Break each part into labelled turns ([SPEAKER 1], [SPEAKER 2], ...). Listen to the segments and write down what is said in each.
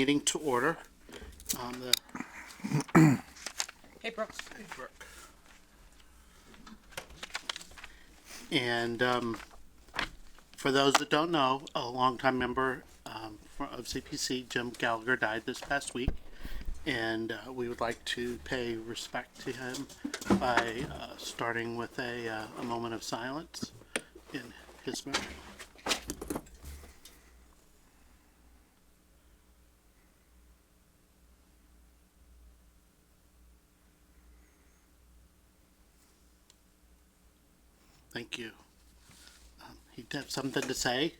[SPEAKER 1] meeting to order.
[SPEAKER 2] Hey, Brooks.
[SPEAKER 1] And for those that don't know, a longtime member of CPC, Jim Gallagher, died this past week. And we would like to pay respect to him by starting with a moment of silence in his memory. Thank you. He'd have something to say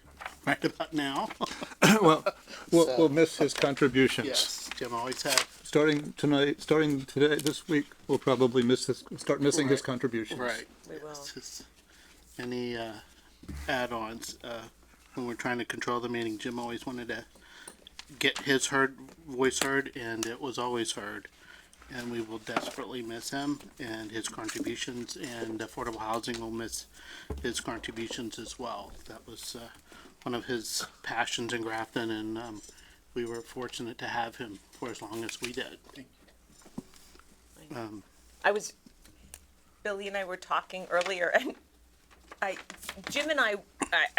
[SPEAKER 1] right about now.
[SPEAKER 3] Well, we'll miss his contributions.
[SPEAKER 1] Yes, Jim always had.
[SPEAKER 3] Starting today, this week, we'll probably start missing his
[SPEAKER 1] Right.
[SPEAKER 3] contributions.
[SPEAKER 1] Right.
[SPEAKER 2] We will.
[SPEAKER 1] It's just any add-ons when we're trying to control the meeting. Jim always wanted to get his voice heard, and it was always heard. And we will desperately miss him and his contributions, and affordable housing will miss his contributions as well. That was one of his passions in Grafton, and we were fortunate to have him for as long as we did.
[SPEAKER 2] Billy and I were talking earlier, and Jim and I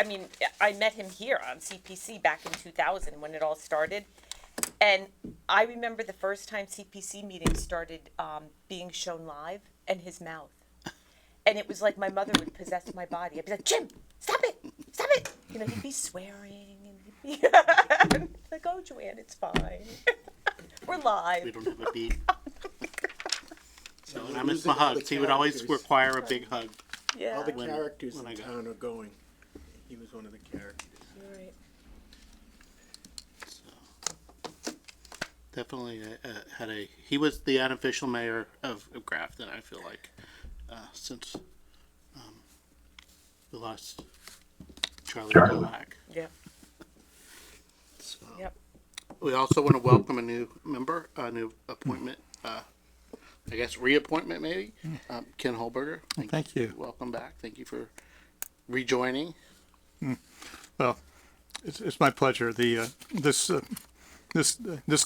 [SPEAKER 2] mean, I met him here on CPC back in 2000 when it all started. And I remember the first time CPC meetings started being shown live, and his mouth. And it was like my mother would possess my body. I'd be like, Jim, stop it, stop it. You know, he'd be swearing, and he'd be like, oh, Joanne, it's fine. We're live.
[SPEAKER 1] We don't have a beat. So, and I miss my hugs. He would always require a big hug.
[SPEAKER 2] Yeah.
[SPEAKER 4] All the
[SPEAKER 1] When-
[SPEAKER 4] characters
[SPEAKER 1] when I
[SPEAKER 4] in
[SPEAKER 1] got-
[SPEAKER 4] town are going. He was one of the characters.
[SPEAKER 2] You're right.
[SPEAKER 1] Definitely he was the unofficial mayor of Grafton, I feel like, since we lost Charlie Polak.
[SPEAKER 2] Yeah.
[SPEAKER 1] So,
[SPEAKER 2] Yep.
[SPEAKER 1] we also want to welcome a new member, a new appointment, I guess reappointment maybe, Ken Holberger.
[SPEAKER 3] Thank you.
[SPEAKER 1] Welcome back. Thank you for rejoining.
[SPEAKER 3] Well, it's my pleasure. This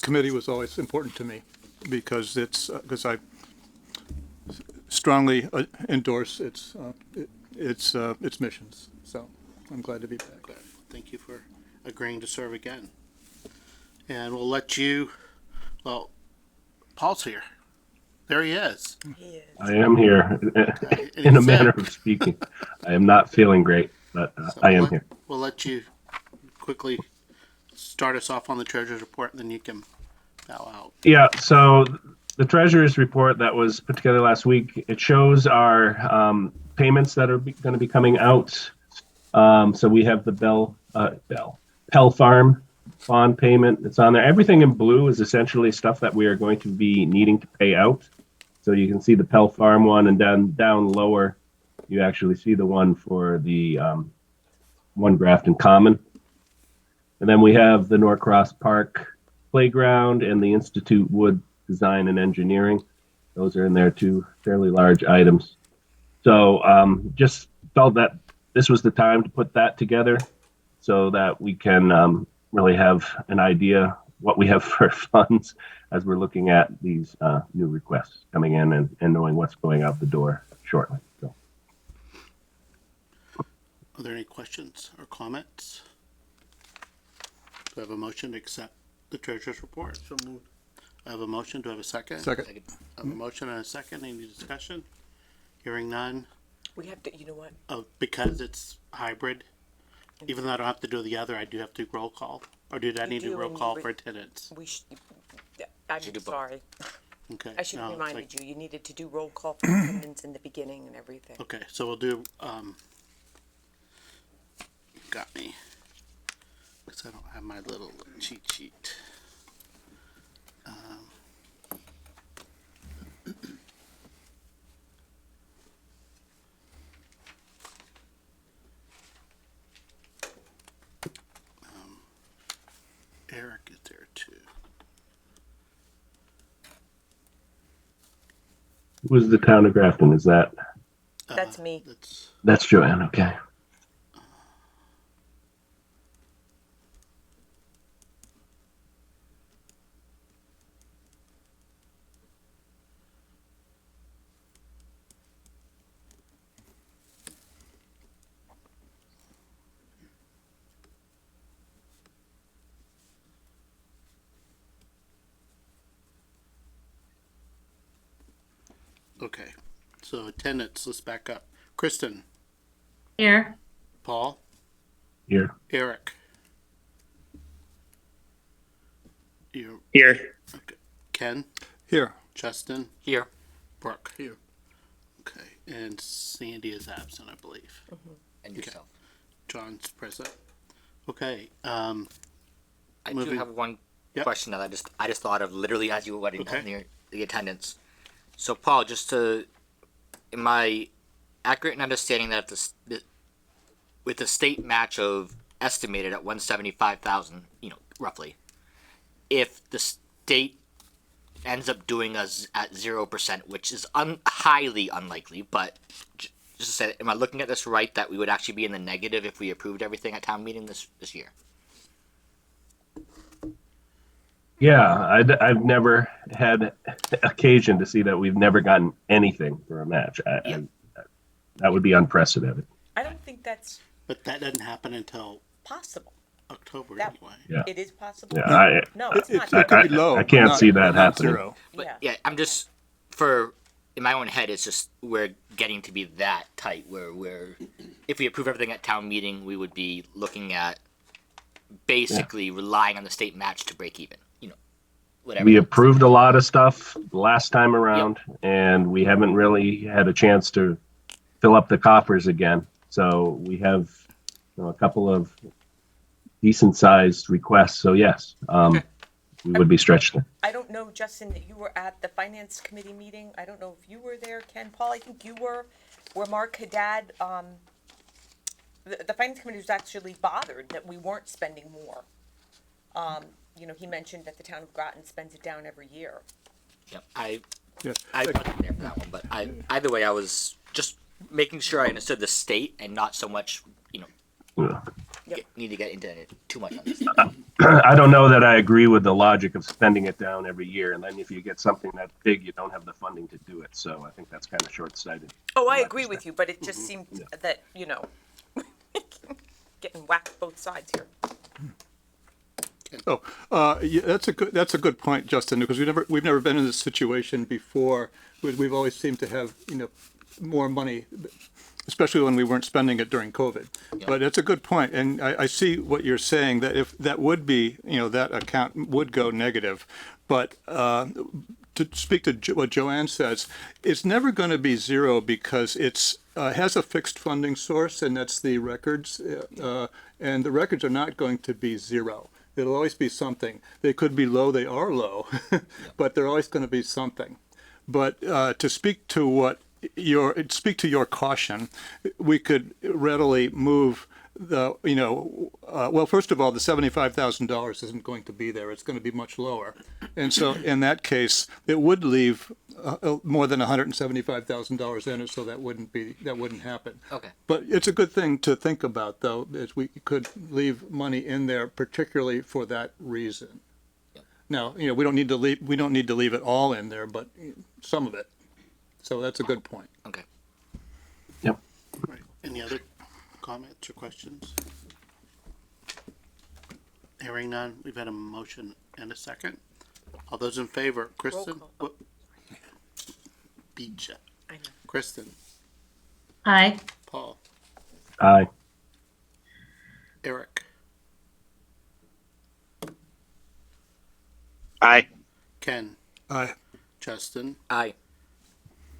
[SPEAKER 3] committee was always important to me because because I strongly endorse its missions. So I'm glad to be back.
[SPEAKER 1] Good. Thank you for agreeing to serve again. And we'll let you, well, Paul's here. There he is.
[SPEAKER 2] He is.
[SPEAKER 5] I am here, in a manner of speaking. I am not feeling great, but
[SPEAKER 1] So
[SPEAKER 5] I am here.
[SPEAKER 1] We'll let you quickly start us off on the treasurer's report, and then you can bow out.
[SPEAKER 5] Yeah, so the treasurer's report that was put together last week, it shows our payments that are going to be coming out. So we have the Pell Farm bond payment that's on there. Everything in blue is essentially stuff that we are going to be needing to pay out. So you can see the Pell Farm one, and down lower, you actually see the one for the One Grafton Common. And then we have the Norcross Park Playground and the Institute Wood Design and Engineering. Those are in there, two fairly large items. So just felt that this was the time to put that together so that we can really have an idea what we have for funds as we're looking at these new requests coming in and knowing what's going out the door shortly. So.
[SPEAKER 1] Are there any questions or comments? Do I have a motion to accept the treasurer's report?
[SPEAKER 4] So moved.
[SPEAKER 1] I have a motion. Do I have a second?
[SPEAKER 3] Second.
[SPEAKER 1] I have a motion and a second. Any discussion? Hearing none.
[SPEAKER 2] We have to, you know what?
[SPEAKER 1] Oh, because it's hybrid, even though I don't have to do the other, I do have to do roll call. Or did I
[SPEAKER 2] You
[SPEAKER 1] need to
[SPEAKER 2] do,
[SPEAKER 1] do roll
[SPEAKER 2] and you
[SPEAKER 1] call
[SPEAKER 2] re-
[SPEAKER 1] for attendance?
[SPEAKER 2] I'm sorry.
[SPEAKER 1] Okay.
[SPEAKER 2] I should have
[SPEAKER 1] no, it's
[SPEAKER 2] reminded
[SPEAKER 1] like-
[SPEAKER 2] you. You needed to do roll call for attendance in the beginning and everything.
[SPEAKER 1] Okay, so we'll do, got me. Because I don't have my little cheat sheet. Eric is there too.
[SPEAKER 5] Who's the town of Grafton? Is that?
[SPEAKER 2] That's me.
[SPEAKER 5] That's Joanne. Okay.
[SPEAKER 1] Okay, so attendance, let's back up. Kristen,
[SPEAKER 6] Here.
[SPEAKER 1] Paul,
[SPEAKER 5] Here.
[SPEAKER 1] Eric. You,
[SPEAKER 7] Here.
[SPEAKER 1] okay. Ken,
[SPEAKER 3] Here.
[SPEAKER 1] Justin,
[SPEAKER 7] Here.
[SPEAKER 1] Brooke. Here. Okay, and Sandy is absent, I believe.
[SPEAKER 7] And
[SPEAKER 1] Okay.
[SPEAKER 7] yourself.
[SPEAKER 1] John's present. Okay,
[SPEAKER 7] I do
[SPEAKER 1] Moving-
[SPEAKER 7] have one
[SPEAKER 1] Yep.
[SPEAKER 7] question that I just thought of literally as you were writing
[SPEAKER 1] Okay.
[SPEAKER 7] down the attendance. So Paul, am I accurate in understanding that if with the state match of estimated at 175,000, roughly, if the state ends up doing us at 0%, which is highly unlikely, but just to say, am I looking at this right that we would actually be in the negative if we approved everything at town meeting this year?
[SPEAKER 5] Yeah, I've never had occasion to see that we've never gotten anything for a match. That would be unprecedented.
[SPEAKER 2] I don't think that's
[SPEAKER 1] but that doesn't happen until
[SPEAKER 2] possible.
[SPEAKER 1] October
[SPEAKER 2] That-
[SPEAKER 1] anyway.
[SPEAKER 5] Yeah.
[SPEAKER 2] It is possible.
[SPEAKER 5] Yeah,
[SPEAKER 2] No, it's not.
[SPEAKER 3] It could be low.
[SPEAKER 5] I
[SPEAKER 3] but
[SPEAKER 5] can't
[SPEAKER 3] not-
[SPEAKER 5] see that
[SPEAKER 3] but not
[SPEAKER 5] happening.
[SPEAKER 3] zero.
[SPEAKER 7] But
[SPEAKER 2] Yeah.
[SPEAKER 7] yeah, I'm just in my own head, it's just we're getting to be that tight where if we approve everything at town meeting, we would be looking at basically relying on the state match to break even. Whatever.
[SPEAKER 5] We approved a lot of stuff last time around, and we haven't really had a chance to fill up the coffers again. So we have a couple of decent sized requests. So yes, we would be stretched there.
[SPEAKER 2] I don't know, Justin, that you were at the finance committee meeting. I don't know if you were there, Ken, Paul, I think you were, where Mark Haddad, the finance committee was actually bothered that we weren't spending more. He mentioned that the town of Groton spends it down every year.
[SPEAKER 7] Yeah, I
[SPEAKER 3] Yes.
[SPEAKER 7] wasn't there for that one, but either way, I was just making sure I understood the state and not so much,
[SPEAKER 5] Yeah.
[SPEAKER 7] need to get into it too much on this.
[SPEAKER 5] I don't know that I agree with the logic of spending it down every year, and then if you get something that big, you don't have the funding to do it. So I think that's kind of short-sighted.
[SPEAKER 2] Oh, I agree with you, but it just seemed that, getting whacked both sides here.
[SPEAKER 3] Yeah, that's a good point, Justin, because we've never been in this situation before. We've always seemed to have, more money, especially when we weren't spending it during COVID. But it's a good point, and I see what you're saying, that if that would be, that account would go negative. But to speak to what Joanne says, it's never going to be zero because it's has a fixed funding source, and that's the records, and the records are not going to be zero. It'll always be something. They could be low, they are low, but they're always going to be something. But to speak to your caution, we could readily move the, well, first of all, the $75,000 isn't going to be there. It's going to be much lower. And so in that case, it would leave more than $175,000 in it, so that wouldn't happen.
[SPEAKER 7] Okay.
[SPEAKER 3] But it's a good thing to think about, though, is we could leave money in there particularly for that reason. Now, we don't need to leave it all in there, but some of it. So that's a good point.
[SPEAKER 7] Okay.
[SPEAKER 5] Yep.
[SPEAKER 1] Right. Any other comments or questions? Hearing none, we've had a motion and a second. All those in favor, Kristen?
[SPEAKER 2] call.
[SPEAKER 1] Whoop. Beat ya.
[SPEAKER 2] I know.
[SPEAKER 1] Kristen,
[SPEAKER 6] Aye.
[SPEAKER 1] Paul,
[SPEAKER 5] Aye.
[SPEAKER 1] Eric,
[SPEAKER 7] Aye.
[SPEAKER 1] Ken,
[SPEAKER 3] Aye.
[SPEAKER 1] Justin,
[SPEAKER 7] Aye.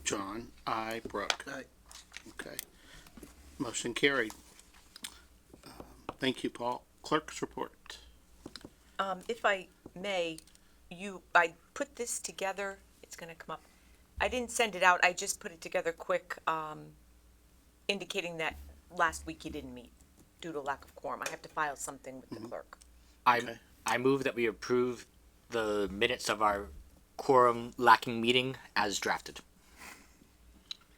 [SPEAKER 1] John, I, Brooke. Aye. Okay. Motion carried. Thank you, Paul. Clerk's report.
[SPEAKER 2] If I may, I put this together, it's gonna come up. I didn't send it out, I just put it together quick, indicating that last week you didn't meet due to lack of quorum. I have to file something with the clerk.
[SPEAKER 1] Okay.
[SPEAKER 7] I move that we approve the minutes of our quorum lacking meeting as drafted.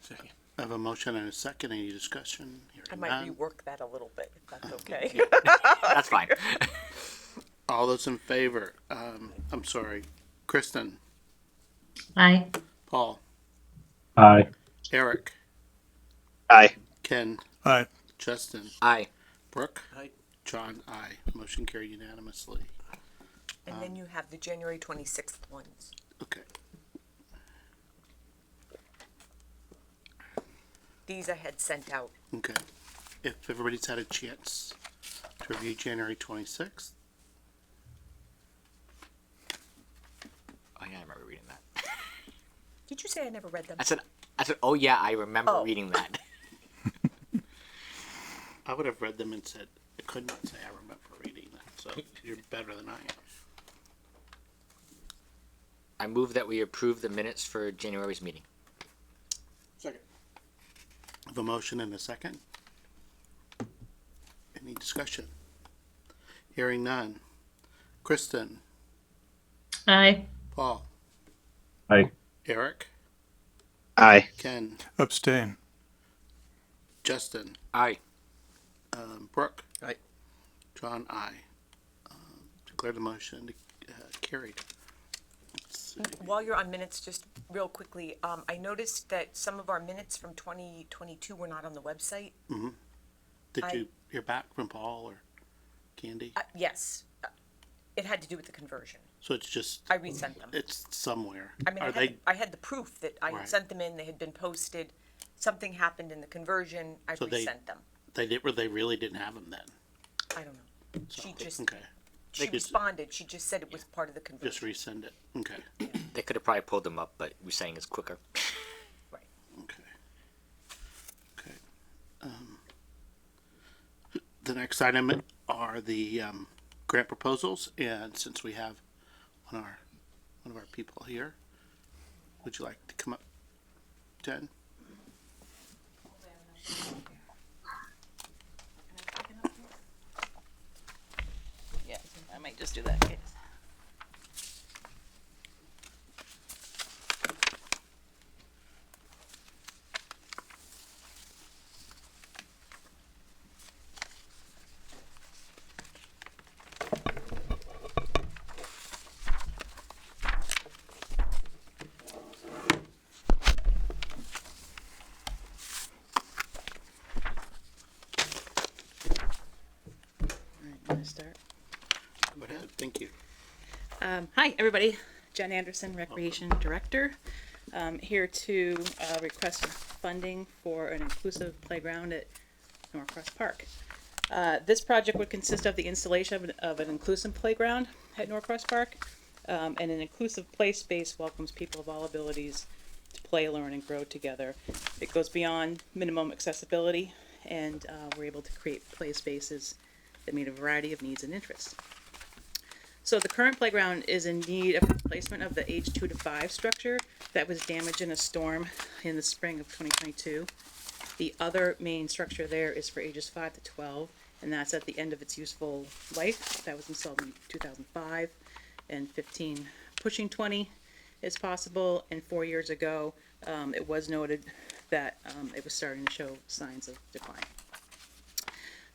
[SPEAKER 4] Second.
[SPEAKER 1] I have a motion and a second. Any discussion? Hearing
[SPEAKER 2] I might
[SPEAKER 1] none.
[SPEAKER 2] rework that a little bit, if that's okay.
[SPEAKER 7] That's fine.
[SPEAKER 1] All those in favor, I'm sorry, Kristen,
[SPEAKER 6] Aye.
[SPEAKER 1] Paul,
[SPEAKER 5] Aye.
[SPEAKER 1] Eric,
[SPEAKER 7] Aye.
[SPEAKER 1] Ken,
[SPEAKER 3] Aye.
[SPEAKER 1] Justin,
[SPEAKER 7] Aye.
[SPEAKER 1] Brooke,
[SPEAKER 4] Aye.
[SPEAKER 1] John, I. Motion carried unanimously.
[SPEAKER 2] And then you have the January 26th ones.
[SPEAKER 1] Okay.
[SPEAKER 2] These I had sent out.
[SPEAKER 1] Okay. If everybody's had a chance to review January 26th,
[SPEAKER 7] Oh yeah, I remember reading that.
[SPEAKER 2] Did you say I never read them?
[SPEAKER 7] I said, oh yeah, I remember
[SPEAKER 2] Oh.
[SPEAKER 7] reading that.
[SPEAKER 1] I would have read them and said, I could not say I remember reading them, so you're better than I am.
[SPEAKER 7] I move that we approve the minutes for January's meeting.
[SPEAKER 1] Second. Have a motion and a second. Any discussion? Hearing none. Kristen,
[SPEAKER 6] Aye.
[SPEAKER 1] Paul,
[SPEAKER 5] Aye.
[SPEAKER 1] Eric,
[SPEAKER 8] Aye.
[SPEAKER 1] Ken,
[SPEAKER 3] Abstain.
[SPEAKER 1] Justin,
[SPEAKER 7] Aye.
[SPEAKER 1] Brooke.
[SPEAKER 4] Aye.
[SPEAKER 1] John, I. Declare the motion carried. Let's see.
[SPEAKER 2] While you're on minutes, just real quickly, I noticed that some of our minutes from 2022 were not on the website.
[SPEAKER 1] Did
[SPEAKER 2] I-
[SPEAKER 1] you hear back from Paul or Candy?
[SPEAKER 2] Yes, it had to do with the conversion.
[SPEAKER 1] So it's just,
[SPEAKER 2] I resent them.
[SPEAKER 1] it's somewhere.
[SPEAKER 2] I mean,
[SPEAKER 1] Are they,
[SPEAKER 2] I had the proof that I had
[SPEAKER 1] Right.
[SPEAKER 2] sent them in, they had been posted, something happened in the conversion, I
[SPEAKER 1] So they-
[SPEAKER 2] resent them.
[SPEAKER 1] they really didn't have them then?
[SPEAKER 2] I don't know.
[SPEAKER 1] So,
[SPEAKER 2] She just,
[SPEAKER 1] okay.
[SPEAKER 2] she
[SPEAKER 1] They could
[SPEAKER 2] responded, she just said it was part of the
[SPEAKER 1] Just
[SPEAKER 2] conversion.
[SPEAKER 1] resend it. Okay.
[SPEAKER 7] They could have probably pulled them up, but we're saying it's quicker.
[SPEAKER 2] Right.
[SPEAKER 1] Okay. Okay. The next item are the grant proposals, and since we have one of our people here, would you like to come up, Jen?
[SPEAKER 9] Yeah, I might just do that. Yes. All right, I'm gonna start.
[SPEAKER 1] Go ahead. Thank you.
[SPEAKER 9] Hi, everybody. Jen Anderson, Recreation Director. Here to request funding for an inclusive playground at Norcross Park. This project would consist of the installation of an inclusive playground at Norcross Park. And an inclusive play space welcomes people of all abilities to play, learn, and grow together. It goes beyond minimum accessibility, and we're able to create play spaces that meet a variety of needs and interests. So the current playground is in need of replacement of the age 2 to 5 structure that was damaged in a storm in the spring of 2022. The other main structure there is for ages 5 to 12, and that's at the end of its useful life. That was installed in 2005 and 15. Pushing 20 is possible, and 4 years ago, it was noted that it was starting to show signs of decline.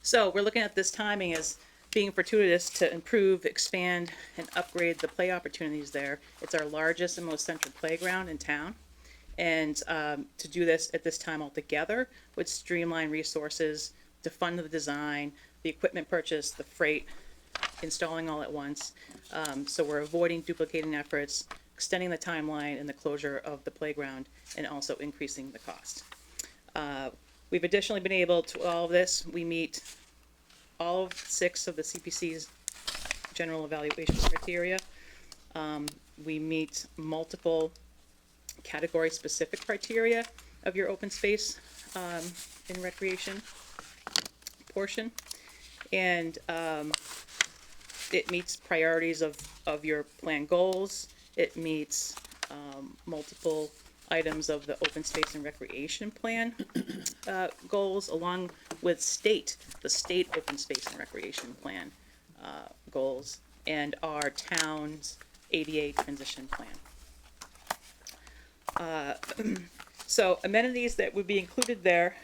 [SPEAKER 9] So we're looking at this timing as being fortuitous to improve, expand, and upgrade the play opportunities there. It's our largest and most central playground in town. And to do this at this time altogether would streamline resources to fund the design, the equipment purchase, the freight, installing all at once. So we're avoiding duplicating efforts, extending the timeline and the closure of the playground, and also increasing the cost. We've additionally been able to all of this. We meet all 6 of the CPC's general evaluation criteria. We meet multiple category-specific criteria of your open space and recreation portion, and it meets priorities of your plan goals. It meets multiple items of the open space and recreation plan goals, along with the state open space and recreation plan goals, and our town's ADA transition plan. So amenities that would be included there,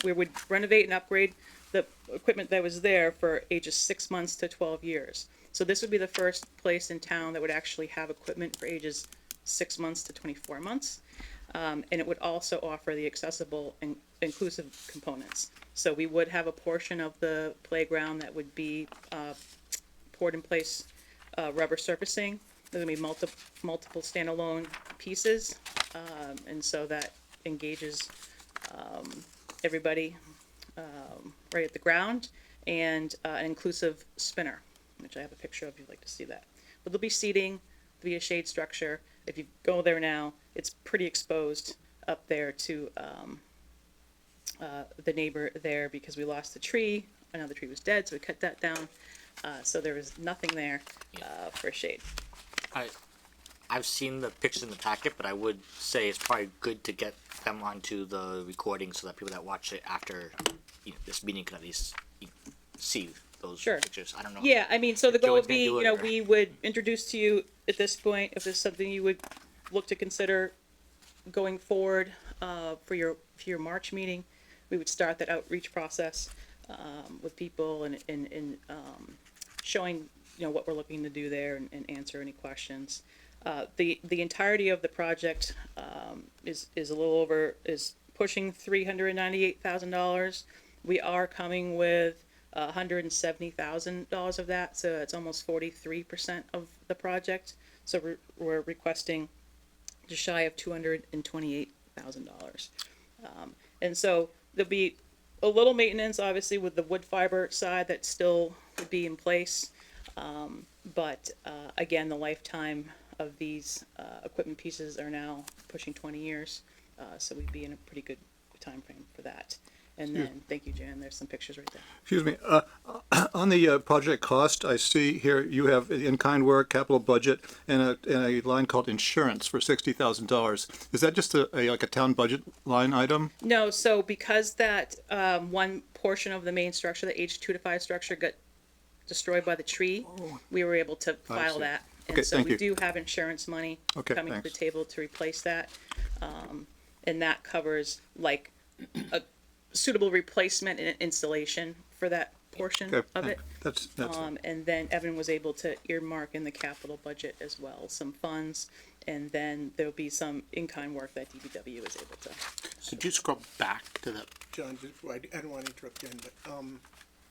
[SPEAKER 9] we would renovate and upgrade the equipment that was there for ages 6 months to 12 years. So this would be the first place in town that would actually have equipment for ages 6 months to 24 months. And it would also offer the accessible and inclusive components. So we would have a portion of the playground that would be poured in place rubber surfacing. There's gonna be multiple standalone pieces, and so that engages everybody right at the ground, and an inclusive spinner, which I have a picture of if you'd like to see that. But there'll be seating, there'll be a shade structure. If you go there now, it's pretty exposed up there to the neighbor there because we lost the tree. I know the tree was dead, so we cut that down. So there was nothing there for shade.
[SPEAKER 7] I've seen the pictures in the packet, but I would say it's probably good to get them onto the recording so that people that watch it after this meeting can at least see those
[SPEAKER 9] Sure.
[SPEAKER 7] pictures. I don't know.
[SPEAKER 9] Yeah, I mean, so the
[SPEAKER 7] If
[SPEAKER 9] goal would
[SPEAKER 7] Joanne's gonna
[SPEAKER 9] be,
[SPEAKER 7] do it,
[SPEAKER 9] you know,
[SPEAKER 7] or-
[SPEAKER 9] we would introduce to you at this point, if there's something you would look to consider going forward for your March meeting, we would start that outreach process with people and showing, you know, what we're looking to do there and answer any questions. The entirety of the project is a little over, is pushing $398,000. We are coming with $170,000 of that, so it's almost 43% of the project. So we're requesting just shy of $228,000. And so there'll be a little maintenance, obviously, with the wood fiber side that still would be in place. But again, the lifetime of these equipment pieces are now pushing 20 years. So we'd be in a pretty good time frame for that. And then, thank you, Jan, there's some pictures right there.
[SPEAKER 3] Excuse me, on the project cost, I see here you have in-kind work, capital budget, and a line called insurance for $60,000. Is that just like a town budget line item?
[SPEAKER 9] No, so because that one portion of the main structure, the H2 to 5 structure, got destroyed by the tree, we were able to file
[SPEAKER 3] see.
[SPEAKER 9] that.
[SPEAKER 3] Okay,
[SPEAKER 9] And so
[SPEAKER 3] thank
[SPEAKER 9] we
[SPEAKER 3] you.
[SPEAKER 9] do have insurance money
[SPEAKER 3] Okay,
[SPEAKER 9] coming to the
[SPEAKER 3] thanks.
[SPEAKER 9] table to replace that. And that covers like a suitable replacement and installation for that portion
[SPEAKER 3] Okay,
[SPEAKER 9] of it.
[SPEAKER 3] That's
[SPEAKER 9] And then Evan was able to earmark in the capital budget as well, some funds. And then there'll be some in-kind work that DPW is able to.
[SPEAKER 1] Could you scroll back to the,
[SPEAKER 4] John, I don't want to interrupt Jen, but I'm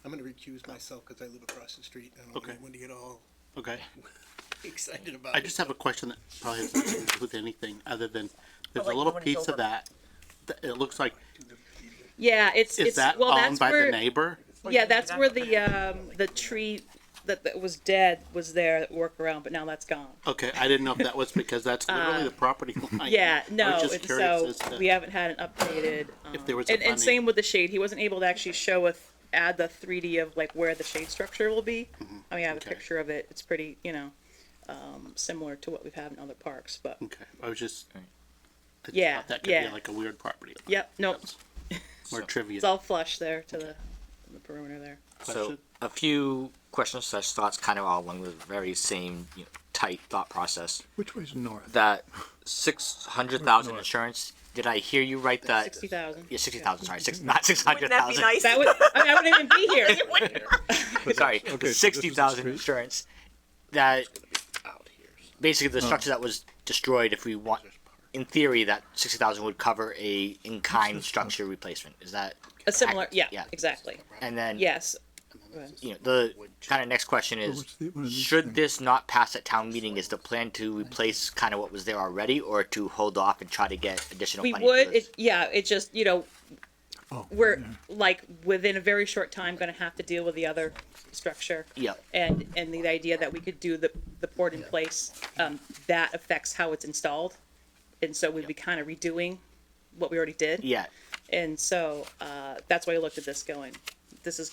[SPEAKER 4] going to recuse myself because I live across the street. And I don't
[SPEAKER 1] Okay.
[SPEAKER 4] want to get all
[SPEAKER 1] okay.
[SPEAKER 4] excited about
[SPEAKER 1] I
[SPEAKER 4] it.
[SPEAKER 1] just have a question that probably has nothing to do with anything other than, there's a
[SPEAKER 2] let you
[SPEAKER 1] little
[SPEAKER 2] know when it's
[SPEAKER 1] piece
[SPEAKER 2] over.
[SPEAKER 1] of that, it looks like,
[SPEAKER 9] Yeah,
[SPEAKER 1] is that
[SPEAKER 9] well,
[SPEAKER 1] owned
[SPEAKER 9] that's
[SPEAKER 1] by
[SPEAKER 9] where,
[SPEAKER 1] the neighbor?
[SPEAKER 9] yeah, that's where the tree that was dead was there that worked around, but now that's gone.
[SPEAKER 1] Okay, I didn't know if that was because that's literally the property line.
[SPEAKER 9] Yeah,
[SPEAKER 1] I
[SPEAKER 9] no,
[SPEAKER 1] was just
[SPEAKER 9] and
[SPEAKER 1] curious
[SPEAKER 9] so
[SPEAKER 1] as to
[SPEAKER 9] we haven't had an updated.
[SPEAKER 1] if there was a
[SPEAKER 9] And
[SPEAKER 1] funding.
[SPEAKER 9] same with the shade, he wasn't able to actually show add the 3D of like where the shade structure will be. I mean, I have
[SPEAKER 1] Okay.
[SPEAKER 9] a picture of it. It's pretty, you know, similar to what we've had in other parks, but
[SPEAKER 1] Okay, I was just. I
[SPEAKER 9] Yeah,
[SPEAKER 1] thought that could
[SPEAKER 9] yeah.
[SPEAKER 1] be like a weird property.
[SPEAKER 9] yep, nope,
[SPEAKER 1] Or trivia.
[SPEAKER 9] it's all flush there to the perimeter there.
[SPEAKER 7] So
[SPEAKER 1] Question?
[SPEAKER 7] a few questions / thoughts, kind of all along the very same tight thought process.
[SPEAKER 3] Which way's north?
[SPEAKER 7] That 600,000 insurance. Did I hear you right? That
[SPEAKER 9] 60,000.
[SPEAKER 7] yeah, 60,000. Sorry, not 600,000.
[SPEAKER 2] Wouldn't that be nice?
[SPEAKER 9] That would, I mean, I wouldn't even be here.
[SPEAKER 7] Sorry,
[SPEAKER 3] Okay, so this is the
[SPEAKER 7] 60,000
[SPEAKER 3] street?
[SPEAKER 7] insurance. That basically the structure that was destroyed. If we want, in theory, that 60,000 would cover a in-kind structure replacement. Is that
[SPEAKER 9] A similar,
[SPEAKER 7] accurate?
[SPEAKER 9] yeah,
[SPEAKER 7] Yeah.
[SPEAKER 9] exactly.
[SPEAKER 7] And then
[SPEAKER 9] Yes.
[SPEAKER 7] the kind of next question is,
[SPEAKER 3] what's the- one of these
[SPEAKER 7] should
[SPEAKER 3] things?
[SPEAKER 7] this not pass at town meeting? Is the plan to replace kind of what was there already, or to hold off and try to get additional
[SPEAKER 9] We
[SPEAKER 7] funding? for
[SPEAKER 9] would,
[SPEAKER 7] this?
[SPEAKER 9] it just, you know,
[SPEAKER 3] Oh,
[SPEAKER 9] we're like within a very short time gonna have to deal with the other structure.
[SPEAKER 7] Yeah.
[SPEAKER 9] And the idea that we could do the port in place, that affects how it's installed. And so we'd be kind of redoing what we already did.
[SPEAKER 7] Yeah.
[SPEAKER 9] And so, that's why I looked at this going, this is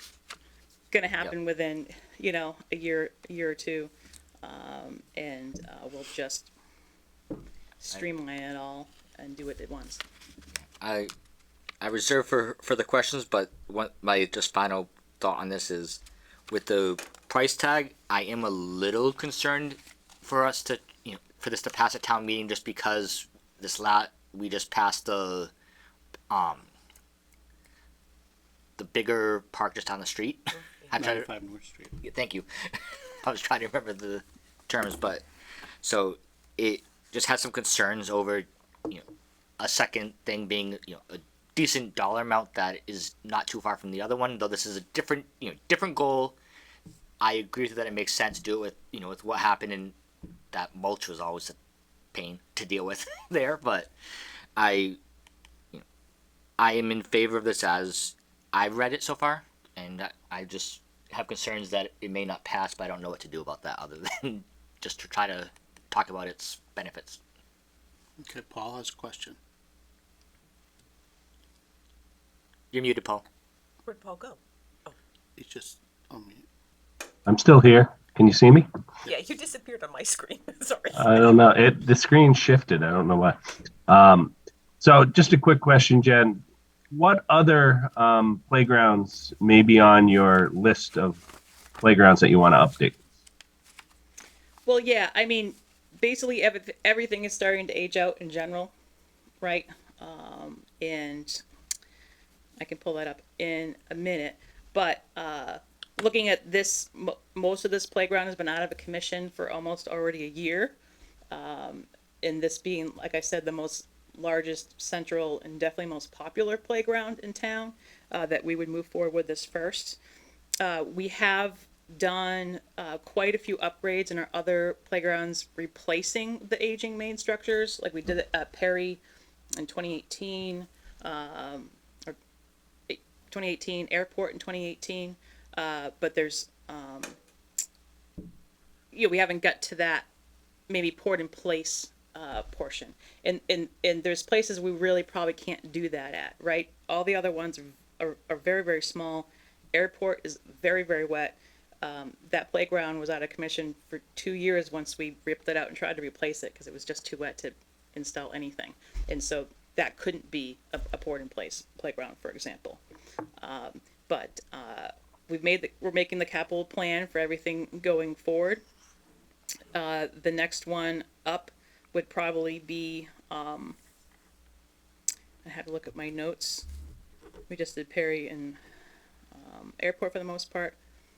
[SPEAKER 9] gonna happen within, you know, a year or two. And we'll just streamline it all and do it at once.
[SPEAKER 7] I reserve for the questions, but what my just final thought on this is, with the price tag, I am a little concerned for us to for this to pass at town meeting, just because we just passed the bigger park just down the street. I'm trying to
[SPEAKER 1] 95 North Street.
[SPEAKER 7] yeah, thank you. I was trying to remember the terms, but so it just had some concerns over, a second thing being, a decent dollar amount that is not too far from the other one. Though this is a different, different goal. I agree with that. It makes sense to do it with, with what happened, and that mulch was always a pain to deal with there. But I I am in favor of this as I've read it so far, and I just have concerns that it may not pass, but I don't know what to do about that other than just to try to talk about its benefits.
[SPEAKER 1] Okay, Paul has a question.
[SPEAKER 7] You're muted, Paul.
[SPEAKER 2] Where'd Paul go?
[SPEAKER 1] He's just on mute.
[SPEAKER 5] I'm still here. Can you see me?
[SPEAKER 2] Yeah, you disappeared on my screen. Sorry.
[SPEAKER 5] I don't know. The screen shifted. I don't know why. So just a quick question, Jen. What other playgrounds may be on your list of playgrounds that you want to update?
[SPEAKER 9] Well, yeah, I mean, basically everything is starting to age out in general, right? And I can pull that up in a minute, but looking at this, most of this playground has been out of a commission for almost already a year. And this being, like I said, the most largest central and definitely most popular playground in town, that we would move forward with this first. We have done quite a few upgrades in our other playgrounds, replacing the aging main structures, like we did it at Perry in 2018, or 2018, Airport in 2018. But there's, we haven't got to that maybe port in place portion. And there's places we really probably can't do that at, right? All the other ones are very, very small. Airport is very, very wet. That playground was out of commission for 2 years once we ripped it out and tried to replace it because it was just too wet to install anything. And so that couldn't be a port in place playground, for example. But we're making the capital plan for everything going forward. The next one up would probably be, I had to look at my notes. We just did Perry and Airport for the most part.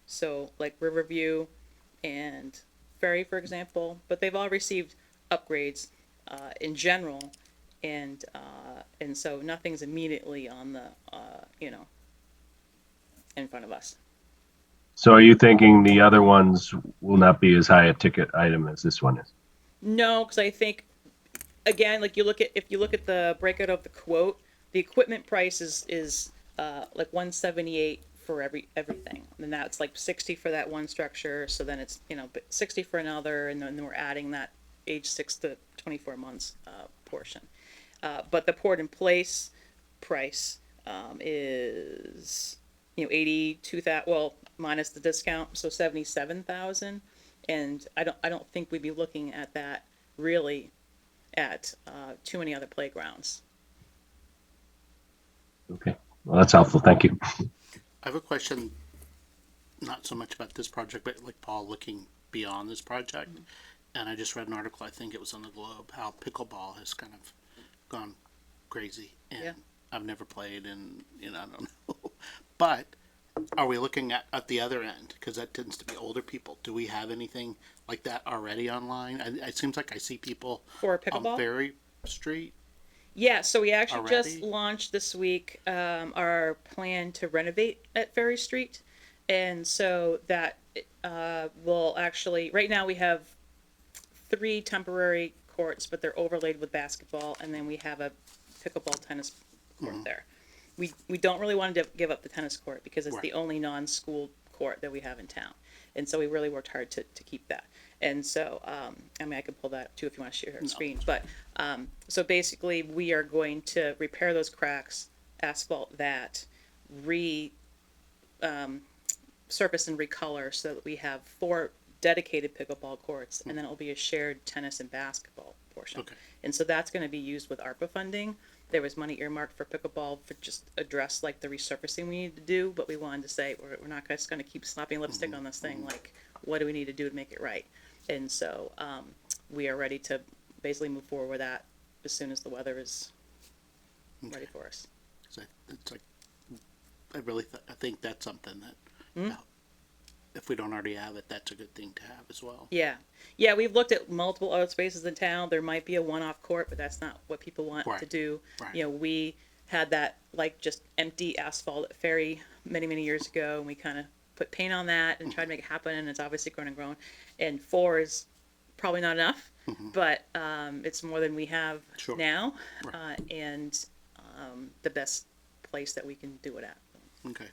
[SPEAKER 9] So like Riverview and Ferry, for example, but they've all received upgrades in general, and so nothing's immediately on the in front of us.
[SPEAKER 5] So are you thinking the other ones will not be as high a ticket item as this one is?
[SPEAKER 9] No, because I think, again, like if you look at the breakout of the quote, the equipment price is like $178 for everything, and that's like $60 for that one structure. So then it's but $60 for another, and then we're adding that age 6 to 24 months portion. But the port in place price is 82,000. Well, minus the discount, so 77,000. And I don't think we'd be looking at that really at too many other playgrounds.
[SPEAKER 5] Okay, well, that's helpful. Thank you.
[SPEAKER 1] I have a question, not so much about this project, but like Paul looking beyond this project. Mm-hmm. And I just read an article, I think it was on the Globe, how pickleball has kind of gone crazy. And
[SPEAKER 9] Yeah.
[SPEAKER 1] I've never played, and I don't know. But are we looking at the other end? Because that tends to be older people. Do we have anything like that already online? It seems like I see people
[SPEAKER 9] For pickleball?
[SPEAKER 1] on Ferry Street.
[SPEAKER 9] Yeah, so we actually just
[SPEAKER 1] Already?
[SPEAKER 9] launched this week our plan to renovate at Ferry Street. And so that will actually, right now we have 3 temporary courts, but they're overlaid with basketball, and then we have a pickleball tennis court there. We don't really want to give up the tennis court because it's
[SPEAKER 1] Right.
[SPEAKER 9] the only non-school court that we have in town. And so we really worked hard to keep that. And so, I mean, I can pull that up too if you want to share your screen. But so basically, we are going to repair those cracks, asphalt that, surface and recolor so that we have 4 dedicated pickleball courts, and then it'll be a shared tennis and basketball portion.
[SPEAKER 1] Okay.
[SPEAKER 9] And so that's going to be used with ARPA funding. There was money earmarked for pickleball for just address like the resurfacing we need to do, but we wanted to say we're not just going to keep slapping lipstick on this thing. Like, what do we need to do to make it right? And so we are ready to basically move forward with that as soon as the weather is ready for us.
[SPEAKER 1] It's like, I really I think that's something that if we don't already have it, that's a good thing to have as well.
[SPEAKER 9] Yeah. Yeah, we've looked at multiple other spaces in town. There might be a one-off court, but that's not what people want
[SPEAKER 1] Right.
[SPEAKER 9] to do.
[SPEAKER 1] Right.
[SPEAKER 9] We had that like just empty asphalt at Ferry many, many years ago, and we kind of put paint on that and tried to make it happen, and it's obviously grown and grown. And 4 is probably not enough, but it's more than we have
[SPEAKER 1] Sure.
[SPEAKER 9] now.
[SPEAKER 1] Right.
[SPEAKER 9] And the best place that we can do it at.
[SPEAKER 1] Okay,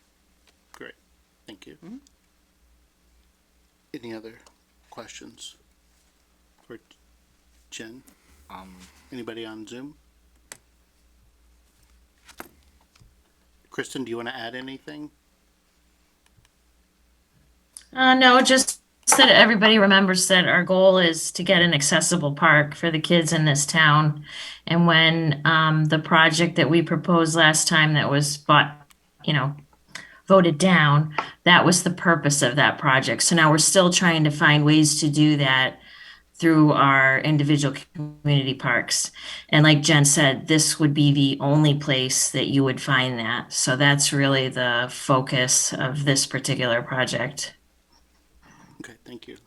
[SPEAKER 1] great, thank you. Any other questions for Jen? Anybody on Zoom? Kristen, do you want to add anything?
[SPEAKER 6] No, just so that everybody remembers that our goal is to get an accessible park for the kids in this town. And when the project that we proposed last time that was voted down, that was the purpose of that project. So now we're still trying to find ways to do that through our individual community parks. And like Jen said, this would be the only place that you would find that. So that's really the focus of this particular project.
[SPEAKER 1] Okay, thank you.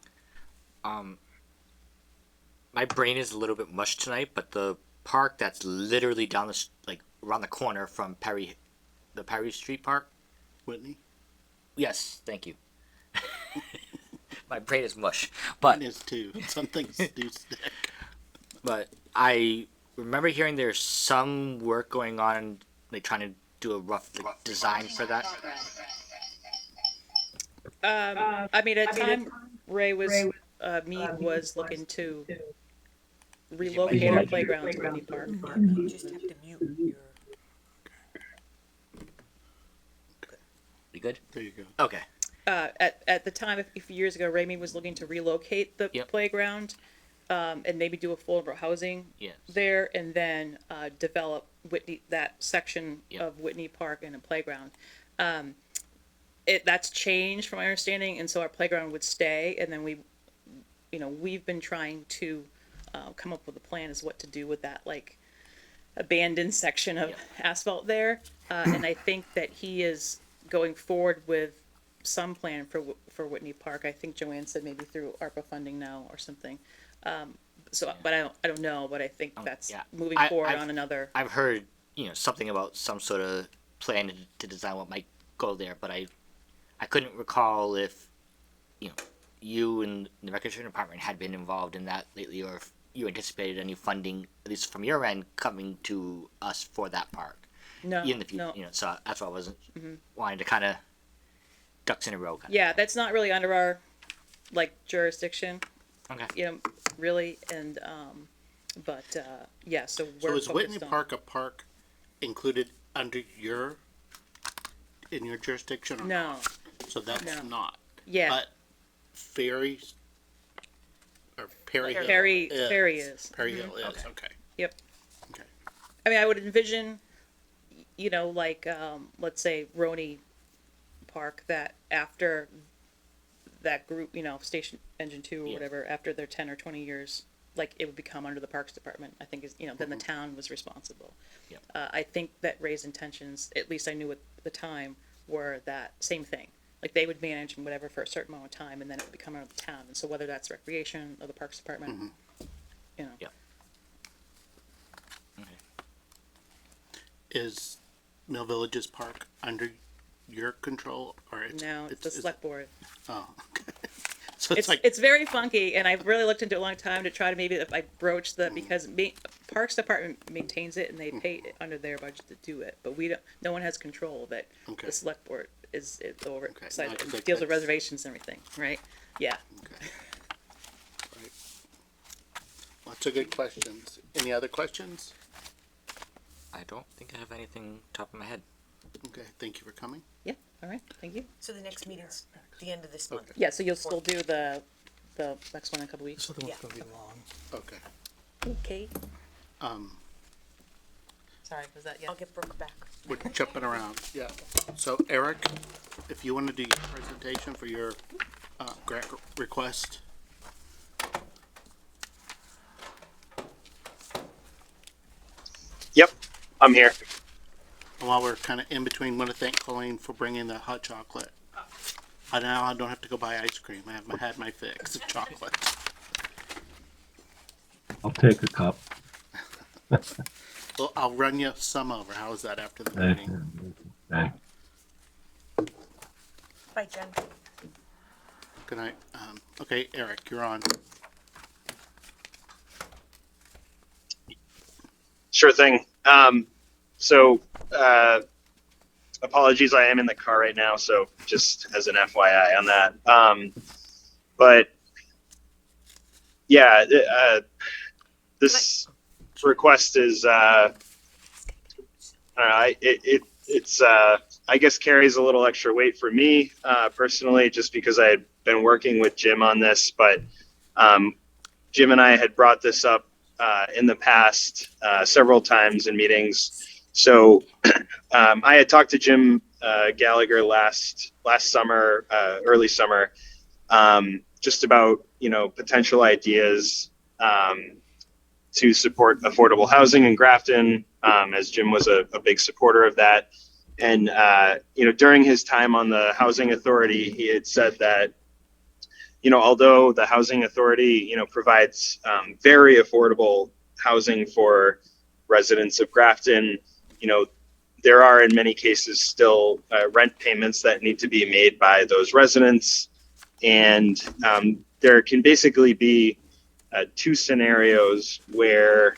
[SPEAKER 7] My brain is a little bit mush tonight, but the park that's literally down like around the corner from the Perry Street Park.
[SPEAKER 1] Whitney?
[SPEAKER 7] Yes, thank you. My brain is mush, but
[SPEAKER 1] Mine is too. Some things do stick.
[SPEAKER 7] but I remember hearing there's some work going on, like trying to do a rough design for that.
[SPEAKER 9] I mean, at the time, Mead was looking to relocate our playground to Whitney Park.
[SPEAKER 2] You just have to mute your.
[SPEAKER 7] We good?
[SPEAKER 1] There you go.
[SPEAKER 7] Okay.
[SPEAKER 9] At the time, a few years ago, Mead was looking to relocate the
[SPEAKER 7] Yep.
[SPEAKER 9] playground, and maybe do affordable housing
[SPEAKER 7] Yes.
[SPEAKER 9] there, and then develop that section
[SPEAKER 7] Yep.
[SPEAKER 9] of Whitney Park and a playground. That's changed from my understanding, and so our playground would stay, and then we've been trying to come up with a plan as what to do with that, like, abandoned section of
[SPEAKER 7] Yep.
[SPEAKER 9] asphalt there. And I think that he is going forward with some plan for Whitney Park. I think Joanne said maybe through ARPA funding now or something. But I don't know, but I think that's
[SPEAKER 7] yeah.
[SPEAKER 9] moving forward
[SPEAKER 7] I've-
[SPEAKER 9] on another.
[SPEAKER 7] I've heard, something about some sort of plan to design what might go there, but I couldn't recall if, you and the recreation department had been involved in that lately, or if you anticipated any funding, at least from your end, coming to us for that park.
[SPEAKER 9] No,
[SPEAKER 7] In the future,
[SPEAKER 9] no.
[SPEAKER 7] so that's why I wasn't wanting to kind of ducks in a row.
[SPEAKER 9] Yeah, that's not really under our, jurisdiction,
[SPEAKER 7] Okay.
[SPEAKER 9] really, and, yeah, so we're
[SPEAKER 1] So is Whitney
[SPEAKER 9] focused on-
[SPEAKER 1] Park a park included under in your jurisdiction? Or
[SPEAKER 9] No,
[SPEAKER 1] not? So that's
[SPEAKER 9] No.
[SPEAKER 1] not.
[SPEAKER 9] yeah,
[SPEAKER 1] But Ferry or Perry Hill
[SPEAKER 9] Perry
[SPEAKER 1] is.
[SPEAKER 9] is.
[SPEAKER 1] Perry Hill is, okay.
[SPEAKER 9] Yep.
[SPEAKER 1] Okay.
[SPEAKER 9] I mean, I would envision, let's say Roni Park, that after that group, Station Engine 2 or
[SPEAKER 7] Yeah.
[SPEAKER 9] whatever, after their 10 or 20 years, it would become under the Parks Department. I think then the town was responsible.
[SPEAKER 7] Yeah.
[SPEAKER 9] I think that Ray's intentions, at least I knew at the time, were that same thing. Like, they would manage and whatever for a certain amount of time, and then it would become under the town. And so whether that's recreation or the Parks Department,
[SPEAKER 7] Yeah. Okay.
[SPEAKER 1] Is Mill Village's park under your control or
[SPEAKER 9] now it's the select board.
[SPEAKER 1] Oh, okay. So it's like,
[SPEAKER 9] It's very funky, and I've really looked into it a long time to try to maybe if I broach because Parks Department maintains it and they pay it under their budget to do it, but no one has control of it.
[SPEAKER 1] Okay.
[SPEAKER 9] The select board is the oversight,
[SPEAKER 1] no, 'cause
[SPEAKER 9] and
[SPEAKER 1] like
[SPEAKER 9] deals with
[SPEAKER 1] that's-
[SPEAKER 9] reservations and everything, right? Yeah.
[SPEAKER 1] okay. Right. Lots of good questions. Any other questions?
[SPEAKER 7] I don't think I have anything top of my head.
[SPEAKER 1] Okay, thank you for coming.
[SPEAKER 9] Yeah, all right, thank you.
[SPEAKER 2] So the next meeting's the end of this month.
[SPEAKER 9] Yeah, so you'll still do the next one in a couple weeks?
[SPEAKER 3] So the one's
[SPEAKER 2] Yeah.
[SPEAKER 3] gonna be long.
[SPEAKER 1] Okay.
[SPEAKER 9] Okay. Sorry, was that,
[SPEAKER 2] I'll get Brooke back.
[SPEAKER 1] We're jumping around, yeah. So Eric, if you want to do your presentation for your grant request.
[SPEAKER 8] Yep, I'm here.
[SPEAKER 1] And while we're kind of in between, want to thank Colleen for bringing the hot chocolate. Now I don't have to go buy ice cream. I have had my fix of chocolate.
[SPEAKER 5] I'll take a cup.
[SPEAKER 1] Well, I'll run you some over. How is that after the meeting?
[SPEAKER 5] Okay.
[SPEAKER 2] Bye, Jen.
[SPEAKER 1] Good night. Okay, Eric, you're on.
[SPEAKER 8] Sure thing. So apologies, I am in the car right now, so just as an FYI on that. But yeah, this request is it's I guess carries a little extra weight for me personally, just because I had been working with Jim on this. But Jim and I had brought this up in the past several times in meetings. So I had talked to Jim Gallagher last summer, early summer, just about potential ideas to support affordable housing in Grafton, as Jim was a big supporter of that. And during his time on the Housing Authority, he had said that although the Housing Authority provides very affordable housing for residents of Grafton, there are in many cases still rent payments that need to be made by those residents. And there can basically be two scenarios where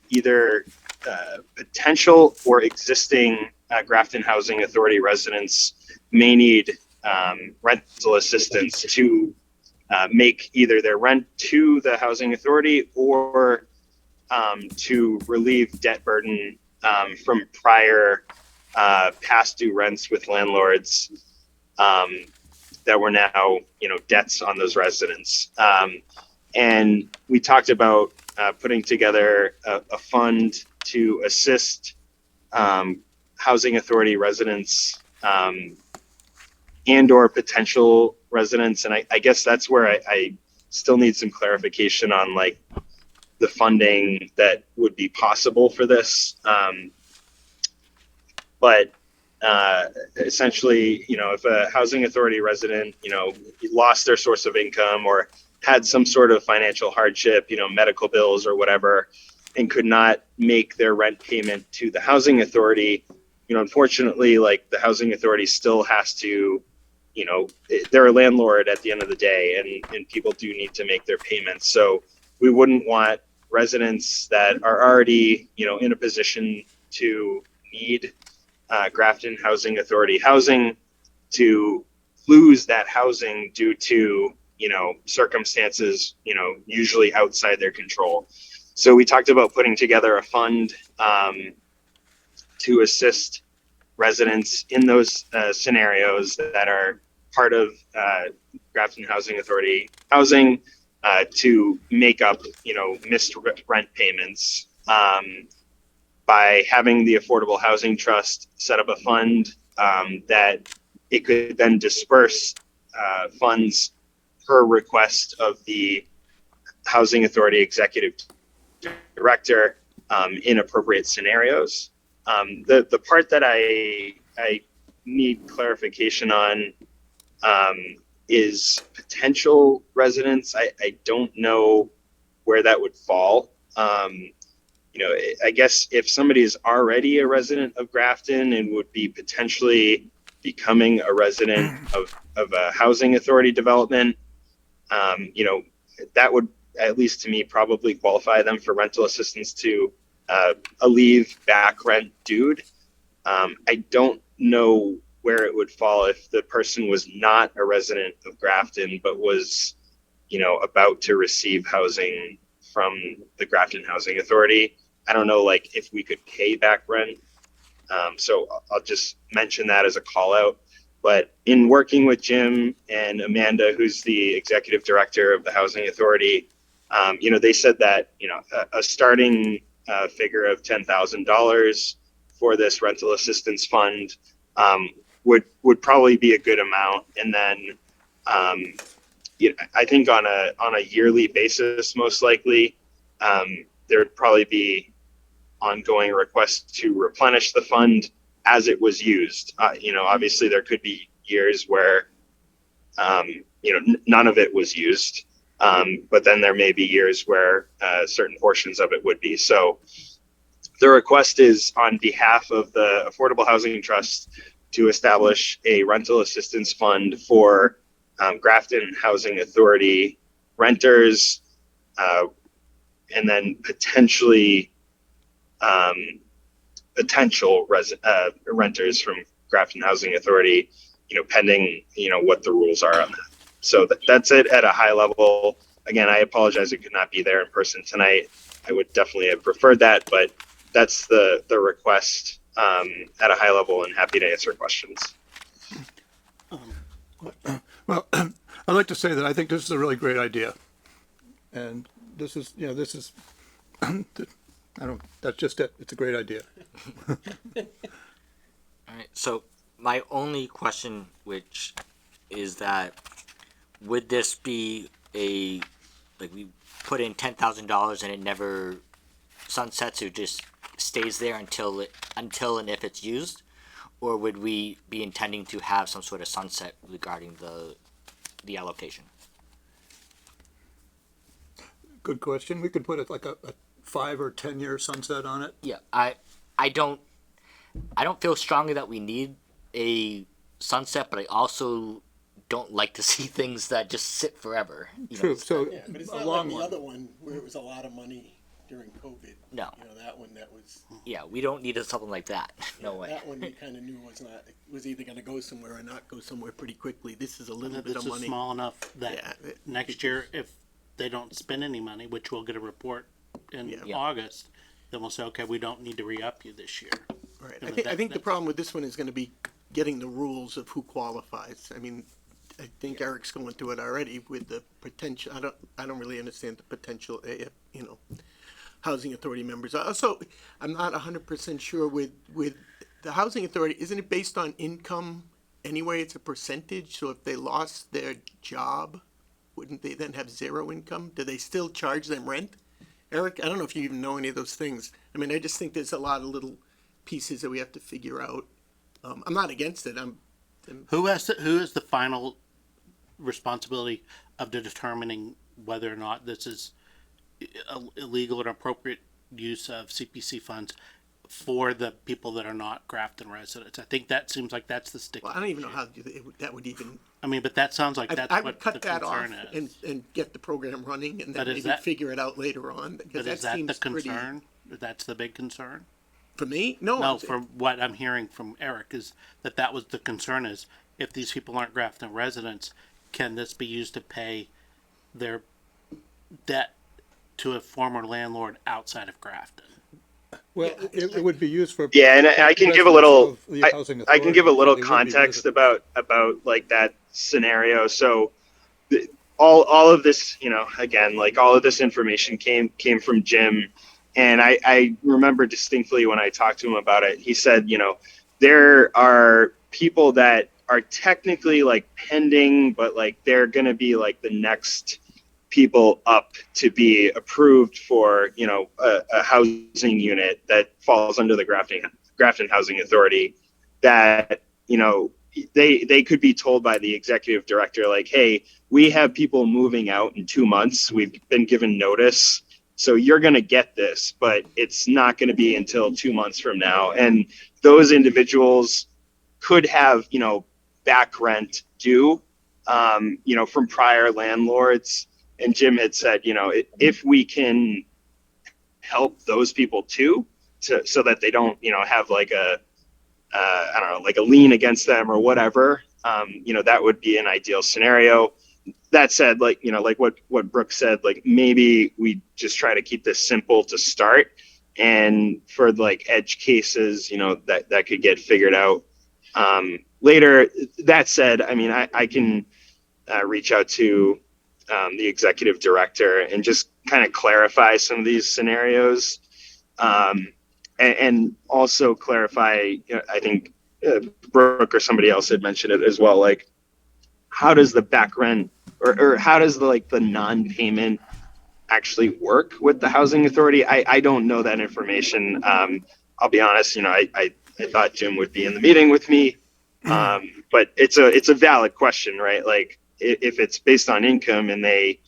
[SPEAKER 8] either potential or existing Grafton Housing Authority residents may need rental assistance to make either their rent to the Housing Authority or to relieve debt burden from prior past due rents with landlords that were now debts on those residents. And we talked about putting together a fund to assist Housing Authority residents and or potential residents. And I guess that's where I still need some clarification on like the funding that would be possible for this. But essentially, if a Housing Authority resident, lost their source of income or had some sort of financial hardship, medical bills or whatever, and could not make their rent payment to the Housing Authority, unfortunately, like the Housing Authority still has to, they're a landlord at the end of the day, and people do need to make their payments. So we wouldn't want residents that are already, in a position to need Grafton Housing Authority housing to lose that housing due to circumstances usually outside their control. So we talked about putting together a fund to assist residents in those scenarios that are part of Grafton Housing Authority housing to make up missed rent payments by having the Affordable Housing Trust set up a fund that it could then disperse funds per request of the Housing Authority Executive Director in appropriate scenarios. The part that I need clarification on is potential residents. I don't know where that would fall. I guess if somebody is already a resident of Grafton and would be potentially becoming a resident of a Housing Authority development, that would, at least to me, probably qualify them for rental assistance to alleviate back rent due. I don't know where it would fall if the person was not a resident of Grafton but was, about to receive housing from the Grafton Housing Authority. I don't know, like, if we could pay back rent. So I'll just mention that as a call out. But in working with Jim and Amanda, who's the executive director of the Housing Authority, they said that, a starting figure of $10,000 for this rental assistance fund would probably be a good amount. And then I think on a yearly basis, most likely, there would probably be ongoing requests to replenish the fund as it was used. Obviously there could be years where, none of it was used. But then there may be years where certain portions of it would be. So the request is on behalf of the Affordable Housing Trust to establish a rental assistance fund for Grafton Housing Authority renters, and then potentially potential renters from Grafton Housing Authority, pending, what the rules are on that. So that's it at a high level. Again, I apologize I could not be there in person tonight. I would definitely have preferred that, but that's the request at a high level, and happy to answer questions.
[SPEAKER 3] Well, I'd like to say that I think this is a really great idea. And this is, that's just it. It's a great idea.
[SPEAKER 7] All right. So my only question, which is that, would this be like we put in $10,000 and it never sunsets, or just stays there until and if it's used, or would we be intending to have some sort of sunset regarding the allocation?
[SPEAKER 3] Good question. We could put it like a 5 or 10 year sunset on it.
[SPEAKER 7] Yeah, I don't feel strongly that we need a sunset, but I also don't like to see things that just sit forever.
[SPEAKER 3] True. So
[SPEAKER 4] Yeah, but it's
[SPEAKER 3] a
[SPEAKER 4] not
[SPEAKER 3] long
[SPEAKER 4] like the
[SPEAKER 3] one.
[SPEAKER 4] other one where it was a lot of money during COVID.
[SPEAKER 7] No.
[SPEAKER 4] That one that was.
[SPEAKER 7] Yeah, we don't need something like that. No way.
[SPEAKER 4] That one you kind of knew was either going to go somewhere or not go somewhere pretty quickly. This is a little bit
[SPEAKER 1] This
[SPEAKER 4] of
[SPEAKER 1] is
[SPEAKER 4] money.
[SPEAKER 1] small enough that
[SPEAKER 4] Yeah.
[SPEAKER 1] next year, if they don't spend any money, which we'll get a report in
[SPEAKER 4] Yeah.
[SPEAKER 1] August, then we'll say, okay, we don't need to re-up you this year.
[SPEAKER 4] Right.
[SPEAKER 1] Yeah,
[SPEAKER 4] I
[SPEAKER 1] but
[SPEAKER 4] think
[SPEAKER 1] that-
[SPEAKER 4] the problem with this one is going to be getting the rules of who qualifies. I mean, I think Eric's going through it already with the potential. I don't really understand the potential. Housing authority members. Also, I'm not 100% sure with the housing authority. Isn't it based on income anyway? It's a percentage. So if they lost their job, wouldn't they then have zero income? Do they still charge them rent? Eric, I don't know if you even know any of those things. I mean, I just think there's a lot of little pieces that we have to figure out. I'm not against it.
[SPEAKER 1] Who is the final responsibility of determining whether or not this is illegal and appropriate use of CPC funds for the people that are not Grafton residents? I think that seems like that's the stick.
[SPEAKER 4] Well, I don't even know how that would even.
[SPEAKER 1] I mean, but that sounds like that's
[SPEAKER 4] I
[SPEAKER 1] what
[SPEAKER 4] would cut
[SPEAKER 1] the
[SPEAKER 4] that off
[SPEAKER 1] concern is.
[SPEAKER 4] and get the program running and then
[SPEAKER 1] But is
[SPEAKER 4] maybe
[SPEAKER 1] that-
[SPEAKER 4] figure it out later on. Because
[SPEAKER 1] But
[SPEAKER 4] that
[SPEAKER 1] is that
[SPEAKER 4] seems
[SPEAKER 1] the
[SPEAKER 4] pretty.
[SPEAKER 1] concern? That's the big concern?
[SPEAKER 4] For me? No.
[SPEAKER 1] No, from what I'm hearing from Eric is that was the concern, is if these people aren't Grafton residents, can this be used to pay their debt to a former landlord outside of Grafton?
[SPEAKER 3] Well, it would be used for.
[SPEAKER 8] Yeah, and I can give a
[SPEAKER 3] residents
[SPEAKER 8] little.
[SPEAKER 3] of the housing
[SPEAKER 8] I can give a
[SPEAKER 3] authority.
[SPEAKER 8] little
[SPEAKER 3] They would be
[SPEAKER 8] context
[SPEAKER 3] residents.
[SPEAKER 8] about like that scenario. So, all of this, again, like all of this information came from Jim, and I remember distinctly when I talked to him about it. He said, there are people that are technically like pending, but like they're going to be like the next people up to be approved for, a housing unit that falls under the Grafton Housing Authority, that, they could be told by the executive director, like, hey, we have people moving out in 2 months. We've been given notice. So you're going to get this, but it's not going to be until 2 months from now. And those individuals could have, back rent due, from prior landlords. And Jim had said, if we can help those people too, so that they don't, have like I don't know, like a lien against them or whatever, that would be an ideal scenario. That said, like what Brooke said, like maybe we just try to keep this simple to start, and for like edge cases, that could get figured out later. That said, I mean, I can reach out to the executive director and just kind of clarify some of these scenarios, and also clarify, I think Brooke or somebody else had mentioned it as well, like how does the back rent or how does the non-payment actually work with the housing authority? I don't know that information. I'll be honest, I thought Jim would be in the meeting with me, but it's a valid question, right? Like if it's based on income and they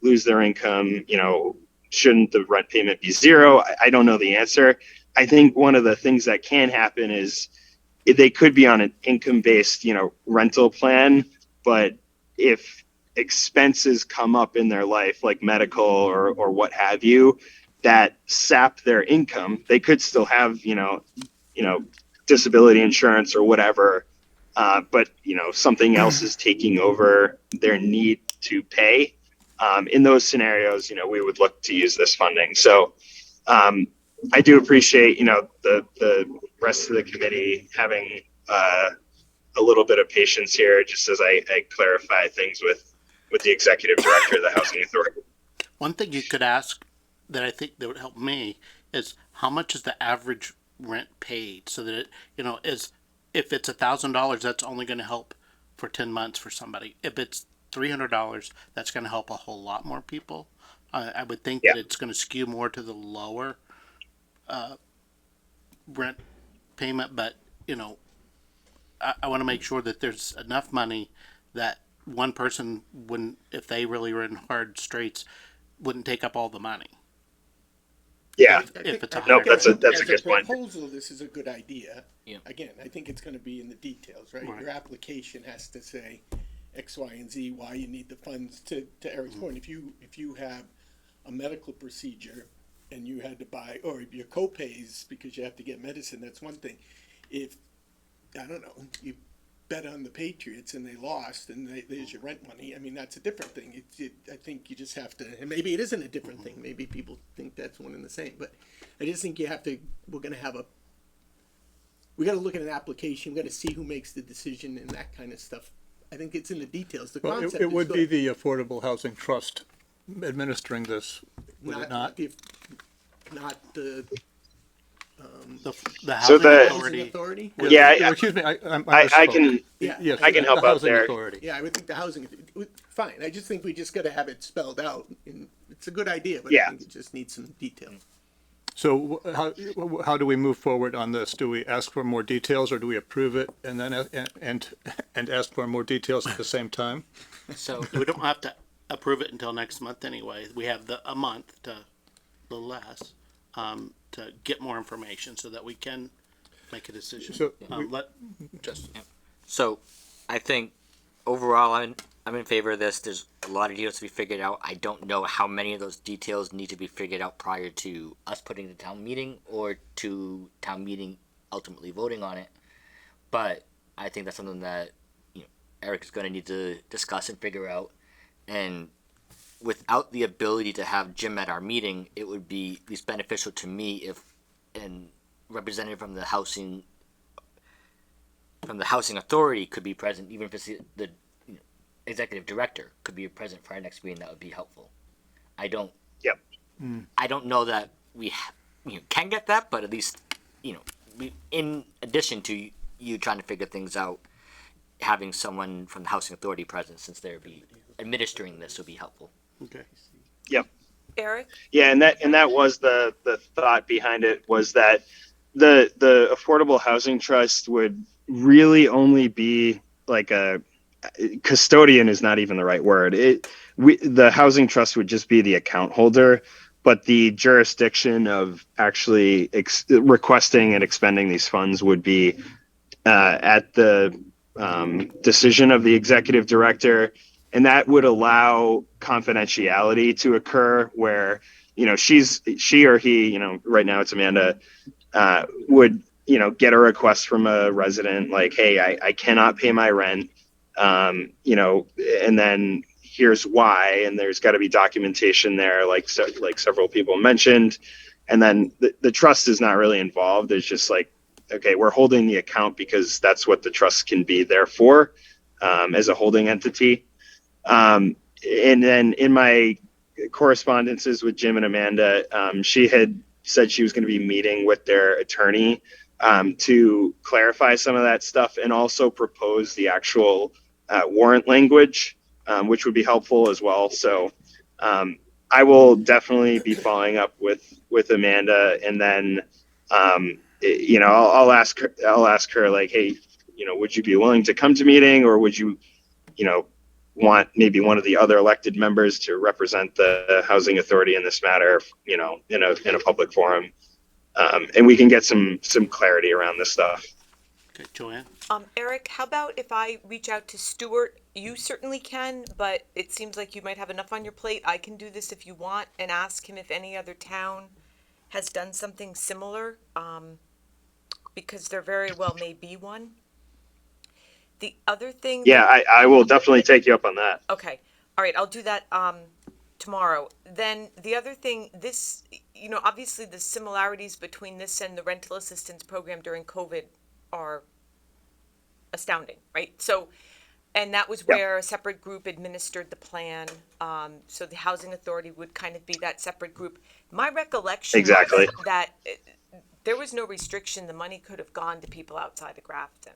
[SPEAKER 8] lose their income, shouldn't the rent payment be zero? I don't know the answer. I think one of the things that can happen is they could be on an income-based, rental plan, but if expenses come up in their life, like medical or what have you, that sap their income, they could still have, disability insurance or whatever, but something else is taking over their need to pay. In those scenarios, we would look to use this funding. So I do appreciate the rest of the committee having a little bit of patience here, just as I clarify things with the executive director of the Housing Authority.
[SPEAKER 1] One thing you could ask that I think that would help me is how much is the average rent paid, so that it is, if it's $1,000, that's only going to help for 10 months for somebody. If it's $300, that's going to help a whole lot more people. I would think that it's going to skew more to the lower rent payment, but I want to make sure that there's enough money that one person wouldn't, if they really were in hard straits, wouldn't take up all the money.
[SPEAKER 8] Yeah.
[SPEAKER 1] If it's a
[SPEAKER 8] No, that's a
[SPEAKER 4] as
[SPEAKER 8] good point.
[SPEAKER 4] proposal, this is a good idea.
[SPEAKER 7] Yeah.
[SPEAKER 4] Again, I think it's gonna be in the details, right?
[SPEAKER 1] Right.
[SPEAKER 4] Your application has to say X, Y, and Z, why you need the funds. To Eric's point, if you have a medical procedure and you had to buy, or your co-pays because you have to get medicine, that's one thing. If, I don't know, you bet on the Patriots and they lost and there's your rent money, I mean, that's a different thing. I think you just have to, and maybe it isn't a different thing, maybe people think that's one and the same, but I just think you have to, we gotta look at an application, we gotta see who makes the decision and that kind of stuff. I think it's in the details, the
[SPEAKER 3] Well,
[SPEAKER 4] concept
[SPEAKER 3] it would
[SPEAKER 4] is
[SPEAKER 3] be
[SPEAKER 4] good.
[SPEAKER 3] the Affordable Housing Trust administering this, would it not?
[SPEAKER 4] Not the
[SPEAKER 1] The
[SPEAKER 8] So
[SPEAKER 1] housing
[SPEAKER 8] the-
[SPEAKER 1] authority.
[SPEAKER 4] housing authority?
[SPEAKER 8] Yeah,
[SPEAKER 3] Excuse me, I
[SPEAKER 8] I can.
[SPEAKER 4] Yeah.
[SPEAKER 3] Yes,
[SPEAKER 8] I can help
[SPEAKER 3] the
[SPEAKER 8] out
[SPEAKER 3] Housing
[SPEAKER 8] there.
[SPEAKER 3] Authority.
[SPEAKER 4] Yeah, I would think the housing, fine, I just think we just gotta have it spelled out, and it's a good idea, but I
[SPEAKER 8] Yeah.
[SPEAKER 4] think it just needs some detail.
[SPEAKER 3] So how do we move forward on this? Do we ask for more details, or do we approve it and then, and ask for more details at the same time?
[SPEAKER 7] So
[SPEAKER 1] We don't have to approve it until next month anyway. We have a month to, a little less, to get more information so that we can make a decision.
[SPEAKER 3] So
[SPEAKER 7] So, I think overall, I'm in favor of this. There's a lot of details to be figured out. I don't know how many of those details need to be figured out prior to us putting the town meeting or to town meeting ultimately voting on it. But I think that's something that Eric is going to need to discuss and figure out. And without the ability to have Jim at our meeting, it would be at least beneficial to me if a representative from the housing authority could be present, even if it's the executive director could be present for our next meeting. That would be helpful. I don't know that we can get that, but at least in addition to you trying to figure things out, having someone from the housing authority present, since they'll be administering this, would be helpful.
[SPEAKER 1] Okay.
[SPEAKER 8] Yep.
[SPEAKER 2] Eric?
[SPEAKER 8] Yeah, and that was the thought behind it, was that the Affordable Housing Trust would really only be like a custodian is not even the right word. The housing trust would just be the account holder, but the jurisdiction of actually requesting and expending these funds would be at the decision of the executive director, and that would allow confidentiality to occur where she or he, right now it's Amanda, would get a request from a resident like, hey, I cannot pay my rent, and then here's why, and there's got to be documentation there, like several people mentioned, and then the trust is not really involved. It's just like, okay, we're holding the account because that's what the trust can be there for, as a holding entity. And then in my correspondences with Jim and Amanda, she had said she was going to be meeting with their attorney to clarify some of that stuff and also propose the actual warrant language, which would be helpful as well. So I will definitely be following up with Amanda, and then I'll ask her like, hey, would you be willing to come to meeting, or would you want maybe one of the other elected members to represent the housing authority in this matter, in a public forum, and we can get some clarity around this stuff.
[SPEAKER 1] Okay, Joanne?
[SPEAKER 2] Eric, how about if I reach out to Stuart? You certainly can, but it seems like you might have enough on your plate. I can do this if you want, and ask him if any other town has done something similar. because there very well may be one. The other thing.
[SPEAKER 8] Yeah, I will definitely take you up on that.
[SPEAKER 2] Okay. All right. I'll do that tomorrow. Then the other thing, this, obviously the similarities between this and the rental assistance program during COVID are astounding, right? So, and that was where a separate group administered the plan. So the housing authority would kind of be that separate group. My recollection
[SPEAKER 8] Exactly.
[SPEAKER 2] was that there was no restriction. The money could have gone to people outside of Grafton.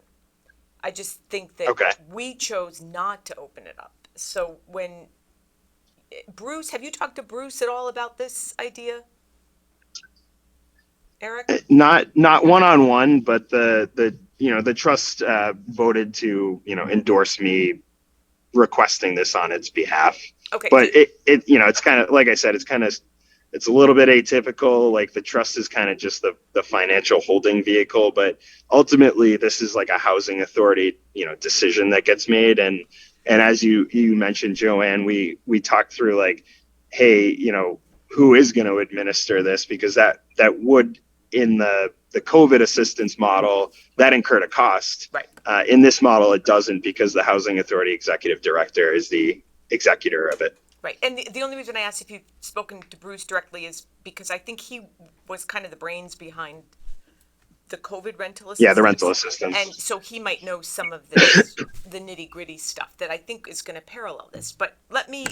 [SPEAKER 2] I just think that
[SPEAKER 8] Okay.
[SPEAKER 2] we chose not to open it up. So when Bruce, have you talked to Bruce at all about this idea? Eric?
[SPEAKER 8] Not one on one, but the trust voted to endorse me requesting this on its behalf.
[SPEAKER 2] Okay.
[SPEAKER 8] But it's kind of, like I said, it's a little bit atypical. Like the trust is kind of just the financial holding vehicle, but ultimately this is like a housing authority decision that gets made. And as you mentioned, Joanne, we talked through like, hey, who is going to administer this, because that would, in the COVID assistance model, that incurred a cost.
[SPEAKER 2] Right.
[SPEAKER 8] In this model, it doesn't, because the housing authority executive director is the executor of it.
[SPEAKER 2] Right. And the only reason I asked if you've spoken to Bruce directly is because I think he was kind of the brains behind the COVID rental assistance.
[SPEAKER 8] Yeah, the rental assistance.
[SPEAKER 2] And so he might know some of this, the nitty gritty stuff that I think is going to parallel this. But let me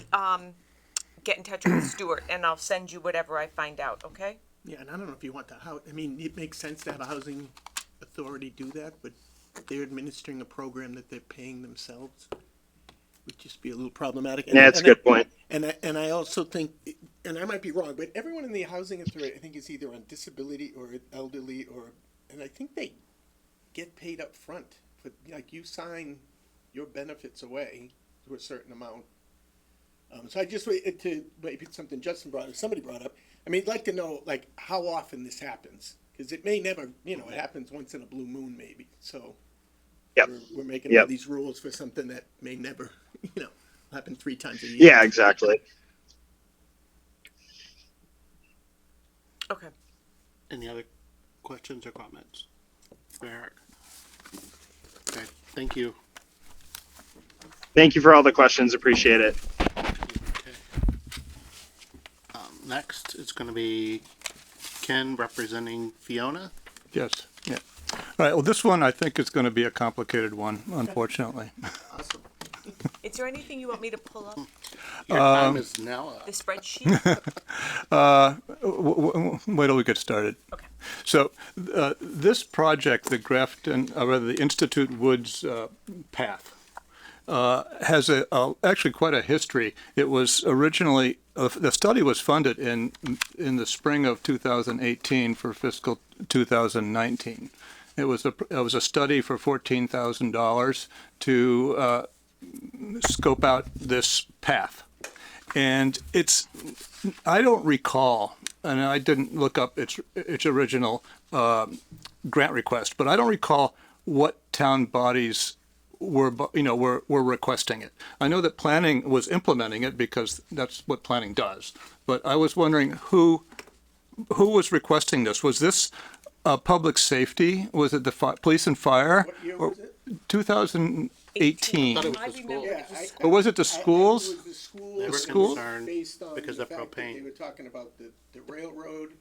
[SPEAKER 2] get in touch with Stuart and I'll send you whatever I find out, okay?
[SPEAKER 4] Yeah, and I don't know if you want I mean, it makes sense to have a housing authority do that, but they're administering a program that they're paying themselves. Would just be a little problematic.
[SPEAKER 8] Yeah, that's a good point.
[SPEAKER 4] And I also think, and I might be wrong, but everyone in the housing authority, I think, is either on disability or elderly, and I think they get paid up front. But like, you sign your benefits away to a certain amount. So I just wait to maybe something Justin brought up, somebody brought up. I mean, I'd like to know like how often this happens, because it may never, it happens once in a blue moon maybe. So
[SPEAKER 8] Yep.
[SPEAKER 4] we're making
[SPEAKER 8] Yep.
[SPEAKER 4] all these rules for something that may never, happen 3 times a year.
[SPEAKER 8] Yeah, exactly.
[SPEAKER 2] Okay.
[SPEAKER 1] Any other questions or comments for Eric? Okay, thank you.
[SPEAKER 8] Thank you for all the questions. Appreciate it.
[SPEAKER 1] Okay. Next is going to be Ken representing Fiona.
[SPEAKER 3] Yes, yeah. All right, well, this one I think is going to be a complicated one, unfortunately.
[SPEAKER 4] Awesome.
[SPEAKER 2] Is there anything you want me to pull up?
[SPEAKER 1] Your time is now up.
[SPEAKER 2] The spreadsheet?
[SPEAKER 3] Wait till we get started.
[SPEAKER 2] Okay.
[SPEAKER 3] So this project, the Grafton, or rather the Institute Woods path, has actually quite a history. It was originally, the study was funded in the spring of 2018 for fiscal 2019. It was a study for $14,000 to scope out this path. And I don't recall, and I didn't look up its original grant request, but I don't recall what town bodies were requesting it. I know that planning was implementing it because that's what planning does. But I was wondering who was requesting this. Was this public safety? Was it the police and fire?
[SPEAKER 4] What year was it?
[SPEAKER 3] 2018.
[SPEAKER 1] I thought it was
[SPEAKER 2] I
[SPEAKER 1] the
[SPEAKER 2] remember
[SPEAKER 1] school.
[SPEAKER 2] it was
[SPEAKER 3] Or was it the
[SPEAKER 4] I
[SPEAKER 3] schools?
[SPEAKER 4] think it was the schools.
[SPEAKER 1] They were
[SPEAKER 3] Schools?
[SPEAKER 1] concerned
[SPEAKER 4] Based on
[SPEAKER 1] because
[SPEAKER 4] the
[SPEAKER 1] of
[SPEAKER 4] fact that
[SPEAKER 1] propane.
[SPEAKER 4] they were talking about the railroad,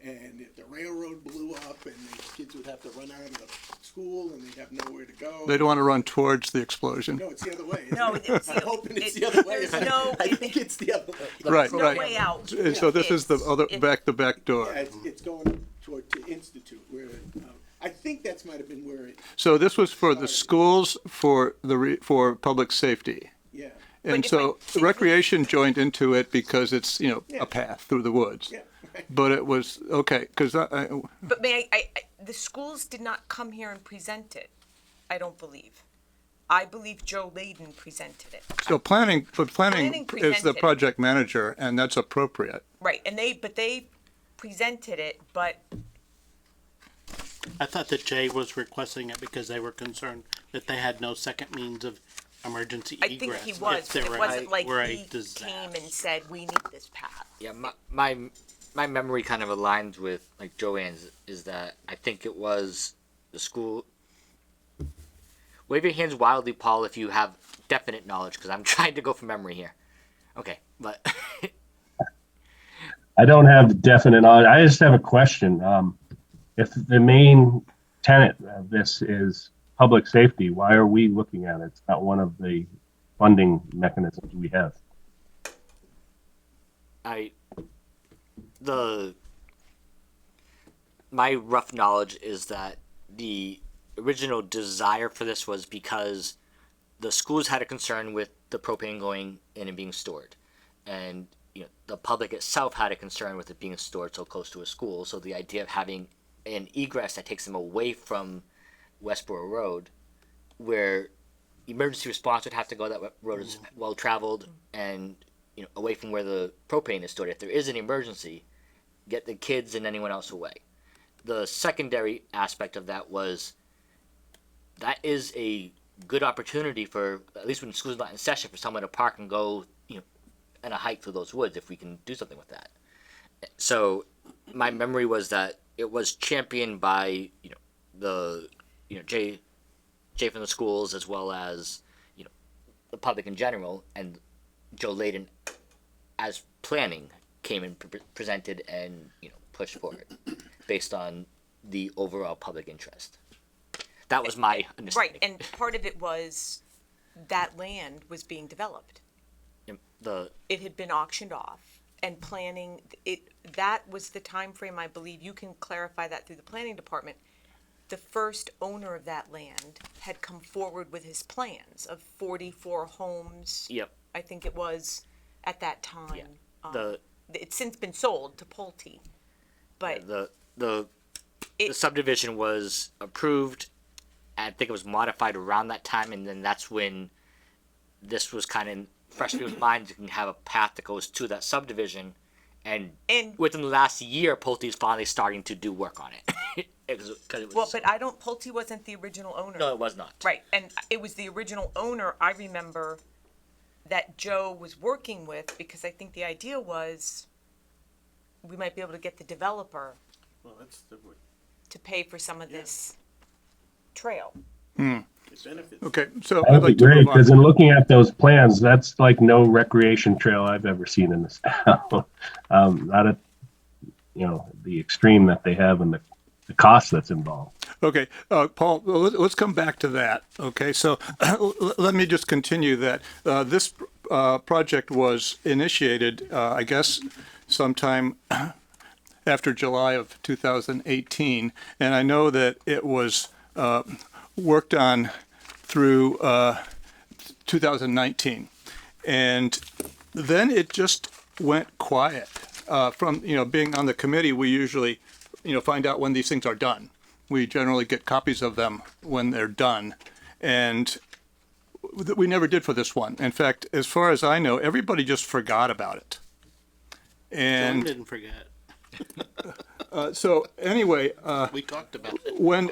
[SPEAKER 4] and if the railroad blew up, and the kids would have to run out of the school, and they'd have nowhere to go.
[SPEAKER 3] They don't want to run towards the explosion.
[SPEAKER 4] No, it's the other way. isn't
[SPEAKER 2] No,
[SPEAKER 4] it?
[SPEAKER 2] it's
[SPEAKER 4] I'm hoping it's the other way.
[SPEAKER 2] there's no-
[SPEAKER 4] I think it's the other way.
[SPEAKER 3] Right,
[SPEAKER 2] no
[SPEAKER 3] right.
[SPEAKER 2] way out.
[SPEAKER 3] And so this is the other
[SPEAKER 2] It's-
[SPEAKER 3] back door.
[SPEAKER 4] Yeah, it's going to Institute, where I think that's might have been where it.
[SPEAKER 3] So this was for the schools, for for public safety.
[SPEAKER 4] Yeah.
[SPEAKER 3] And
[SPEAKER 2] if
[SPEAKER 3] so
[SPEAKER 2] I-
[SPEAKER 3] recreation joined into it because it's,
[SPEAKER 4] Yeah.
[SPEAKER 3] a path through the woods.
[SPEAKER 4] Yeah. Right.
[SPEAKER 3] But it was, okay, because
[SPEAKER 2] But may I, the schools did not come here and present it, I don't believe. I believe Joe Layden presented it.
[SPEAKER 3] so planning
[SPEAKER 2] Planning
[SPEAKER 3] is the
[SPEAKER 2] presented.
[SPEAKER 3] project manager, and that's appropriate.
[SPEAKER 2] Right, and they presented it, but
[SPEAKER 1] I thought that Jay was requesting it because they were concerned that they had no second means of emergency
[SPEAKER 2] I
[SPEAKER 1] egress.
[SPEAKER 2] think he
[SPEAKER 1] if
[SPEAKER 2] was,
[SPEAKER 1] there
[SPEAKER 2] but it
[SPEAKER 1] were
[SPEAKER 2] wasn't like
[SPEAKER 1] were a
[SPEAKER 2] he
[SPEAKER 1] disaster.
[SPEAKER 2] came and said, we need this path.
[SPEAKER 7] Yeah, my memory kind of aligns with like Joanne's, is that I think it was the school. Wave your hands wildly, Paul, if you have definite knowledge, because I'm trying to go from memory here. Okay, but
[SPEAKER 5] I don't have definite knowledge. I just have a question. If the main tenet of this is public safety, why are we looking at it? It's not one of the funding mechanisms we have.
[SPEAKER 7] My rough knowledge is that the original desire for this was because the schools had a concern with the propane going in and being stored, and the public itself had a concern with it being stored so close to a school. So the idea of having an egress that takes them away from Westboro Road, where emergency response would have to go, that road is well traveled, and away from where the propane is stored. If there is an emergency, get the kids and anyone else away. The secondary aspect of that was that is a good opportunity for, at least when school's not in session, for someone to park and go and a hike through those woods if we can do something with that. So my memory was that it was championed by Jay from the schools, as well as the public in general, and Joe Layden as planning came and presented and pushed forward based on the overall public interest. That was my understanding.
[SPEAKER 2] Right, and part of it was that land was being developed. It had been auctioned off, and planning that was the time frame. I believe you can clarify that through the planning department. The first owner of that land had come forward with his plans of 44 homes.
[SPEAKER 7] Yep.
[SPEAKER 2] I think it was at that time.
[SPEAKER 7] Yeah.
[SPEAKER 2] It's since been sold to Pulte, but
[SPEAKER 7] the subdivision was approved. I think it was modified around that time, and then that's when this was kind of fresh in people's minds. You can have a path that goes to that subdivision, and within the last year, Pulte is finally starting to do work on it. It was,
[SPEAKER 2] but Pulte wasn't the original owner.
[SPEAKER 7] No, it was not.
[SPEAKER 2] Right, and it was the original owner, I remember, that Joe was working with, because I think the idea was we might be able to get the developer to pay for some of this trail.
[SPEAKER 3] Okay, so
[SPEAKER 5] That
[SPEAKER 3] I'd
[SPEAKER 5] would be
[SPEAKER 3] like to
[SPEAKER 5] great,
[SPEAKER 3] move on.
[SPEAKER 5] because in looking at those plans, that's like no recreation trail I've ever seen in this town. Not at the extreme that they have and the cost that's involved.
[SPEAKER 3] Okay, Paul, let's come back to that. Okay, so let me just continue that. This project was initiated, I guess, sometime after July of 2018, and I know that it was worked on through 2019, and then it just went quiet. From being on the committee, we usually find out when these things are done. We generally get copies of them when they're done, and we never did for this one. In fact, as far as I know, everybody just forgot about it.
[SPEAKER 1] John
[SPEAKER 3] And
[SPEAKER 1] didn't forget.
[SPEAKER 3] so anyway,
[SPEAKER 1] We talked about it.
[SPEAKER 3] when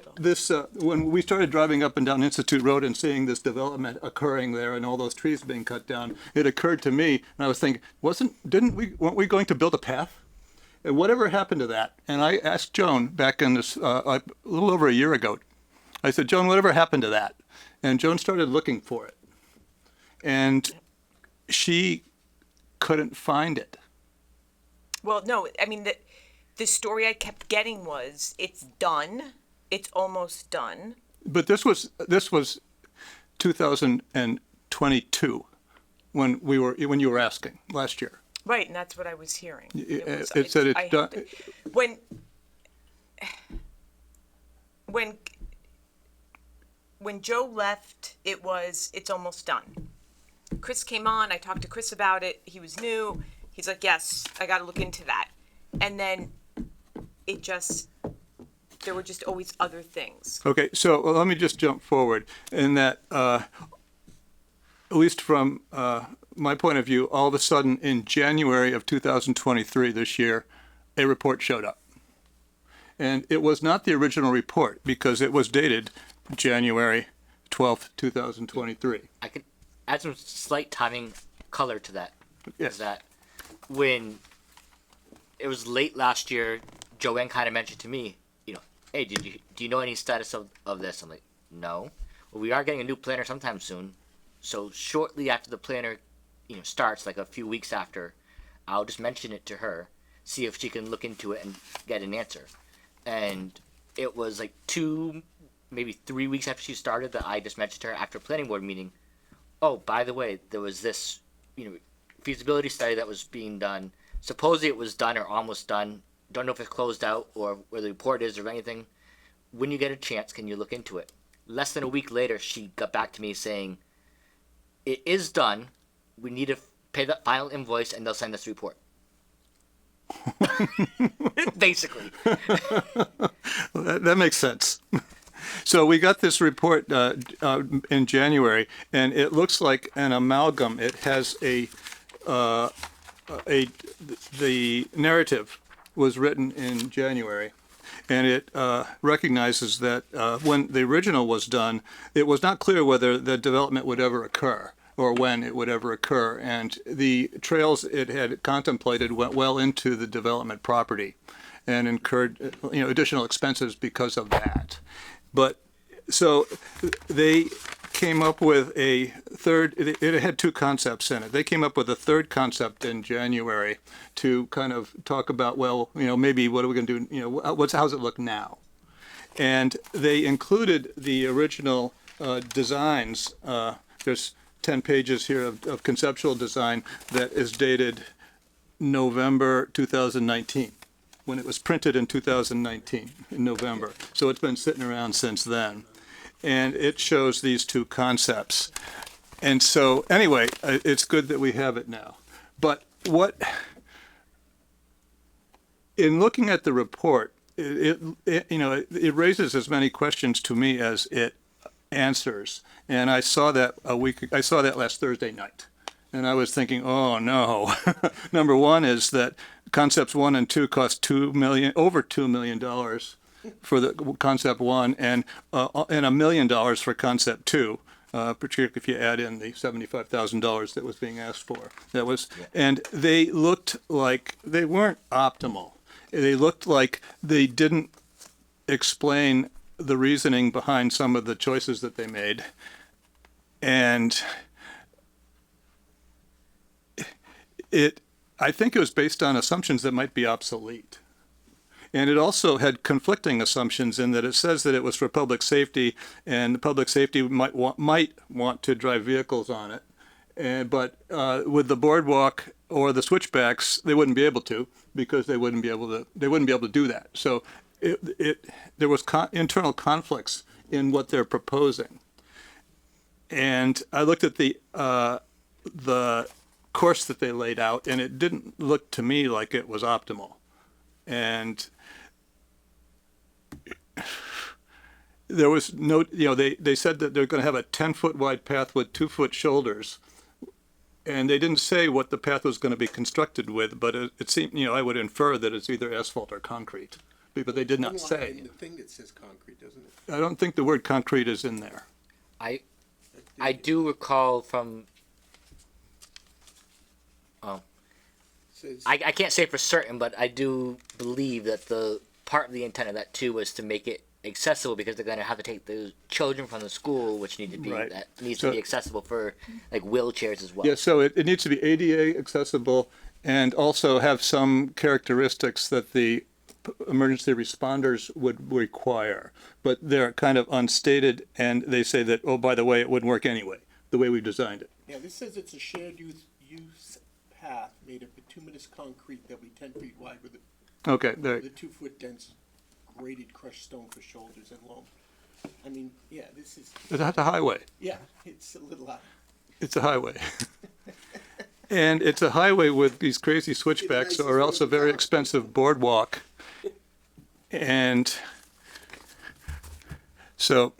[SPEAKER 3] we started driving up and down Institute Road and seeing this development occurring there and all those trees being cut down, it occurred to me, and I was thinking, weren't we going to build a path? And whatever happened to that? And I asked Joan back in this a little over a year ago. I said, Joan, whatever happened to that? And Joan started looking for it, and she couldn't find it.
[SPEAKER 2] Well, no, I mean, the story I kept getting was, it's done, it's almost done.
[SPEAKER 3] But this was 2022 when you were asking last year.
[SPEAKER 2] Right, and that's what I was hearing.
[SPEAKER 3] It said it's done.
[SPEAKER 2] When Joe left, it's almost done. Chris came on, I talked to Chris about it, he was new, he's like, yes, I gotta look into that. And then there were just always other things.
[SPEAKER 3] Okay, so let me just jump forward in that, at least from my point of view, all of a sudden in January of 2023 this year, a report showed up. And it was not the original report because it was dated January 12th, 2023.
[SPEAKER 7] I could add some slight timing color to that.
[SPEAKER 3] Yes.
[SPEAKER 7] Is that when it was late last year, Joanne kind of mentioned to me, hey, do you know any status of this? I'm like, no. Well, we are getting a new planner sometime soon. So shortly after the planner, starts, like a few weeks after, I'll just mention it to her, see if she can look into it and get an answer. And it was like 2, maybe 3 weeks after she started that I just mentioned to her after a planning board meeting, oh, by the way, there was this, feasibility study that was being done. Supposedly it was done or almost done. Don't know if it's closed out or where the report is or anything. When you get a chance, can you look into it? Less than a week later, she got back to me saying, it is done. We need to pay the final invoice and they'll send us a report. Basically.
[SPEAKER 3] That makes sense. So we got this report in January, and it looks like an amalgam. It has the narrative was written in January, and it recognizes that when the original was done, it was not clear whether the development would ever occur or when it would ever occur, and the trails it had contemplated went well into the development property and incurred additional expenses because of that. But so they came up with a third, it had 2 concepts in it. They came up with a third concept in January to kind of talk about, well, maybe what are we going to do, how's it look now? And they included the original designs. There's 10 pages here of conceptual design that is dated November 2019. When it was printed in 2019, in November. So it's been sitting around since then. And it shows these 2 concepts. And so, anyway, it's good that we have it now. But in looking at the report, it raises as many questions to me as it answers. And I saw that last Thursday night. And I was thinking, oh no. Number one is that concepts 1 and 2 cost over $2 million for the concept 1, and $1 million for concept 2. Particularly if you add in the $75,000 that was being asked for. And they looked like they weren't optimal. They looked like they didn't explain the reasoning behind some of the choices that they made, and I think it was based on assumptions that might be obsolete. And it also had conflicting assumptions in that it says that it was for public safety, and the public safety might want to drive vehicles on it. But with the boardwalk or the switchbacks, they wouldn't be able to, because they wouldn't be able to do that. So there was internal conflicts in what they're proposing. And I looked at the course that they laid out, and it didn't look to me like it was optimal. And there was no, they said that they're going to have a 10-foot wide path with 2-foot shoulders, and they didn't say what the path was going to be constructed with, but it seemed, I would infer that it's either asphalt or concrete, but they did not say.
[SPEAKER 4] In the thing that says concrete, doesn't it?
[SPEAKER 3] I don't think the word concrete is in there.
[SPEAKER 7] I do recall from. I can't say for certain, but I do believe that the part of the intent of that too was to make it accessible, because they're going to have to take the children from the school, which need to be
[SPEAKER 3] Right.
[SPEAKER 7] to be accessible for like wheelchairs as well.
[SPEAKER 3] Yeah, so it needs to be ADA accessible and also have some characteristics that the emergency responders would require, but they're kind of unstated, and they say that, oh, by the way, it wouldn't work anyway, the way we designed it.
[SPEAKER 4] Yeah, this says it's a shared use path made of bituminous concrete that'll be 10 feet wide with
[SPEAKER 3] Okay,
[SPEAKER 4] the
[SPEAKER 3] there,
[SPEAKER 4] 2-foot dense graded crushed stone for shoulders and loam. I mean, yeah, this is,
[SPEAKER 3] it's a highway.
[SPEAKER 4] yeah, it's a little out.
[SPEAKER 3] It's a highway. And it's a highway with these crazy switchbacks, or else a very expensive boardwalk. And so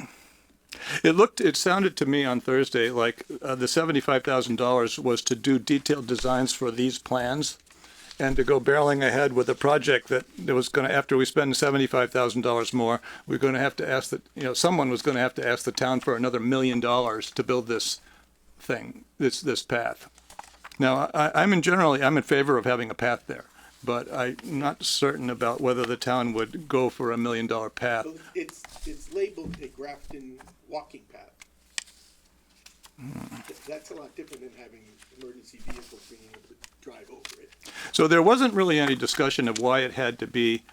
[SPEAKER 3] it sounded to me on Thursday like the $75,000 was to do detailed designs for these plans, and to go barreling ahead with a project that was going to, after we spend $75,000 more, we're going to have to ask that, someone was going to have to ask the town for another $1 million to build this thing, this path. Now, I'm in favor of having a path there. but I'm not certain about whether the town would go for $1 million path.
[SPEAKER 4] Well, it's labeled a Grafton walking path. That's a lot different than having emergency vehicles being able to drive over it.
[SPEAKER 3] So there wasn't really any discussion of why it had to be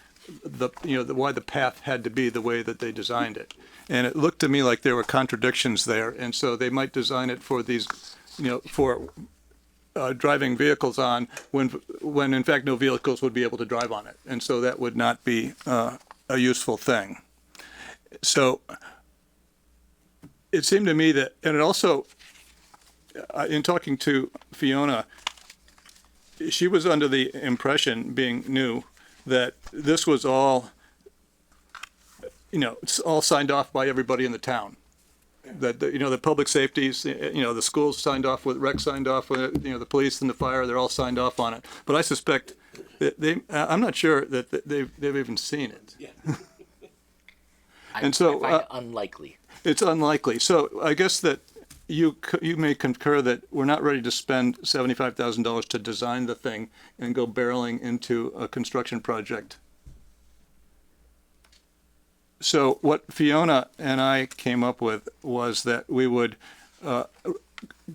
[SPEAKER 3] why the path had to be the way that they designed it. And it looked to me like there were contradictions there. And so they might design it for these, for driving vehicles on when in fact no vehicles would be able to drive on it. And so that would not be a useful thing. So it seemed to me that, and it also, in talking to Fiona, she was under the impression, being new, that this was all, it's all signed off by everybody in the town. That, the public safeties, the schools signed off with, rec signed off with it, the police and the fire, they're all signed off on it. But I suspect that I'm not sure that they've even seen it.
[SPEAKER 4] Yeah.
[SPEAKER 3] And so,
[SPEAKER 7] I find it unlikely.
[SPEAKER 3] It's unlikely. So I guess that you may concur that we're not ready to spend $75,000 to design the thing and go barreling into a construction project. So what Fiona and I came up with was that we would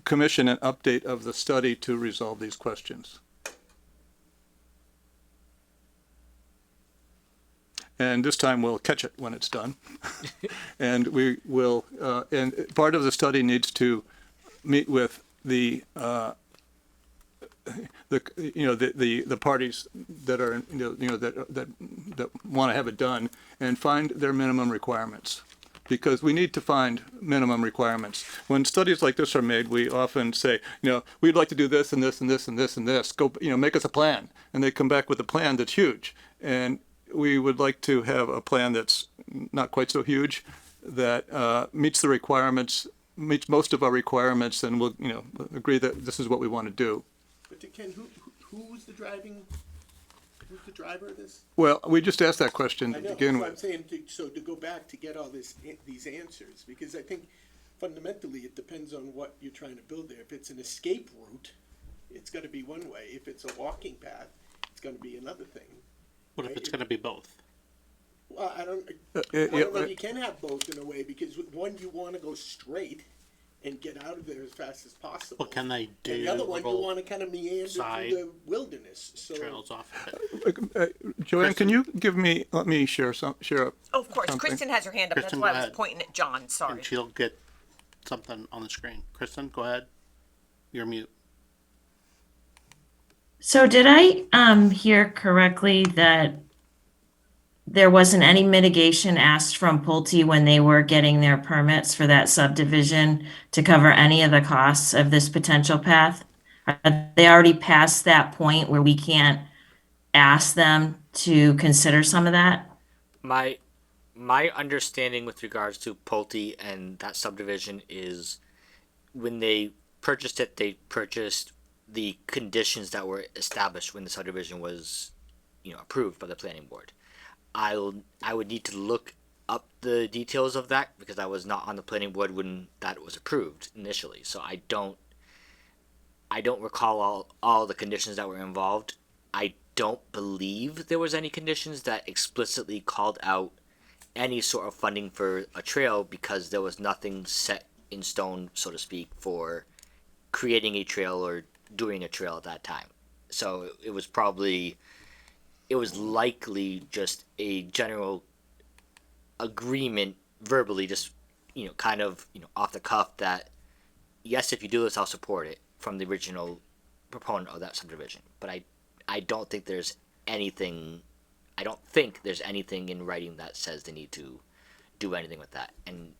[SPEAKER 3] commission an update of the study to resolve these questions. And this time we'll catch it when it's done. And we will, and part of the study needs to meet with the parties that are, that want to have it done and find their minimum requirements. Because we need to find minimum requirements. When studies like this are made, we often say, we'd like to do this and this and this and this and this. Go, make us a plan. And they come back with a plan that's huge. And we would like to have a plan that's not quite so huge, that meets the requirements, meets most of our requirements, and we'll, agree that this is what we want to do.
[SPEAKER 4] But to Ken, who's the driver of this?
[SPEAKER 3] Well, we just asked that question
[SPEAKER 4] I
[SPEAKER 3] to
[SPEAKER 4] know,
[SPEAKER 3] begin
[SPEAKER 4] so I'm
[SPEAKER 3] with.
[SPEAKER 4] saying, to go back to get all these answers, because I think fundamentally it depends on what you're trying to build there. If it's an escape route, it's gotta be one way. If it's a walking path, it's gonna be another thing.
[SPEAKER 1] What if it's gonna be both?
[SPEAKER 4] Well, I don't know if you can have both in a way, because with one, you wanna go straight and get out of there as fast as possible.
[SPEAKER 1] What can they do?
[SPEAKER 4] And the other one, you
[SPEAKER 1] little
[SPEAKER 4] wanna kinda meander
[SPEAKER 1] side
[SPEAKER 4] through the wilderness, so.
[SPEAKER 1] trails off of it?
[SPEAKER 3] Joanne, can you let me share
[SPEAKER 2] Oh, of course,
[SPEAKER 3] Something.
[SPEAKER 2] Kristen has her hand up, that's
[SPEAKER 1] Kristen,
[SPEAKER 2] why
[SPEAKER 1] go
[SPEAKER 2] I was
[SPEAKER 1] ahead.
[SPEAKER 2] pointing at John, sorry.
[SPEAKER 1] And she'll get something on the screen. Kristen, go ahead. You're mute.
[SPEAKER 6] So did I hear correctly that there wasn't any mitigation asked from Pulte when they were getting their permits for that subdivision to cover any of the costs of this potential path? Are they already past that point where we can't ask them to consider some of that?
[SPEAKER 7] My understanding with regards to Pulte and that subdivision is when they purchased it, they purchased the conditions that were established when the subdivision was, approved by the planning board. I would need to look up the details of that because I was not on the planning board when that was approved initially. So I don't recall all the conditions that were involved. I don't believe there was any conditions that explicitly called out any sort of funding for a trail because there was nothing set in stone, so to speak, for creating a trail or doing a trail at that time. So it was likely just a general agreement verbally, just, kind of, off the cuff that, yes, if you do this, I'll support it from the original proponent of that subdivision. But I don't think there's anything in writing that says they need to do anything with that. And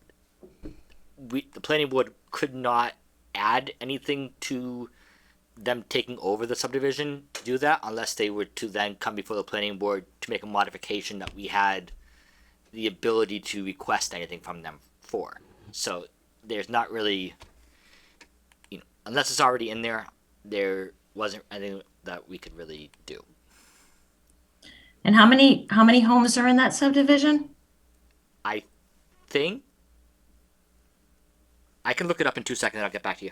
[SPEAKER 7] the planning board could not add anything to them taking over the subdivision to do that unless they were to then come before the planning board to make a modification that we had the ability to request anything from them for. So there's not really, unless it's already in there wasn't anything that we could really do.
[SPEAKER 6] And how many homes are in that subdivision?
[SPEAKER 7] I think I can look it up in 2 seconds and I'll get back to you.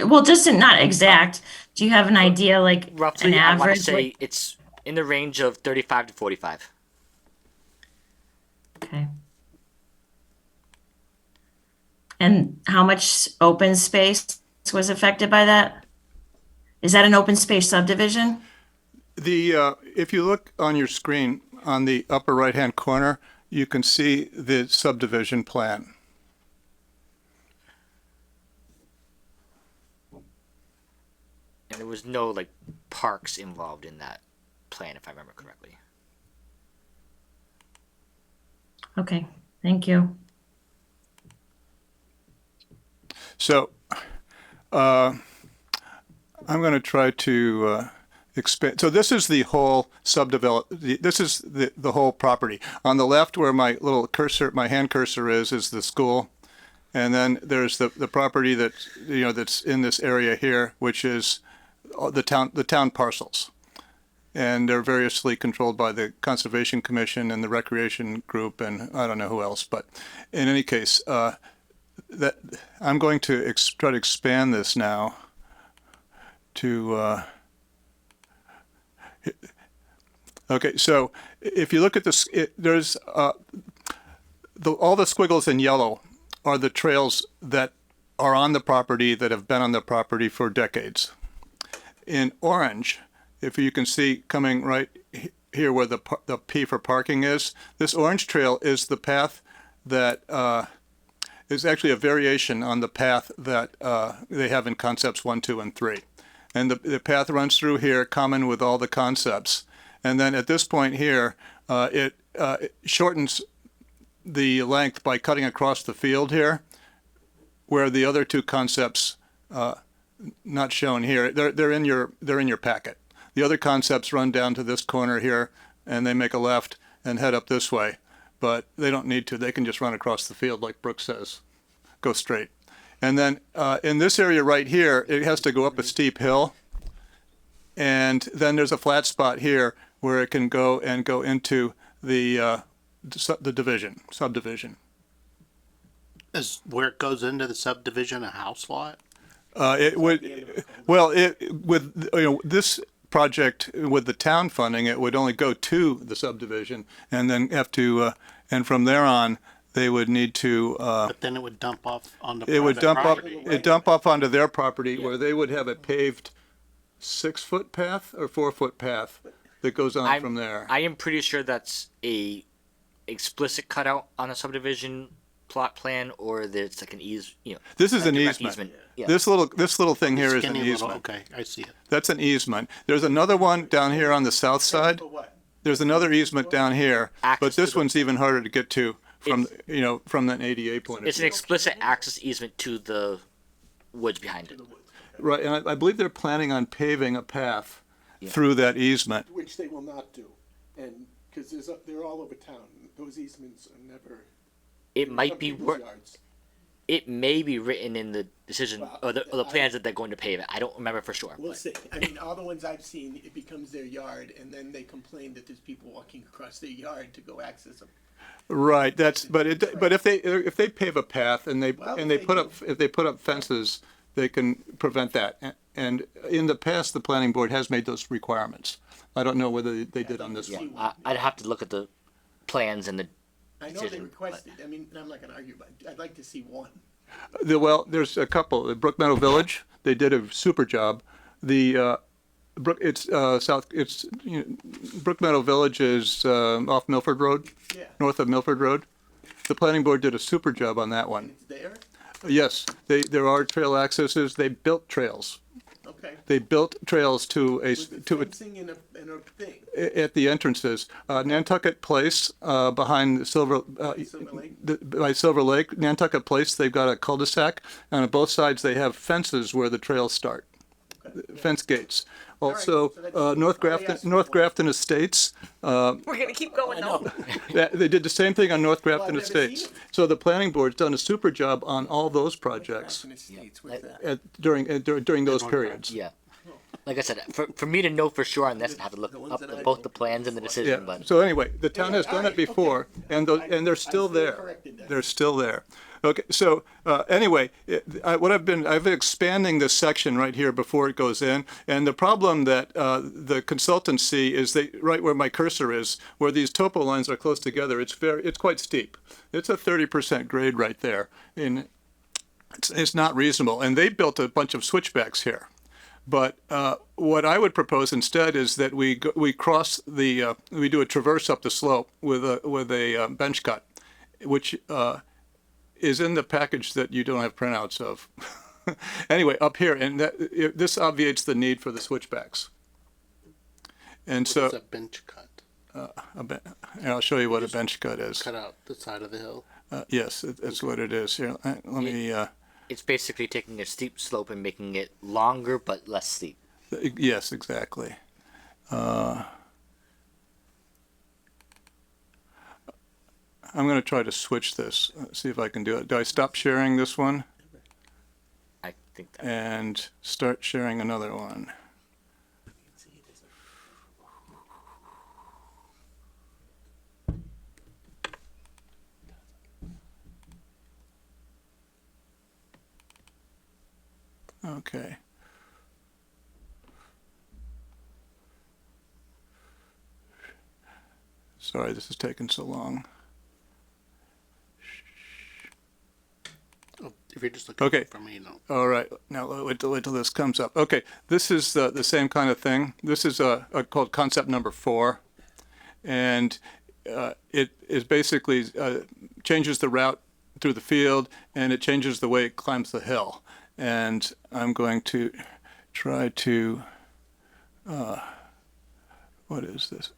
[SPEAKER 6] Well, just not exact. Do you have an idea, like
[SPEAKER 7] Roughly,
[SPEAKER 6] an
[SPEAKER 7] I want to
[SPEAKER 6] average?
[SPEAKER 7] say it's in the range of 35 to 45.
[SPEAKER 6] Okay. And how much open space was affected by that? Is that an open space subdivision?
[SPEAKER 3] If you look on your screen, on the upper right-hand corner, you can see the subdivision plan.
[SPEAKER 7] And there was no like parks involved in that plan, if I remember correctly.
[SPEAKER 6] Okay, thank you.
[SPEAKER 3] So, I'm going to try to expand. So this is the whole this is the whole property. On the left, where my little cursor, my hand cursor is the school, and then there's the property that that's in this area here, which is the town parcels, and they're variously controlled by the Conservation Commission and the Recreation Group, and I don't know who else. But in any case, that I'm going to try to expand this now to. Okay, so if you look at this, there's all the squiggles in yellow are the trails that are on the property that have been on the property for decades. In orange, if you can see coming right here where the P for parking is, this orange trail is the path that is actually a variation on the path that they have in concepts 1, 2, and 3. And the path runs through here, common with all the concepts. And then at this point here, it shortens the length by cutting across the field here, where the other two concepts, not shown here, they're in your packet. The other concepts run down to this corner here, and they make a left and head up this way. But they don't need to. They can just run across the field like Brooke says, go straight. And then in this area right here, it has to go up a steep hill. And then there's a flat spot here where it can go into the subdivision.
[SPEAKER 1] Is where it goes into the subdivision a house lot?
[SPEAKER 3] It would, with this project with the town funding, it would only go to the subdivision and then have to, and from there on, they would need to.
[SPEAKER 1] But then it would dump off on the
[SPEAKER 3] It would
[SPEAKER 1] private property.
[SPEAKER 3] it'd dump off onto their property where they would have a paved 6-foot path or 4-foot path that goes on from there.
[SPEAKER 7] I am pretty sure that's a explicit cutout on a subdivision plot plan, or that it's like an
[SPEAKER 3] This is
[SPEAKER 7] a
[SPEAKER 3] an
[SPEAKER 7] direct
[SPEAKER 3] easement.
[SPEAKER 7] Yeah.
[SPEAKER 3] This little thing here is an
[SPEAKER 1] Skinny little,
[SPEAKER 3] easement.
[SPEAKER 1] okay, I see it.
[SPEAKER 3] That's an easement. There's another one down here on the south side.
[SPEAKER 4] For what?
[SPEAKER 3] There's another easement down here, but
[SPEAKER 7] Access to
[SPEAKER 3] this
[SPEAKER 7] the-
[SPEAKER 3] one's even harder to get to from from an ADA point of
[SPEAKER 7] It's an
[SPEAKER 3] view.
[SPEAKER 7] explicit access easement to the woods behind it.
[SPEAKER 3] Right, and I believe they're planning on paving a path through that easement.
[SPEAKER 4] Which they will not do, and, because they're all over town, those easements are never.
[SPEAKER 7] It might be
[SPEAKER 4] people's
[SPEAKER 7] wor-
[SPEAKER 4] yards.
[SPEAKER 7] It may be written in the decision
[SPEAKER 4] Well,
[SPEAKER 7] or the plans that they're going to pave it. I don't remember for sure.
[SPEAKER 4] We'll
[SPEAKER 7] but-
[SPEAKER 4] see. I mean, all the ones I've seen, it becomes their yard, and then they complain that there's people walking across their yard to go access them.
[SPEAKER 3] Right, but if they pave a path and they
[SPEAKER 4] Well,
[SPEAKER 3] and they
[SPEAKER 4] they
[SPEAKER 3] put
[SPEAKER 4] do.
[SPEAKER 3] up if they put up fences, they can prevent that. And in the past, the planning board has made those requirements. I don't know whether they did on this
[SPEAKER 7] Yeah,
[SPEAKER 3] one.
[SPEAKER 7] I'd have to look at the plans and the.
[SPEAKER 4] I know they
[SPEAKER 7] Decision,
[SPEAKER 4] requested, I mean, I'm not gonna argue, but I'd like to see one.
[SPEAKER 3] Well, there's a couple. The Brook Meadow Village, they did a super job. The Brook, it's south. It's Brook Meadow Village is off Milford Road,
[SPEAKER 4] Yeah.
[SPEAKER 3] north of Milford Road. The planning board did a super job on that one.
[SPEAKER 4] It's there?
[SPEAKER 3] Yes, there are trail accesses. They built trails.
[SPEAKER 4] Okay.
[SPEAKER 3] They built trails to a
[SPEAKER 4] With the fencing and a thing,
[SPEAKER 3] at the entrances. Nantucket Place behind Silver
[SPEAKER 4] Silver Lake.
[SPEAKER 3] by Silver Lake, Nantucket Place. They've got a cul-de-sac, and on both sides they have fences where the trails start. Fence gates. Also,
[SPEAKER 4] so that's-
[SPEAKER 3] North
[SPEAKER 4] I
[SPEAKER 3] Grafton,
[SPEAKER 4] asked
[SPEAKER 3] North
[SPEAKER 4] for-
[SPEAKER 3] Grafton Estates.
[SPEAKER 2] We're gonna keep going though.
[SPEAKER 3] They did the same thing on North Grafton
[SPEAKER 4] I've never seen
[SPEAKER 3] Estates.
[SPEAKER 4] it.
[SPEAKER 3] So the planning board's done a super job on all those projects
[SPEAKER 4] Grafton Estates, where's that?
[SPEAKER 3] during those periods.
[SPEAKER 7] Yeah. Like I said, for me to know for sure on this, I have to look
[SPEAKER 4] The ones
[SPEAKER 7] up
[SPEAKER 4] that I
[SPEAKER 7] both the
[SPEAKER 4] looked
[SPEAKER 7] plans and the decision.
[SPEAKER 3] Yeah.
[SPEAKER 7] But
[SPEAKER 3] So anyway, the town has done it before, and they're still
[SPEAKER 4] I
[SPEAKER 3] there.
[SPEAKER 4] corrected that.
[SPEAKER 3] They're still there. Okay, so anyway, I've been expanding this section right here before it goes in, and the problem that the consultants see is right where my cursor is, where these topo lines are close together. It's quite steep. It's a 30% grade right there, and it's not reasonable. And they built a bunch of switchbacks here. But what I would propose instead is that we cross we do a traverse up the slope with a bench cut, which is in the package that you don't have printouts of. Anyway, up here, and this obviates the need for the switchbacks. And so,
[SPEAKER 1] It's a bench cut.
[SPEAKER 3] and I'll show you what a bench cut is.
[SPEAKER 1] Cut out the side of the hill.
[SPEAKER 3] Yes, that's what it is. Here, let me.
[SPEAKER 7] It's basically taking a steep slope and making it longer but less steep.
[SPEAKER 3] Yes, exactly. I'm going to try to switch this. See if I can do it. Do I stop sharing this one
[SPEAKER 7] I think that.
[SPEAKER 3] and start sharing another one? Okay. Sorry, this is taking so long.
[SPEAKER 1] Oh, if you're just looking
[SPEAKER 3] Okay.
[SPEAKER 1] for me, no.
[SPEAKER 3] All right, now wait till this comes up. Okay, this is the same kind of thing. This is called concept number 4, and it is basically changes the route through the field, and it changes the way it climbs the hill. And I'm going to try to. What is this?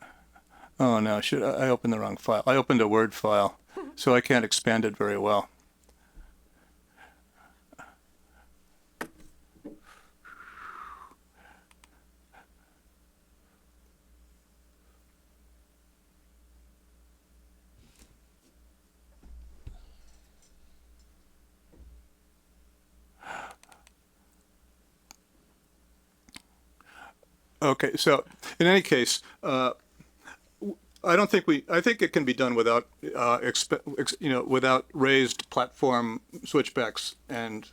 [SPEAKER 3] Oh no! I opened the wrong file? I opened a Word file, so I can't expand it very well. Okay, so in any case, I think it can be done without, without raised platform switchbacks and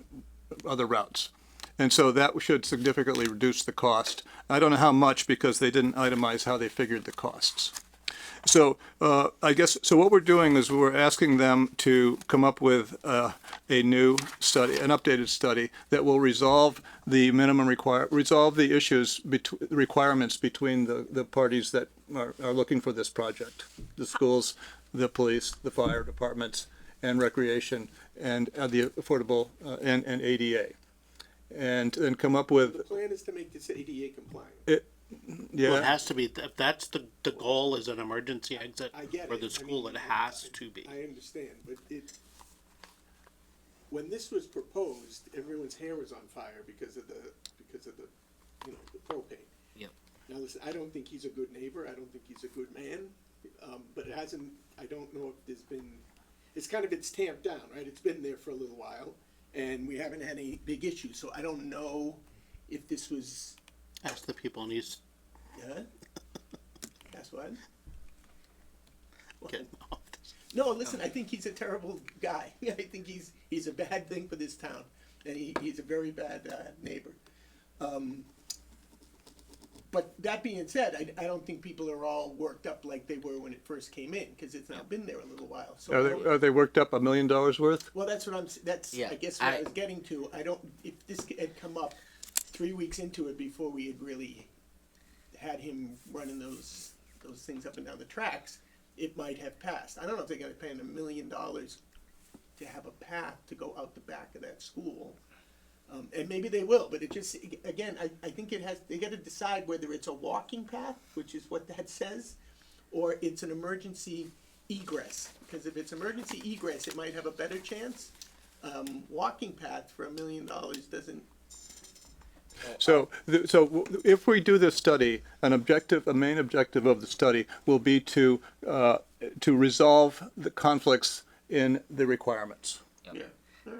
[SPEAKER 3] other routes. And so that should significantly reduce the cost. I don't know how much because they didn't itemize how they figured the costs. So I guess, so what we're doing is we're asking them to come up with a new study, an updated study that will resolve the resolve the issues, requirements between the parties that are looking for this project, the schools, the police, the fire departments, and recreation, and the affordable, and ADA. And then come up with,
[SPEAKER 4] The plan is to make this ADA compliant.
[SPEAKER 1] Well, it
[SPEAKER 3] yeah,
[SPEAKER 1] has to be. If that's the goal is an emergency exit
[SPEAKER 4] I get
[SPEAKER 1] for
[SPEAKER 4] it.
[SPEAKER 1] the
[SPEAKER 4] I
[SPEAKER 1] school,
[SPEAKER 4] mean,
[SPEAKER 1] it has to be.
[SPEAKER 4] I understand, but when this was proposed, everyone's hair was on fire because of the the propane.
[SPEAKER 7] Yep.
[SPEAKER 4] Now listen, I don't think he's a good neighbor. I don't think he's a good man. But it hasn't. I don't know if there's been. It's tamped down, right? It's been there for a little while, and we haven't had any big issues. So I don't know if this was.
[SPEAKER 1] Ask the people in East.
[SPEAKER 4] Yeah. That's what.
[SPEAKER 1] Getting off this.
[SPEAKER 4] No, listen, I think he's a terrible guy. I think he's a bad thing for this town, and he's a very bad neighbor. But that being said, I don't think people are all worked up like they were when it first came in, because it's now been there a little while. So
[SPEAKER 3] are they worked up $1 million worth?
[SPEAKER 4] well, that's what
[SPEAKER 7] Yeah,
[SPEAKER 4] I guess what I was getting to. I don't, if this had come up 3 weeks into it before we had really had him running those things up and down the tracks, it might have passed. I don't know if they're gonna pay him $1 million to have a path to go out the back of that school. And maybe they will, but it just, again, I think they gotta decide whether it's a walking path, which is what that says, or it's an emergency egress. Because if it's emergency egress, it might have a better chance. Walking path for $1 million doesn't.
[SPEAKER 3] So if we do this study, a main objective of the study will be to resolve the conflicts in the requirements.
[SPEAKER 4] Yeah.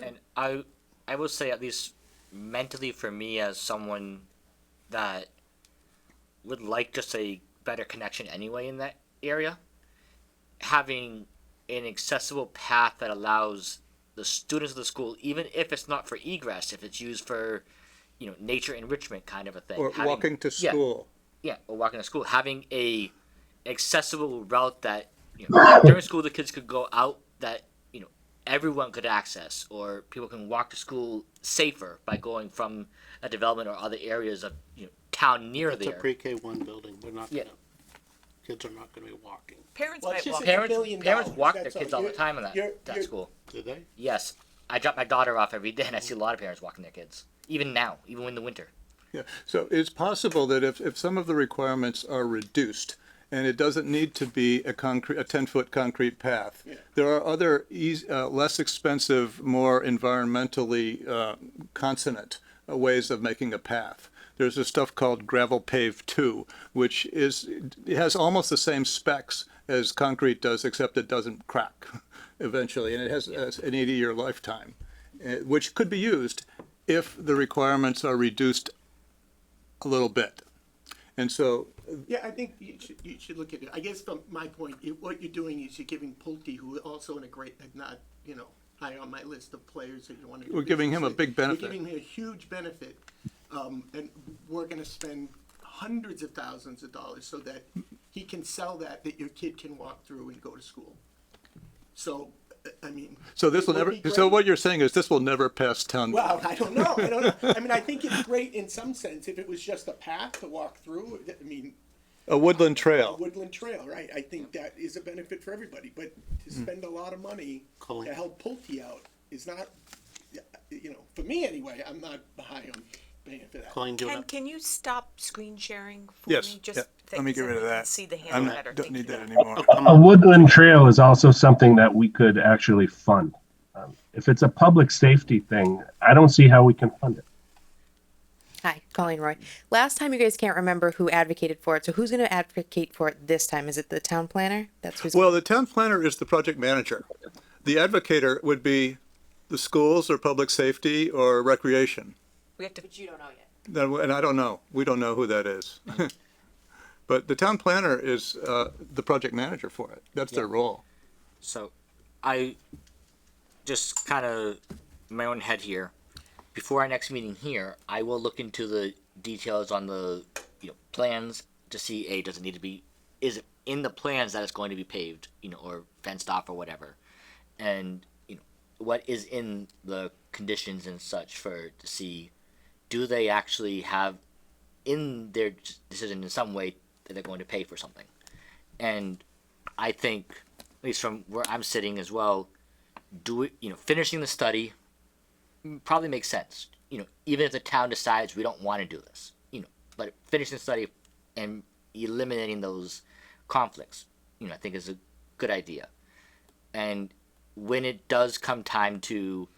[SPEAKER 7] And I will say, at least mentally for me, as someone that would like just a better connection anyway in that area, having an accessible path that allows the students of the school, even if it's not for egress, if it's used for, nature enrichment kind of a thing.
[SPEAKER 3] Or walking to
[SPEAKER 7] yeah,
[SPEAKER 3] school.
[SPEAKER 7] Yeah, or walking to school, having a accessible route that during school the kids could go out that everyone could access, or people can walk to school safer by going from a development or other areas of town near
[SPEAKER 1] It's a
[SPEAKER 7] there.
[SPEAKER 1] pre-K one building. We're not
[SPEAKER 7] Yeah.
[SPEAKER 1] gonna, kids are not gonna be walking.
[SPEAKER 2] Parents
[SPEAKER 4] Well,
[SPEAKER 2] might
[SPEAKER 4] it's just
[SPEAKER 2] walk.
[SPEAKER 4] a
[SPEAKER 7] Parents
[SPEAKER 4] $1 billion,
[SPEAKER 7] walk their
[SPEAKER 4] that's
[SPEAKER 7] kids
[SPEAKER 4] all.
[SPEAKER 7] all the
[SPEAKER 4] You're-
[SPEAKER 7] time in that
[SPEAKER 4] you're-
[SPEAKER 7] school.
[SPEAKER 1] Do they?
[SPEAKER 7] Yes, I drop my daughter off every day, and I see a lot of parents walking their kids. Even now, even in the winter.
[SPEAKER 3] Yeah, so it's possible that if some of the requirements are reduced, and it doesn't need to be a 10-foot concrete path, there are other less expensive, more environmentally consonant ways of making a path. There's this stuff called gravel pave 2, which it has almost the same specs as concrete does, except it doesn't crack eventually, and it has an 80-year lifetime, which could be used if the requirements are reduced a little bit. And so,
[SPEAKER 4] Yeah, I think you should look at it. I guess from my point, what you're doing is you're giving Pulte, who is also in a great, not, high on my list of players that you want to.
[SPEAKER 3] We're giving him a big benefit.
[SPEAKER 4] You're giving him a huge benefit, and we're going to spend hundreds of thousands of dollars so that he can sell that your kid can walk through and go to school. So, I mean.
[SPEAKER 3] so this will
[SPEAKER 4] it would
[SPEAKER 3] never,
[SPEAKER 4] be
[SPEAKER 3] so
[SPEAKER 4] great.
[SPEAKER 3] what you're saying is this will never pass town.
[SPEAKER 4] Well, I don't know. I mean, I think it's great in some sense if it was just a path to walk through. I mean,
[SPEAKER 3] A woodland
[SPEAKER 4] a
[SPEAKER 3] trail.
[SPEAKER 4] woodland trail, right? I think that is a benefit for everybody. But to spend a lot of money
[SPEAKER 1] Colleen.
[SPEAKER 4] to help Pulte out is not, for me anyway. I'm not high on paying for that.
[SPEAKER 1] Colleen, do you
[SPEAKER 2] Ken,
[SPEAKER 1] have?
[SPEAKER 2] can you stop screen sharing for
[SPEAKER 3] Yes,
[SPEAKER 2] me? Just
[SPEAKER 3] yeah.
[SPEAKER 10] Let me
[SPEAKER 2] thanks,
[SPEAKER 10] get
[SPEAKER 2] and
[SPEAKER 10] rid of
[SPEAKER 2] we can
[SPEAKER 10] that.
[SPEAKER 2] See the
[SPEAKER 10] I
[SPEAKER 2] hand better.
[SPEAKER 10] don't
[SPEAKER 2] Thank
[SPEAKER 10] need
[SPEAKER 2] you.
[SPEAKER 10] that anymore.
[SPEAKER 1] Oh, come
[SPEAKER 5] A
[SPEAKER 1] on.
[SPEAKER 5] woodland trail is also something that we could actually fund. If it's a public safety thing, I don't see how we can fund it.
[SPEAKER 11] Hi, Colleen Roy. Last time you guys can't remember who advocated for it, so who's going to advocate for it this time? Is it the town planner? That's who's.
[SPEAKER 3] Well, the town planner is the project manager. The advocator would be the schools or public safety or recreation.
[SPEAKER 2] We have to.
[SPEAKER 11] But you don't know yet.
[SPEAKER 3] And I don't know. We don't know who that is. But the town planner is the project manager for it. That's their role.
[SPEAKER 7] So, I just kind of in my own head here. Before our next meeting here, I will look into the details on the plans to see does it need to be, is it in the plans that it's going to be paved, or fenced off or whatever, and what is in the conditions and such for to see, do they actually have in their decision in some way that they're going to pay for something, and I think at least from where I'm sitting as well, finishing the study probably makes sense. Even if the town decides we don't want to do this, but finishing the study and eliminating those conflicts, I think is a good idea. And when it does come time to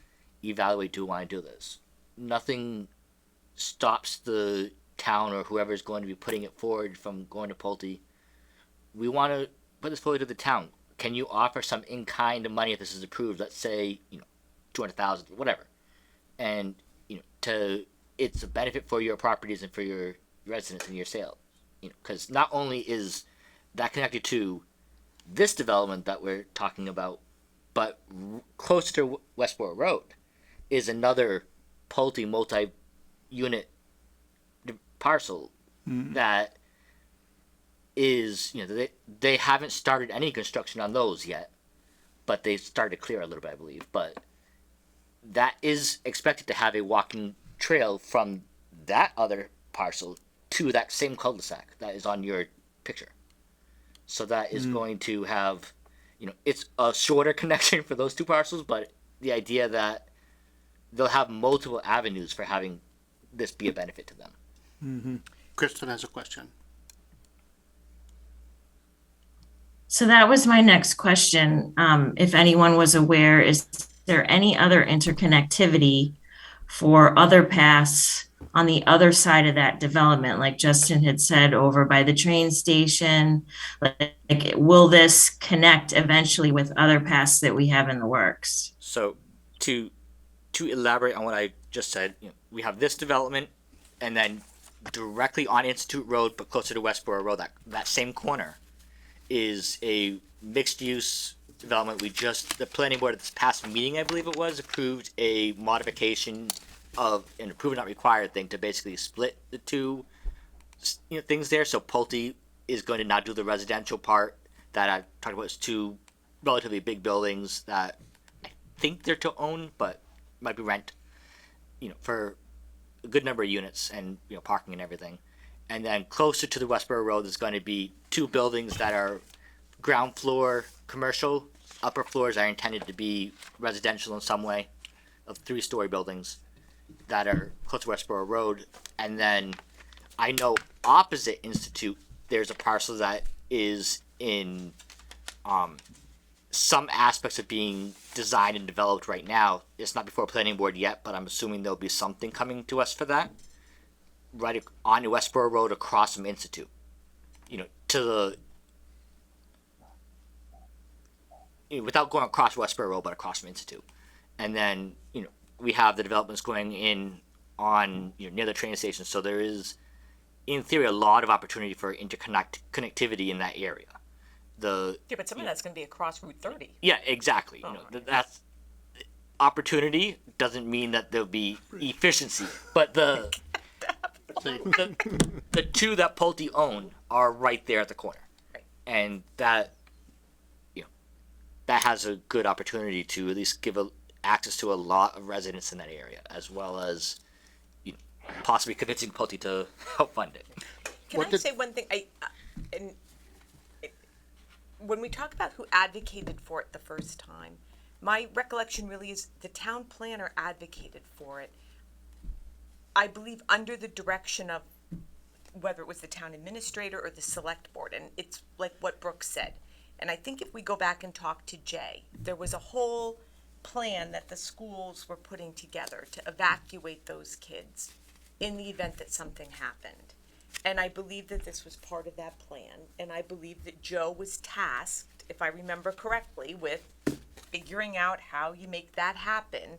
[SPEAKER 7] evaluate, do we want to do this? Nothing stops the town or whoever is going to be putting it forward from going to Pulte. We want to put this forward to the town. Can you offer some in-kind money if this is approved? Let's say, 200,000, whatever. And it's a benefit for your properties and for your residents and your sale, because not only is that connected to this development that we're talking about, but closer to Westboro Road is another Pulte multi-unit parcel that is they haven't started any construction on those yet, but they started to clear a little bit, I believe, but that is expected to have a walking trail from that other parcel to that same cul-de-sac that is on your picture. So that is going to have, it's a shorter connection for those two parcels, but the idea that they'll have multiple avenues for having this be a benefit to them.
[SPEAKER 1] Kristen has a question.
[SPEAKER 6] So that was my next question. If anyone was aware, is there any other interconnectivity for other paths on the other side of that development? Like Justin had said, over by the train station, like will this connect eventually with other paths that we have in the works?
[SPEAKER 7] So to elaborate on what I just said, we have this development, and then directly on Institute Road, but closer to Westboro Road, that same corner is a mixed-use development, the planning board at this past meeting, I believe it was, approved a modification of an approved not required thing to basically split the two, things there. So Pulte is going to not do the residential part that I talked about. It's two relatively big buildings that I think they're to own, but might be rent, for a good number of units and, parking and everything. And then closer to the Westboro Road, there's going to be two buildings that are ground floor commercial, upper floors are intended to be residential in some way, of 3-story buildings that are close to Westboro Road. And then I know opposite Institute, there's a parcel that is in some aspects of being designed and developed right now. It's not before planning board yet, but I'm assuming there'll be something coming to us for that. Right on Westboro Road across from Institute. To the without going across Westboro Road, but across from Institute. And then, we have the developments going in on, near the train station. So there is, in theory, a lot of opportunity for connectivity in that area.
[SPEAKER 2] Yeah, but some of that's going to be across Route 30.
[SPEAKER 7] Yeah, exactly. That's opportunity doesn't mean that there'll be efficiency, but the two that Pulte own are right there at the corner,
[SPEAKER 2] Right.
[SPEAKER 7] and that that has a good opportunity to at least give access to a lot of residents in that area, as well as possibly convincing Pulte to help fund it.
[SPEAKER 2] Can I say one thing? When we talk about who advocated for it the first time, my recollection really is the town planner advocated for it. I believe under the direction of whether it was the town administrator or the select board, and it's like what Brooke said. And I think if we go back and talk to Jay, there was a whole plan that the schools were putting together to evacuate those kids in the event that something happened. And I believe that this was part of that plan. And I believe that Joe was tasked, if I remember correctly, with figuring out how you make that happen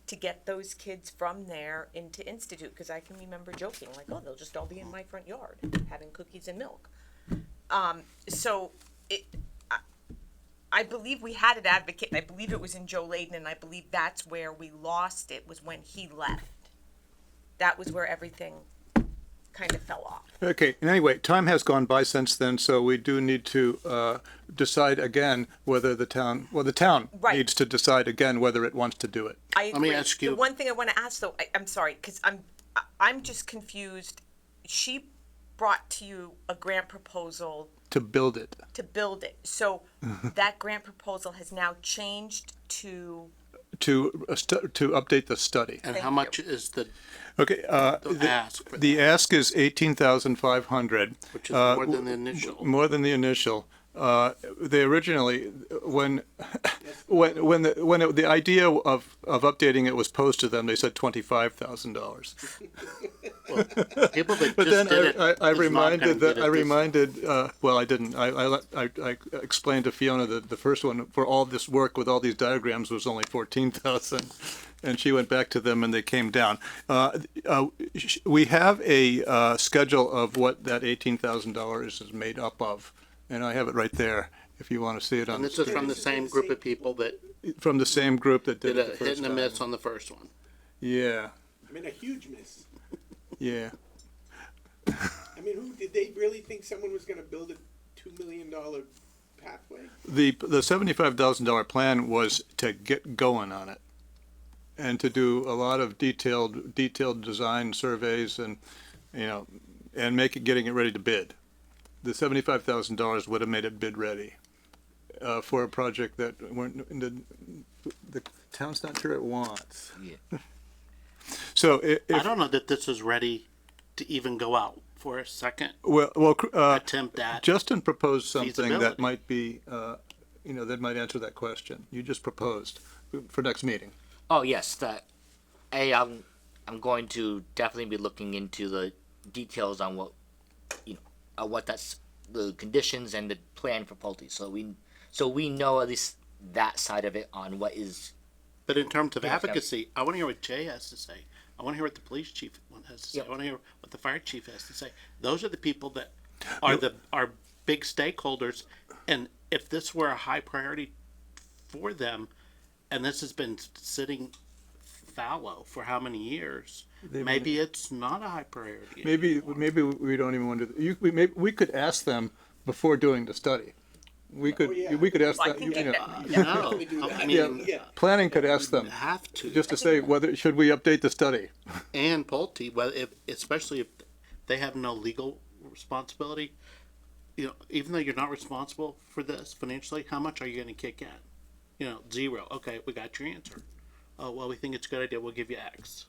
[SPEAKER 2] to get those kids from there into Institute. Because I can remember joking, like, oh, they'll just all be in my front yard having cookies and milk. I believe we had an advocate, and I believe it was in Joe Layden, and I believe that's where we lost it, was when he left. That was where everything kind of fell off.
[SPEAKER 3] Okay, and anyway, time has gone by since then, so we do need to decide again whether the town
[SPEAKER 2] Right.
[SPEAKER 3] needs to decide again whether it wants to do it.
[SPEAKER 2] I agree.
[SPEAKER 1] me ask you-
[SPEAKER 2] The one thing I want to ask, though, I'm sorry, because I'm just confused. She brought to you a grant proposal
[SPEAKER 3] To build it.
[SPEAKER 2] to build it. So that grant proposal has now changed to,
[SPEAKER 3] To update the study.
[SPEAKER 1] And
[SPEAKER 2] Thank
[SPEAKER 1] how
[SPEAKER 2] you.
[SPEAKER 1] much is the
[SPEAKER 3] Okay,
[SPEAKER 1] ask? For
[SPEAKER 3] the ask is 18,500.
[SPEAKER 1] which is more than the initial.
[SPEAKER 3] More than the initial. They originally, when the idea of updating it was posed to them, they said $25,000.
[SPEAKER 1] People that
[SPEAKER 3] But
[SPEAKER 1] just
[SPEAKER 3] then
[SPEAKER 1] did it
[SPEAKER 3] I
[SPEAKER 1] is not gonna
[SPEAKER 3] reminded
[SPEAKER 1] get it
[SPEAKER 3] well, I didn't. I explained to Fiona that the first one for all this work with all these diagrams was only 14,000, and she went back to them and they came down. We have a schedule of what that $18,000 is made up of, and I have it right there if you want to see it on
[SPEAKER 1] And
[SPEAKER 3] the
[SPEAKER 1] this is
[SPEAKER 3] screen.
[SPEAKER 1] from the same group of people that
[SPEAKER 3] From the same group that did
[SPEAKER 1] did
[SPEAKER 3] it
[SPEAKER 1] a
[SPEAKER 3] the
[SPEAKER 1] hit
[SPEAKER 3] first
[SPEAKER 1] and a
[SPEAKER 3] time.
[SPEAKER 1] miss on the first one.
[SPEAKER 3] Yeah,
[SPEAKER 10] I mean, a huge miss.
[SPEAKER 3] yeah.
[SPEAKER 10] I mean, did they really think someone was going to build a $2 million pathway?
[SPEAKER 3] The $75,000 plan was to get going on it, and to do a lot of detailed design surveys and and getting it ready to bid. The $75,000 would have made it bid ready for a project that the town's not sure it wants.
[SPEAKER 7] Yeah.
[SPEAKER 3] So
[SPEAKER 1] I
[SPEAKER 3] if
[SPEAKER 1] don't know that this is ready to even go out for a second attempt at.
[SPEAKER 3] Justin proposed something that
[SPEAKER 1] feasibility.
[SPEAKER 3] might be that might answer that question. You just proposed for next meeting.
[SPEAKER 7] Oh yes, I'm going to definitely be looking into the details on what that's the conditions and the plan for Pulte, so we know at least that side of it on what is.
[SPEAKER 1] But in terms of
[SPEAKER 7] Yeah,
[SPEAKER 1] advocacy, I want to hear what Jay has to say. I want to hear what the police chief has to say.
[SPEAKER 7] Yep.
[SPEAKER 1] I want to hear what the fire chief has to say. Those are the people that are big stakeholders. And if this were a high priority for them, and this has been sitting fallow for how many years? Maybe it's not a high priority.
[SPEAKER 3] Maybe we don't even want to. We could ask them before doing the study. We could
[SPEAKER 10] yeah.
[SPEAKER 3] we could ask
[SPEAKER 2] I
[SPEAKER 3] them.
[SPEAKER 2] think
[SPEAKER 3] You know,
[SPEAKER 1] No,
[SPEAKER 10] Definitely do
[SPEAKER 1] I
[SPEAKER 10] that.
[SPEAKER 1] mean,
[SPEAKER 10] Yeah.
[SPEAKER 3] planning could ask them
[SPEAKER 1] have to.
[SPEAKER 3] just to say whether should we update the study.
[SPEAKER 1] And Pulte, well, especially if they have no legal responsibility, even though you're not responsible for this financially, how much are you going to kick in? Zero. Okay, we got your answer. Oh well, we think it's a good idea. We'll give you X.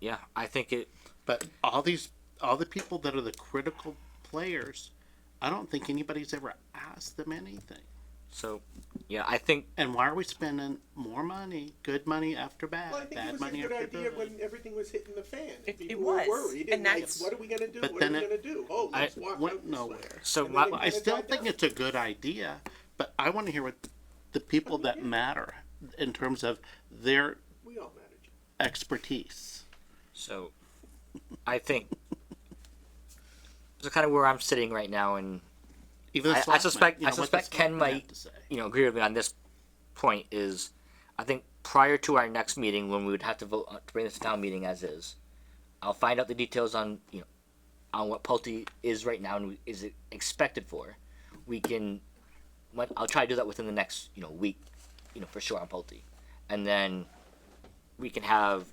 [SPEAKER 7] Yeah, I think it.
[SPEAKER 1] But all the people that are the critical players, I don't think anybody's ever asked them anything.
[SPEAKER 7] So, yeah, I think.
[SPEAKER 1] And why are we spending more money, good money after bad,
[SPEAKER 10] Well, I think it
[SPEAKER 1] bad
[SPEAKER 10] was a
[SPEAKER 1] money
[SPEAKER 10] good
[SPEAKER 1] after
[SPEAKER 10] idea
[SPEAKER 1] good?
[SPEAKER 10] when everything was hitting the fan.
[SPEAKER 2] It
[SPEAKER 10] People
[SPEAKER 2] was,
[SPEAKER 10] were worried,
[SPEAKER 2] and
[SPEAKER 10] like,
[SPEAKER 2] that's-
[SPEAKER 10] what are we gonna do?
[SPEAKER 1] But
[SPEAKER 10] What
[SPEAKER 1] then
[SPEAKER 10] are we
[SPEAKER 1] it-
[SPEAKER 10] gonna do? Oh, let's walk
[SPEAKER 1] went
[SPEAKER 10] out this
[SPEAKER 1] nowhere.
[SPEAKER 10] way.
[SPEAKER 7] So
[SPEAKER 10] And
[SPEAKER 7] my-
[SPEAKER 10] then it
[SPEAKER 1] Well, I
[SPEAKER 10] kinda
[SPEAKER 1] still
[SPEAKER 10] died
[SPEAKER 1] think
[SPEAKER 10] down.
[SPEAKER 1] it's a good idea, but I want to hear what the people that matter in terms of their
[SPEAKER 10] We all manage.
[SPEAKER 1] expertise.
[SPEAKER 7] So, I think. So kind of where I'm sitting right now, and
[SPEAKER 1] Even the
[SPEAKER 7] I
[SPEAKER 1] selectmen,
[SPEAKER 7] suspect
[SPEAKER 1] what the
[SPEAKER 7] Ken
[SPEAKER 1] selectmen
[SPEAKER 7] might
[SPEAKER 1] have to say.
[SPEAKER 7] agree with me on this point. Is I think prior to our next meeting, when we would have to vote to bring this to town meeting as is, I'll find out the details on on what Pulte is right now and is expected for. We can. I'll try to do that within the next week, for sure on Pulte, and then we can have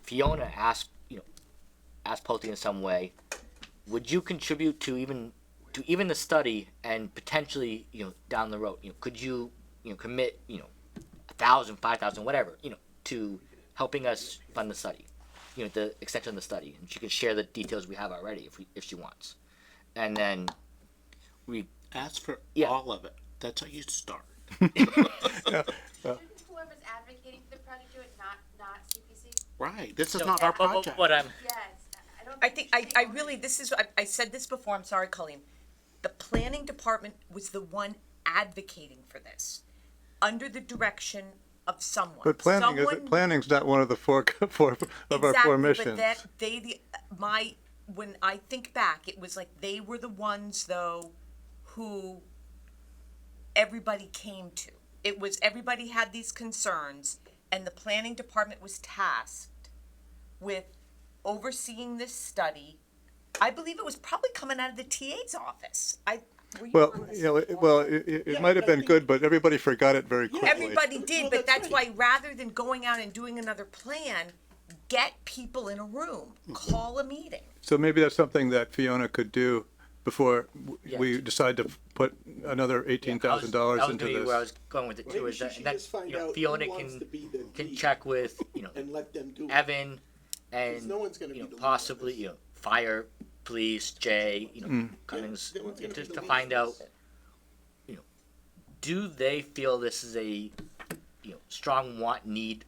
[SPEAKER 7] Fiona ask Pulte in some way. Would you contribute to even the study and potentially down the road? Could you commit 1,000, 5,000, whatever to helping us fund the study, the extension of the study, and she can share the details we have already if she wants, and then we
[SPEAKER 1] Ask for
[SPEAKER 7] Yeah.
[SPEAKER 1] all of it. That's how you start.
[SPEAKER 11] Whoever's advocating for the project do it, not CPC?
[SPEAKER 1] Right. This is
[SPEAKER 7] So,
[SPEAKER 1] not our
[SPEAKER 7] but
[SPEAKER 1] project.
[SPEAKER 7] what I'm
[SPEAKER 11] Yes. I don't
[SPEAKER 2] I think I really this is I said this before. I'm sorry, Colleen. The planning department was the one advocating for this, under the direction of someone.
[SPEAKER 3] But planning's not one of the four of our four missions.
[SPEAKER 2] But that when I think back, it was like they were the ones though who everybody came to. It was everybody had these concerns, and the planning department was tasked with overseeing this study. I believe it was probably coming out of the TA's office. Were you
[SPEAKER 3] Well,
[SPEAKER 2] on this?
[SPEAKER 3] it might have been good, but everybody forgot it very quickly.
[SPEAKER 2] Everybody did,
[SPEAKER 10] Well,
[SPEAKER 2] but
[SPEAKER 10] that's
[SPEAKER 2] that's why rather than going out and doing another plan, get people in a room, call a meeting.
[SPEAKER 3] So maybe that's something that Fiona could do before we decide to put another $18,000
[SPEAKER 7] that was
[SPEAKER 3] into
[SPEAKER 7] gonna be
[SPEAKER 3] this.
[SPEAKER 7] where I was going with it too.
[SPEAKER 10] Maybe
[SPEAKER 7] Is
[SPEAKER 10] she
[SPEAKER 7] that,
[SPEAKER 10] should
[SPEAKER 7] that
[SPEAKER 10] just find out
[SPEAKER 7] Fiona
[SPEAKER 10] who wants to be the
[SPEAKER 7] can
[SPEAKER 10] lead
[SPEAKER 7] check with
[SPEAKER 10] and let them do it.
[SPEAKER 7] Evan and
[SPEAKER 10] no one's gonna be the lead on
[SPEAKER 7] possibly
[SPEAKER 10] this.
[SPEAKER 7] fire, police, Jay, Cummings,
[SPEAKER 10] no one's gonna
[SPEAKER 7] just
[SPEAKER 10] be
[SPEAKER 7] to
[SPEAKER 10] the lead
[SPEAKER 7] find
[SPEAKER 10] on
[SPEAKER 7] out
[SPEAKER 10] this.
[SPEAKER 7] do they feel this is a strong want, need,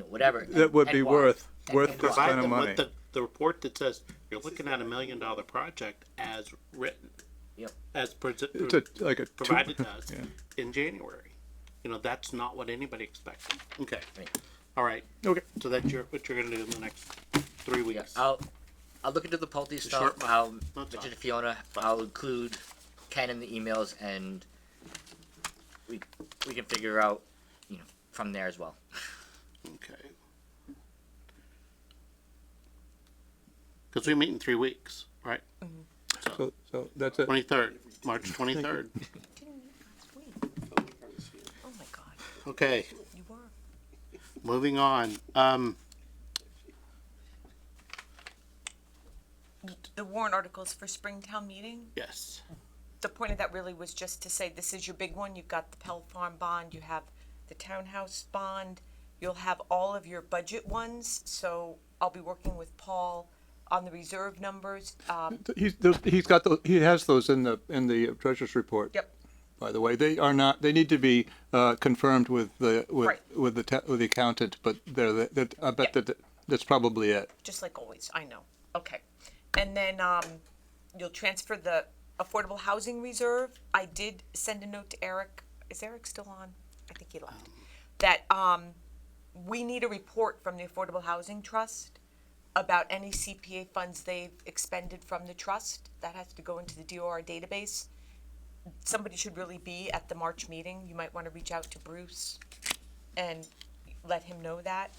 [SPEAKER 7] whatever.
[SPEAKER 3] That would be
[SPEAKER 7] why.
[SPEAKER 3] worth
[SPEAKER 7] And
[SPEAKER 3] this
[SPEAKER 7] why.
[SPEAKER 1] Provide
[SPEAKER 3] kind of
[SPEAKER 1] them
[SPEAKER 3] money.
[SPEAKER 1] with the report that says you're looking at $1 million project as written,
[SPEAKER 7] Yep.
[SPEAKER 1] as
[SPEAKER 3] It's like a
[SPEAKER 1] provided to us in January. That's not what anybody expected. Okay.
[SPEAKER 7] Right.
[SPEAKER 1] All right.
[SPEAKER 3] Okay.
[SPEAKER 1] So that's what you're gonna do in the next 3
[SPEAKER 7] Yeah,
[SPEAKER 1] weeks.
[SPEAKER 7] I'll look into the Pulte stuff.
[SPEAKER 1] short one.
[SPEAKER 7] I'll
[SPEAKER 1] No, it's
[SPEAKER 7] mention to
[SPEAKER 1] fine.
[SPEAKER 7] Fiona. I'll include Ken in the emails, and we can figure out from there as well.
[SPEAKER 1] Okay. Because we meet in 3 weeks, right?
[SPEAKER 3] So that's it.
[SPEAKER 1] 23rd, March 23rd.
[SPEAKER 2] Oh my God,
[SPEAKER 1] Okay,
[SPEAKER 2] you were.
[SPEAKER 1] moving on.
[SPEAKER 2] The warrant articles for Springtown meeting.
[SPEAKER 1] Yes.
[SPEAKER 2] The point of that really was just to say, this is your big one. You've got the Pell Farm bond, you have the townhouse bond, you'll have all of your budget ones. So I'll be working with Paul on the reserve numbers.
[SPEAKER 3] He has those in the treasurer's report.
[SPEAKER 2] Yep.
[SPEAKER 3] By the way, they are not. They need to be confirmed with the
[SPEAKER 2] Right.
[SPEAKER 3] with the accountant. But I bet that's probably it.
[SPEAKER 2] Just like always, I know. Okay. And then, you'll transfer the affordable housing reserve. I did send a note to Eric. Is Eric still on? I think he left. That, we need a report from the Affordable Housing Trust about any CPA funds they've expended from the trust. That has to go into the DOR database. somebody should really be at the March meeting. You might want to reach out to Bruce and let him know that.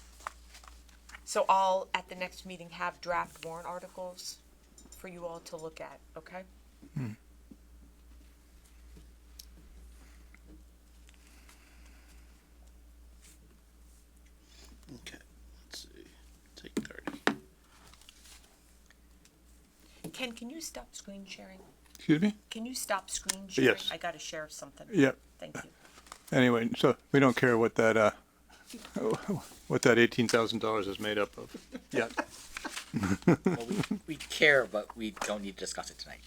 [SPEAKER 2] So I'll, at the next meeting, have draft warrant articles for you all to look at, okay?
[SPEAKER 1] Okay, let's see, take 30.
[SPEAKER 2] Ken, can you stop screen sharing?
[SPEAKER 3] Excuse me?
[SPEAKER 2] Can you stop screen sharing?
[SPEAKER 3] Yes.
[SPEAKER 2] I gotta share something.
[SPEAKER 3] Yep.
[SPEAKER 2] Thank you.
[SPEAKER 3] Anyway, so we don't care what that, what that $18,000 is made up of yet.
[SPEAKER 7] Well, we care, but we don't need to discuss it tonight.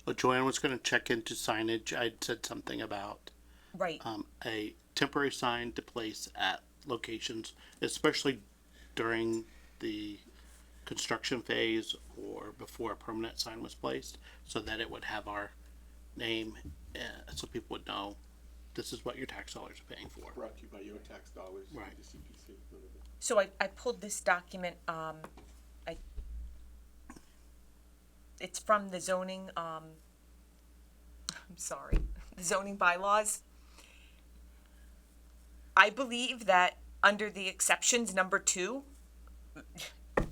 [SPEAKER 1] Well, Joanne was gonna check into signage. I'd said something about,
[SPEAKER 2] Right.
[SPEAKER 1] a temporary sign to place at locations, especially during the construction phase or before a permanent sign was placed, so that it would have our name, so people would know this is what your tax dollars are paying for.
[SPEAKER 10] Brought to you by your tax dollars.
[SPEAKER 1] Right.
[SPEAKER 10] The CPC, whatever.
[SPEAKER 2] So I pulled this document, it's from the zoning, I'm sorry, the zoning bylaws. I believe that under the exceptions, number 2,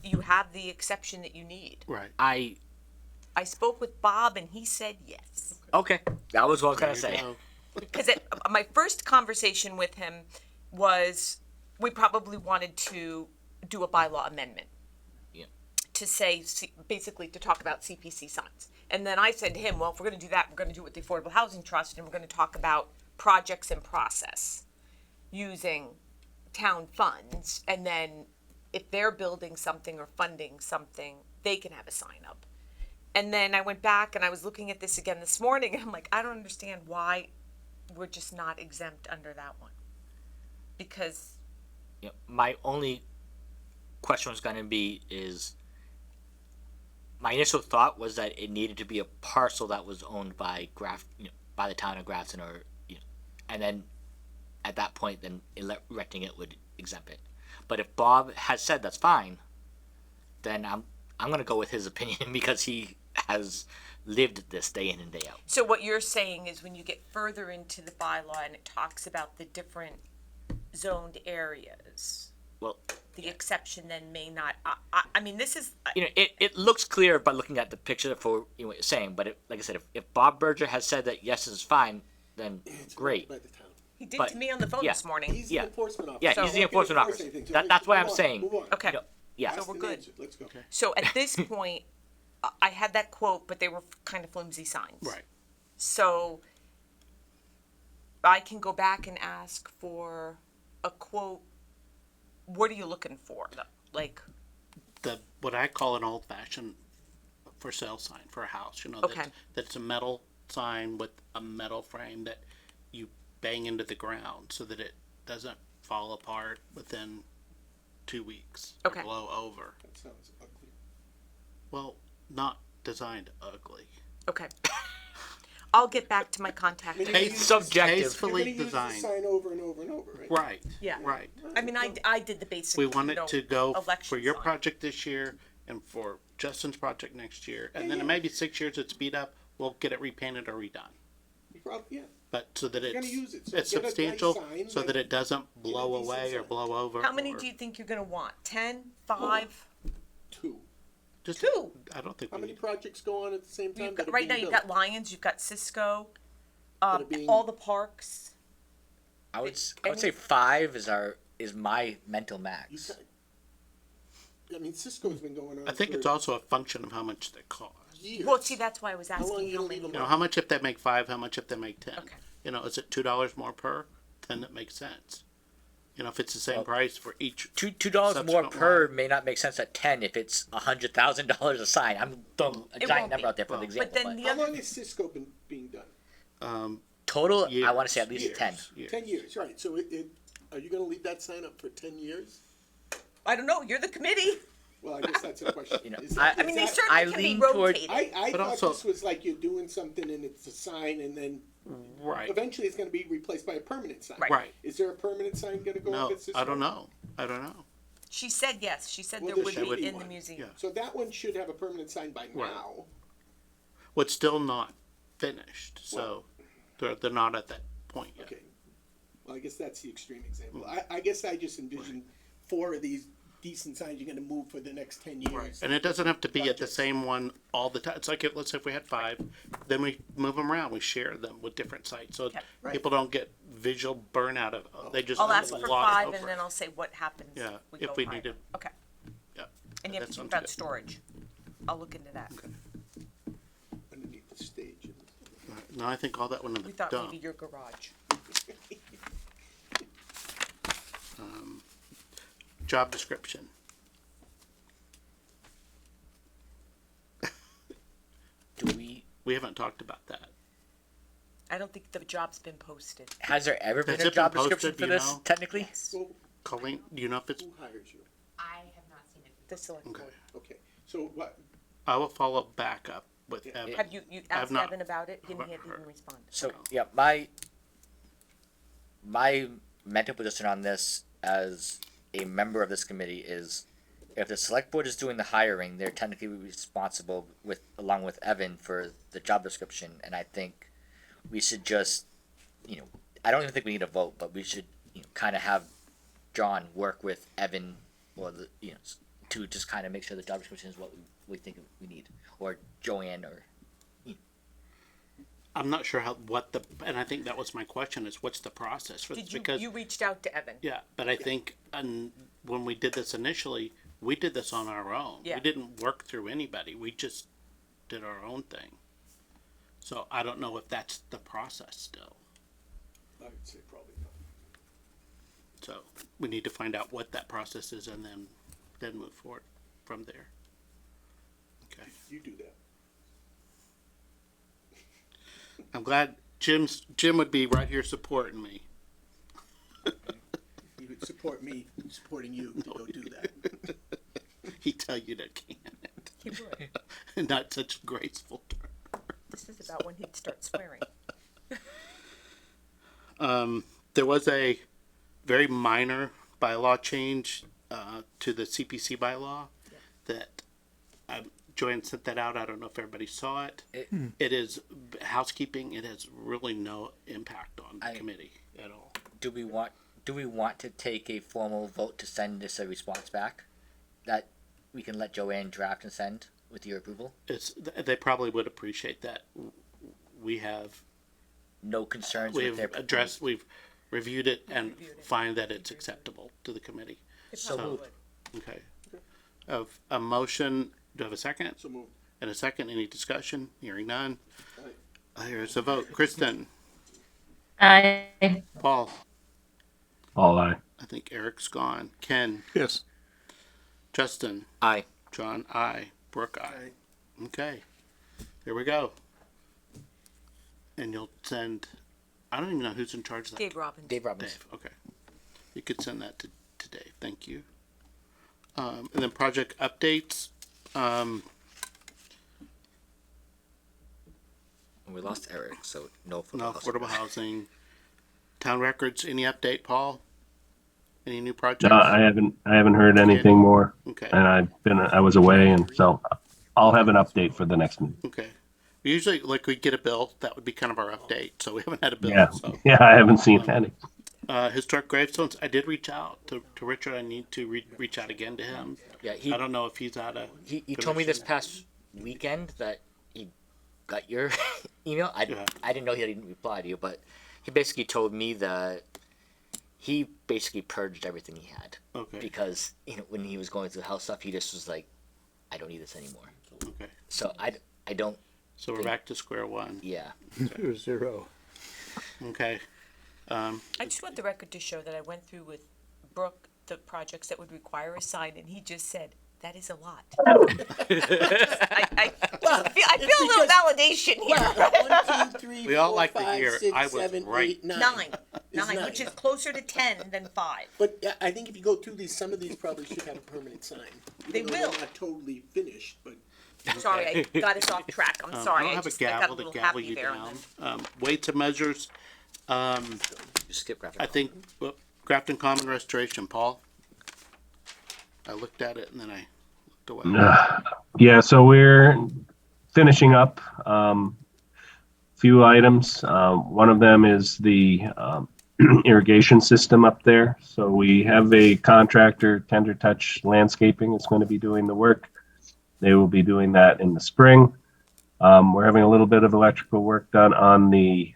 [SPEAKER 2] you have the exception that you need.
[SPEAKER 1] Right.
[SPEAKER 7] I
[SPEAKER 2] I spoke with Bob and he said yes.
[SPEAKER 7] okay. That was what I was gonna
[SPEAKER 1] There you
[SPEAKER 7] say.
[SPEAKER 1] go.
[SPEAKER 2] Because my first conversation with him was we probably wanted to do a bylaw amendment.
[SPEAKER 7] Yeah.
[SPEAKER 2] To say, basically to talk about CPC signs. And then I said to him, well, if we're gonna do that, we're gonna do it with the Affordable Housing Trust and we're gonna talk about projects in process using town funds. And then if they're building something or funding something, they can have a sign up. And then I went back and I was looking at this again this morning and I'm like, I don't understand why we're just not exempt under that one. Because,
[SPEAKER 7] Yeah, my only question was going to be is my initial thought was that it needed to be a parcel that was owned by by the town of Grafton, or and then at that point, then erecting it would exempt it. But if Bob has said that's fine, then I'm going to go with his opinion because he has lived this day in and day out.
[SPEAKER 2] so what you're saying is when you get further into the bylaw and it talks about the different zoned areas,
[SPEAKER 7] Well,
[SPEAKER 2] the exception then may not, I mean, this is,
[SPEAKER 7] it looks clear by looking at the picture for what you're saying. But like I said, if Bob Berger has said that yes, this is fine, then great.
[SPEAKER 10] By the town.
[SPEAKER 2] he did
[SPEAKER 7] but-
[SPEAKER 2] to me on the phone
[SPEAKER 7] yeah.
[SPEAKER 2] this morning.
[SPEAKER 10] He's the
[SPEAKER 7] Yeah.
[SPEAKER 10] enforcement officer.
[SPEAKER 7] Yeah,
[SPEAKER 2] So-
[SPEAKER 7] he's the
[SPEAKER 10] He can't
[SPEAKER 7] enforcement
[SPEAKER 10] enforce
[SPEAKER 7] officer.
[SPEAKER 10] anything, so
[SPEAKER 7] That's why
[SPEAKER 10] move
[SPEAKER 7] I'm
[SPEAKER 10] on,
[SPEAKER 7] saying.
[SPEAKER 10] move on.
[SPEAKER 2] Okay.
[SPEAKER 7] Yeah.
[SPEAKER 2] So
[SPEAKER 10] Ask
[SPEAKER 2] we're
[SPEAKER 10] and
[SPEAKER 2] good.
[SPEAKER 10] answer. Let's go.
[SPEAKER 2] So at this point, I had that quote, but they were kind of flimsy signs.
[SPEAKER 1] Right.
[SPEAKER 2] So I can go back and ask for a quote. What are you looking for? Like,
[SPEAKER 1] What I call an old fashioned for sale sign for a house,
[SPEAKER 2] Okay.
[SPEAKER 1] that's a metal sign with a metal frame that you bang into the ground so that it doesn't fall apart within 2 weeks
[SPEAKER 2] Okay.
[SPEAKER 1] or blow over.
[SPEAKER 10] That sounds ugly.
[SPEAKER 1] Well, not designed ugly.
[SPEAKER 2] okay. I'll get back to my contact.
[SPEAKER 10] I mean,
[SPEAKER 1] Taste-
[SPEAKER 10] You're
[SPEAKER 7] subjective.
[SPEAKER 10] You're
[SPEAKER 1] Tastefully
[SPEAKER 10] gonna use the
[SPEAKER 1] designed.
[SPEAKER 10] sign over and over and over, right?
[SPEAKER 1] Right.
[SPEAKER 2] Yeah.
[SPEAKER 1] Right.
[SPEAKER 2] I mean, I did the basic.
[SPEAKER 1] We want it to go
[SPEAKER 2] election
[SPEAKER 1] for your
[SPEAKER 2] sign.
[SPEAKER 1] project this year and for Justin's project next year. And then
[SPEAKER 10] yeah.
[SPEAKER 1] it may be 6 years at speed up, we'll get it repainted or redone.
[SPEAKER 10] You probably, yeah.
[SPEAKER 1] But so that
[SPEAKER 10] You're
[SPEAKER 1] it's,
[SPEAKER 10] gonna use it, so
[SPEAKER 1] it's
[SPEAKER 10] get a nice
[SPEAKER 1] substantial,
[SPEAKER 10] sign
[SPEAKER 1] so
[SPEAKER 10] that-
[SPEAKER 1] that it doesn't blow
[SPEAKER 10] decent
[SPEAKER 1] away or
[SPEAKER 10] sign.
[SPEAKER 1] blow over.
[SPEAKER 2] How many
[SPEAKER 1] or
[SPEAKER 2] do you think you're gonna want? 10? 5?
[SPEAKER 10] 2.
[SPEAKER 1] just,
[SPEAKER 2] 2?
[SPEAKER 1] I don't think
[SPEAKER 10] How
[SPEAKER 1] we
[SPEAKER 10] many
[SPEAKER 1] need,
[SPEAKER 10] projects go on at the same time?
[SPEAKER 2] You've
[SPEAKER 10] that
[SPEAKER 2] got,
[SPEAKER 10] are
[SPEAKER 2] right now,
[SPEAKER 10] being
[SPEAKER 2] you've
[SPEAKER 10] built?
[SPEAKER 2] got Lions, you've got Cisco,
[SPEAKER 10] That are being-
[SPEAKER 2] all the parks.
[SPEAKER 7] I would say 5 is my mental
[SPEAKER 10] You
[SPEAKER 7] max.
[SPEAKER 10] got- I mean, Cisco's been going on.
[SPEAKER 1] I think
[SPEAKER 10] for
[SPEAKER 1] it's also a function of how much they cost.
[SPEAKER 10] years.
[SPEAKER 2] Well, see, that's why I was
[SPEAKER 10] How long
[SPEAKER 2] asking
[SPEAKER 10] you
[SPEAKER 2] how
[SPEAKER 10] gonna
[SPEAKER 2] many.
[SPEAKER 10] leave them
[SPEAKER 1] You know, how much if they make 5, how much if they make 10?
[SPEAKER 2] Okay.
[SPEAKER 1] Is it $2 more per? Then that makes sense. If it's the same price for each.
[SPEAKER 7] $2 more
[SPEAKER 1] Subsequent
[SPEAKER 7] per may not make sense at 10 if it's $100,000 a sign. I'm throwing a
[SPEAKER 2] It
[SPEAKER 7] giant
[SPEAKER 2] won't
[SPEAKER 7] number
[SPEAKER 2] be.
[SPEAKER 7] out there for the example.
[SPEAKER 2] But then
[SPEAKER 7] But
[SPEAKER 2] the
[SPEAKER 10] How
[SPEAKER 2] other,
[SPEAKER 10] long has Cisco been being done?
[SPEAKER 7] total, I
[SPEAKER 1] Years.
[SPEAKER 7] want to say at least
[SPEAKER 10] Years.
[SPEAKER 7] 10.
[SPEAKER 1] Years.
[SPEAKER 10] 10 years, right. So are you gonna leave that sign up for 10 years?
[SPEAKER 2] I don't know, you're the committee.
[SPEAKER 10] Well, I guess that's a question. Is
[SPEAKER 7] I
[SPEAKER 10] that-
[SPEAKER 2] I mean, they
[SPEAKER 10] is that-
[SPEAKER 2] certainly
[SPEAKER 7] I
[SPEAKER 2] can be
[SPEAKER 7] lean toward-
[SPEAKER 2] rotated.
[SPEAKER 10] I
[SPEAKER 1] But
[SPEAKER 10] thought
[SPEAKER 1] also-
[SPEAKER 10] this was like you're doing something and it's a sign and then
[SPEAKER 1] Right.
[SPEAKER 10] eventually it's gonna be replaced by a permanent sign.
[SPEAKER 2] Right.
[SPEAKER 1] Right.
[SPEAKER 10] Is there a permanent sign gonna go
[SPEAKER 1] No,
[SPEAKER 10] up at Cisco?
[SPEAKER 1] I don't know. I don't know.
[SPEAKER 2] She said yes. She said
[SPEAKER 10] Well,
[SPEAKER 2] there
[SPEAKER 10] there
[SPEAKER 2] would
[SPEAKER 10] should
[SPEAKER 2] be
[SPEAKER 10] be
[SPEAKER 2] in the
[SPEAKER 10] one.
[SPEAKER 2] museum.
[SPEAKER 1] Yeah.
[SPEAKER 10] So that one should have a permanent sign by now.
[SPEAKER 1] What's still not finished, so they're not at that point yet.
[SPEAKER 10] Okay. Well, I guess that's the extreme example. I guess I just envision 4 of these decent signs you're gonna move for the next 10 years.
[SPEAKER 1] And it doesn't have to be at the
[SPEAKER 10] Projects.
[SPEAKER 1] same one all the time. It's like, let's say if we had 5, then we move them around, we share them with different sites, so
[SPEAKER 10] Right.
[SPEAKER 1] people don't get visual burnout of, they just.
[SPEAKER 2] I'll
[SPEAKER 1] have
[SPEAKER 2] ask
[SPEAKER 1] a
[SPEAKER 2] for
[SPEAKER 1] lot
[SPEAKER 2] 5
[SPEAKER 1] over
[SPEAKER 2] and
[SPEAKER 1] it.
[SPEAKER 2] then I'll say what happens
[SPEAKER 1] Yeah,
[SPEAKER 2] if
[SPEAKER 1] if
[SPEAKER 2] go
[SPEAKER 1] we
[SPEAKER 2] higher.
[SPEAKER 1] need to-
[SPEAKER 2] Okay.
[SPEAKER 1] Yeah.
[SPEAKER 2] And you have
[SPEAKER 1] That
[SPEAKER 2] to think
[SPEAKER 1] sounds
[SPEAKER 2] about
[SPEAKER 1] good.
[SPEAKER 2] storage. I'll look into that.
[SPEAKER 10] Underneath the stage.
[SPEAKER 1] No, I think all that one
[SPEAKER 2] We
[SPEAKER 1] is
[SPEAKER 2] thought
[SPEAKER 1] done.
[SPEAKER 2] maybe your garage.
[SPEAKER 1] Job description.
[SPEAKER 7] Do we?
[SPEAKER 1] We haven't talked about that.
[SPEAKER 2] I don't think the job's been posted.
[SPEAKER 7] Has there ever been
[SPEAKER 1] Has
[SPEAKER 7] a
[SPEAKER 1] it been
[SPEAKER 7] job description
[SPEAKER 1] posted,
[SPEAKER 7] for
[SPEAKER 1] you
[SPEAKER 7] this?
[SPEAKER 1] know?
[SPEAKER 7] Technically,
[SPEAKER 10] Well,
[SPEAKER 1] Colleen, do you know if it's,
[SPEAKER 10] who hires you?
[SPEAKER 11] I have not seen it.
[SPEAKER 2] The select
[SPEAKER 1] okay.
[SPEAKER 2] board.
[SPEAKER 10] Okay, so what,
[SPEAKER 1] I will follow back up with Evan.
[SPEAKER 2] Have you
[SPEAKER 1] I've
[SPEAKER 2] asked
[SPEAKER 1] not
[SPEAKER 2] Evan about it? He didn't
[SPEAKER 1] heard.
[SPEAKER 2] even respond.
[SPEAKER 7] so yeah, my mental position on this as a member of this committee is, if the select board is doing the hiring, they're technically responsible with, along with Evan, for the job description, and I think we should just, I don't even think we need a vote, but we should, kind of have John work with Evan, or to just kind of make sure the job description is what we think we need, or Joanne, or
[SPEAKER 1] I'm not sure and I think that was my question, is what's the process for this?
[SPEAKER 2] Did you,
[SPEAKER 1] Because,
[SPEAKER 2] you reached out to Evan?
[SPEAKER 1] yeah, but I think, when we did this initially, we did this on our own.
[SPEAKER 2] Yeah.
[SPEAKER 1] We didn't work through anybody, we just did our own thing. So I don't know if that's the process still.
[SPEAKER 10] I would say probably not.
[SPEAKER 1] So we need to find out what that process is and then move forward from there. Okay.
[SPEAKER 10] You do that.
[SPEAKER 1] I'm glad Jim would be right here supporting me.
[SPEAKER 10] You would support me, supporting you to go do that.
[SPEAKER 1] He'd tell you to can't.
[SPEAKER 2] He would.
[SPEAKER 1] And not such a graceful term.
[SPEAKER 2] This is about when he'd start swearing.
[SPEAKER 1] There was a very minor bylaw change to the CPC bylaw that Joanne sent that out. I don't know if everybody saw it. It is housekeeping. It has really no impact on the committee at all.
[SPEAKER 7] do we want to take a formal vote to send this a response back that we can let Joanne draft and send with your approval?
[SPEAKER 1] They probably would appreciate that. We have
[SPEAKER 7] No concerns with their
[SPEAKER 1] we've reviewed it and find that it's acceptable to the committee.
[SPEAKER 7] So moved.
[SPEAKER 1] Okay. Of a motion, do I have a second?
[SPEAKER 10] So moved.
[SPEAKER 1] And a second, any discussion? Hearing none. Here's a vote. Kristen,
[SPEAKER 6] Aye.
[SPEAKER 1] Paul,
[SPEAKER 5] all aye.
[SPEAKER 1] I think Eric's gone. Ken,
[SPEAKER 3] Yes.
[SPEAKER 1] Justin,
[SPEAKER 7] Aye.
[SPEAKER 1] John, I, Brooke, I. Okay. There we go. And you'll send, I don't even know who's in charge of that.
[SPEAKER 2] Dave Robbins.
[SPEAKER 7] Dave Robbins.
[SPEAKER 1] Dave, okay. You could send that to Dave, thank you. And then project updates,
[SPEAKER 7] We lost Eric, so no affordable
[SPEAKER 1] no
[SPEAKER 7] housing.
[SPEAKER 1] affordable housing. Town records, any update, Paul? Any new projects?
[SPEAKER 5] No, I haven't heard anything more,
[SPEAKER 1] Okay,
[SPEAKER 5] and I was away, and so I'll have an update for the next meeting.
[SPEAKER 1] okay. Usually, like, we get a bill, that would be kind of our update, so we haven't had a bill,
[SPEAKER 5] Yeah,
[SPEAKER 1] so.
[SPEAKER 5] yeah, I haven't seen any.
[SPEAKER 1] Historic gravestones, I did reach out to Richard, I need to reach out again to him.
[SPEAKER 7] Yeah,
[SPEAKER 1] I don't know if he's out of.
[SPEAKER 7] he told me this
[SPEAKER 1] commission.
[SPEAKER 7] past weekend that he got your email.
[SPEAKER 1] Yeah.
[SPEAKER 7] I didn't know he didn't reply to you, but he basically told me that he basically purged everything he had
[SPEAKER 1] Okay,
[SPEAKER 7] because when he was going through house stuff, he just was like, I don't need this anymore.
[SPEAKER 1] okay,
[SPEAKER 7] So I don't.
[SPEAKER 1] so we're back to square one,
[SPEAKER 7] Yeah.
[SPEAKER 3] 0.
[SPEAKER 1] okay.
[SPEAKER 2] I just want the record to show that I went through with Brooke the projects that would require a sign, and he just said, that is a lot. I feel a little validation here.
[SPEAKER 10] 1, 2, 3,
[SPEAKER 1] We all
[SPEAKER 10] 4,
[SPEAKER 1] like to
[SPEAKER 10] 5,
[SPEAKER 1] hear,
[SPEAKER 10] 6,
[SPEAKER 1] I was
[SPEAKER 10] 7,
[SPEAKER 1] right.
[SPEAKER 10] 8, 9.
[SPEAKER 2] Nine, which is closer to 10 than 5.
[SPEAKER 10] But yeah, I think if you go through these, some of these probably should have a permanent sign.
[SPEAKER 2] They
[SPEAKER 10] Even though
[SPEAKER 2] will.
[SPEAKER 10] They're not totally finished, but
[SPEAKER 2] Sorry, I got us off track. I'm sorry.
[SPEAKER 1] I don't have a
[SPEAKER 2] I got a
[SPEAKER 1] gavel to
[SPEAKER 2] little
[SPEAKER 1] gavel
[SPEAKER 2] happy
[SPEAKER 1] you
[SPEAKER 2] there.
[SPEAKER 1] down. Weights and measures,
[SPEAKER 7] Just skip graphic.
[SPEAKER 1] I think, Grafton Common Restoration, Paul? I looked at it and then I looked away.
[SPEAKER 5] Yeah, so we're finishing up few items. One of them is the irrigation system up there. So we have a contractor, Tender Touch Landscaping, is going to be doing the work. They will be doing that in the spring. We're having a little bit of electrical work done on the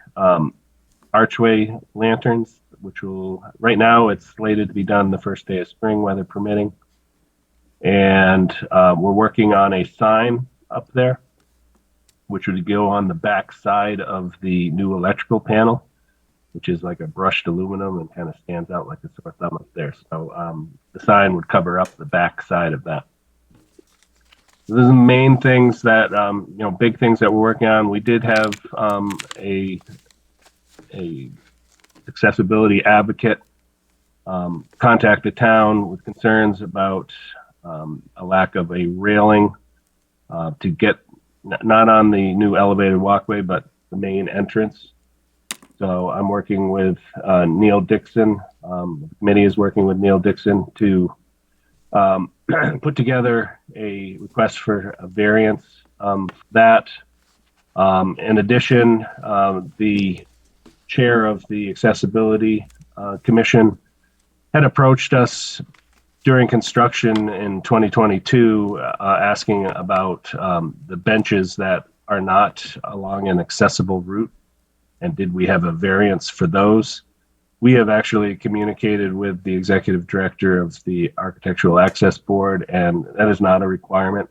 [SPEAKER 5] archway lanterns, which will, right now it's slated to be done the first day of spring, weather permitting. And we're working on a sign up there, which would go on the back side of the new electrical panel, which is like a brushed aluminum and kind of stands out like a sore thumb up there. So the sign would cover up the back side of that. Those are the main things that, big things that we're working on. We did have a accessibility advocate contact the town with concerns about a lack of a railing to get not on the new elevated walkway, but the main entrance. So I'm working with Neil Dixon. The committee is working with Neil Dixon to put together a request for a variance that. In addition, the chair of the Accessibility Commission had approached us during construction in 2022, asking about the benches that are not along an accessible route, and did we have a variance for those? We have actually communicated with the executive director of the Architectural Access Board, and that is not a requirement.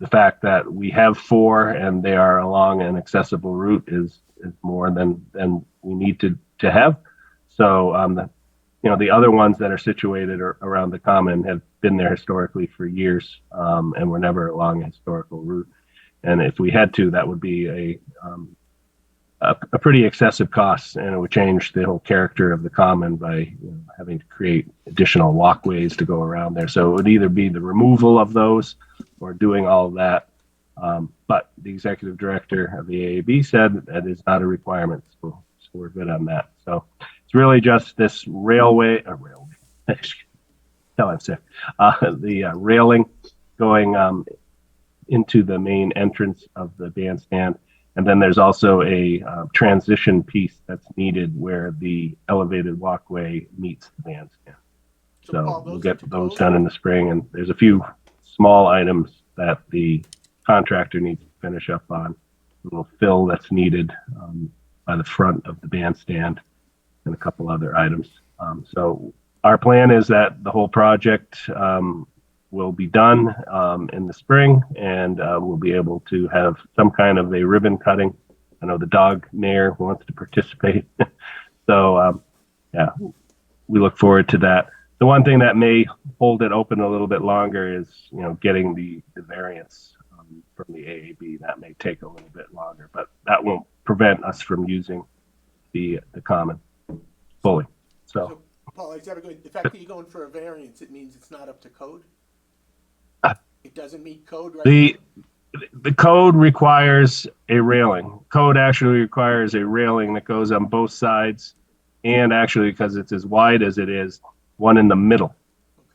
[SPEAKER 5] The fact that we have 4 and they are along an accessible route is more than we need to have. So the other ones that are situated around the common have been there historically for years, and were never along a historical route. And if we had to, that would be a pretty excessive cost, and it would change the whole character of the common by having to create additional walkways to go around there. So it would either be the removal of those or doing all of that. But the executive director of the AAB said that is not a requirement, so we're good on that. So it's really just this railway. Tell I'm sick. The railing going into the main entrance of the bandstand. And then there's also a transition piece that's needed where the elevated walkway meets the bandstand. So we'll get those done in the spring. And there's a few small items that the contractor needs to finish up on. A little fill that's needed by the front of the bandstand and a couple other items. So our plan is that the whole project will be done in the spring, and we'll be able to have some kind of a ribbon cutting. I know the dog mayor wants to participate. So yeah, we look forward to that. The one thing that may hold it open a little bit longer is, getting the variance from the AAB. That may take a little bit longer, but that won't prevent us from using the common fully. So
[SPEAKER 10] Paul, the fact that you're going for a variance, it means it's not up to code? It doesn't meet code, right?
[SPEAKER 5] The code requires a railing. Code actually requires a railing that goes on both sides, and actually, because it's as wide as it is, one in the middle.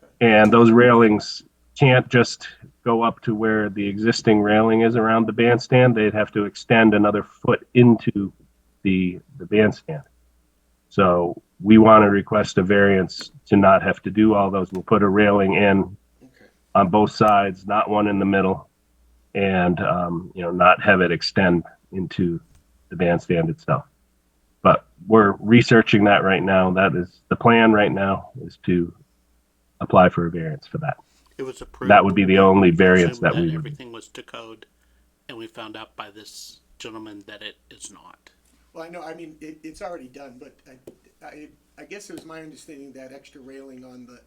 [SPEAKER 5] Okay. And those railings can't just go up to where the existing railing is around the bandstand. They'd have to extend another foot into the bandstand. So we want to request a variance to not have to do all those. We'll put a railing in on both sides, not one in the middle, and not have it extend into the bandstand itself. But we're researching that right now. That is the plan right now, is to apply for a variance for that.
[SPEAKER 1] It was approved.
[SPEAKER 5] That would be the only variance that we would.
[SPEAKER 1] Everything was to code, and we found out by this gentleman that it is not.
[SPEAKER 10] Well, I know, it's already done, but I guess it was my understanding that extra railing on the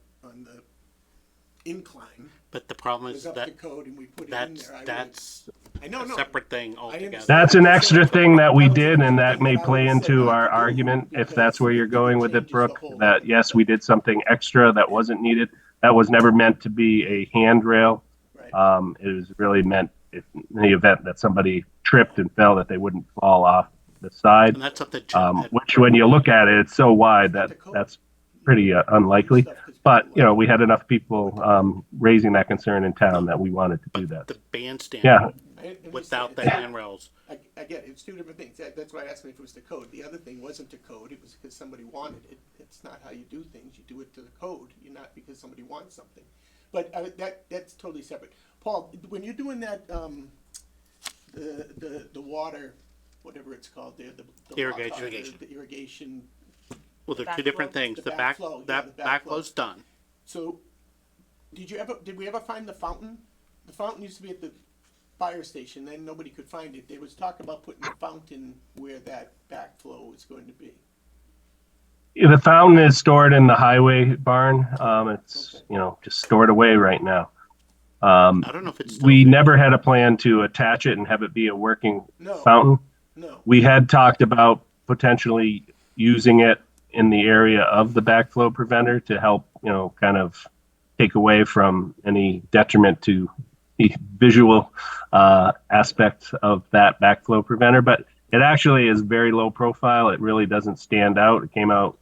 [SPEAKER 10] incline
[SPEAKER 1] But the problem
[SPEAKER 10] was
[SPEAKER 1] is
[SPEAKER 10] up
[SPEAKER 1] that
[SPEAKER 10] to code, and we put it in there.
[SPEAKER 1] that's
[SPEAKER 10] I know,
[SPEAKER 1] a
[SPEAKER 10] no.
[SPEAKER 1] separate thing altogether.
[SPEAKER 5] That's an extra thing that we did, and that may play into our argument, if that's where you're going with it, Brooke, that yes, we did something extra that wasn't needed. That was never meant to be a handrail.
[SPEAKER 10] Right.
[SPEAKER 5] It was really meant, if in the event that somebody tripped and fell, that they wouldn't fall off the side.
[SPEAKER 1] And that's something Jim had
[SPEAKER 5] Which, when you look at it, it's so wide that that's pretty unlikely. But we had enough people raising that concern in town that we wanted to do that.
[SPEAKER 1] The bandstand.
[SPEAKER 5] Yeah.
[SPEAKER 1] Without the handrails.
[SPEAKER 10] I get it, it's two different things, that's why I asked me if it was the code, the other thing wasn't to code, it was because somebody wanted it, it's not how you do things, you do it to the code, you're not because somebody wants something. But that's totally separate. Paul, when you're doing that, the water, whatever it's called there, the
[SPEAKER 1] Irrigation.
[SPEAKER 10] The irrigation,
[SPEAKER 1] Well, they're two
[SPEAKER 2] backflow?
[SPEAKER 1] different things.
[SPEAKER 10] The
[SPEAKER 1] The back,
[SPEAKER 10] backflow, yeah,
[SPEAKER 1] that
[SPEAKER 10] the backflow.
[SPEAKER 1] backflow's done.
[SPEAKER 10] so, did we ever find the fountain? The fountain used to be at the fire station, then nobody could find it. There was talk about putting the fountain where that backflow was going to be.
[SPEAKER 5] The fountain is stored in the highway barn. It's just stored away right now.
[SPEAKER 1] I don't know if it's still
[SPEAKER 5] We
[SPEAKER 1] there.
[SPEAKER 5] never had a plan to attach it and have it be a working
[SPEAKER 10] No.
[SPEAKER 5] fountain.
[SPEAKER 10] No.
[SPEAKER 5] We had talked about potentially using it in the area of the backflow preventer to help, kind of take away from any detriment to the visual aspect of that backflow preventer. But it actually is very low profile. It really doesn't stand out. It came out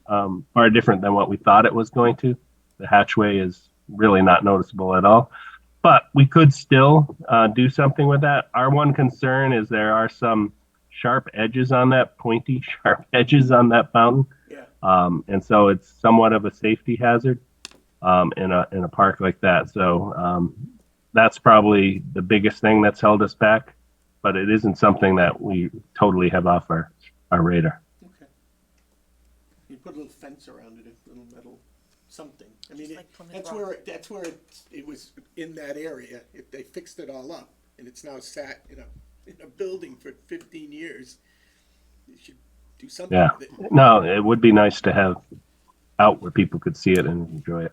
[SPEAKER 5] far different than what we thought it was going to. The hatchway is really not noticeable at all. But we could still do something with that. Our one concern is there are some sharp edges on that, pointy, sharp edges on that fountain.
[SPEAKER 10] Yeah.
[SPEAKER 5] And so it's somewhat of a safety hazard in a park like that. So that's probably the biggest thing that's held us back. But it isn't something that we totally have off our radar.
[SPEAKER 10] Okay. You put a little fence around it, a little metal something. I mean,
[SPEAKER 2] like Plymouth
[SPEAKER 10] that's
[SPEAKER 2] Rock.
[SPEAKER 10] where it was in that area. If they fixed it all up, and it's now sat in a building for 15 years, you should do something
[SPEAKER 5] Yeah.
[SPEAKER 10] with it.
[SPEAKER 5] No, it would be nice to have out where people could see it and enjoy it.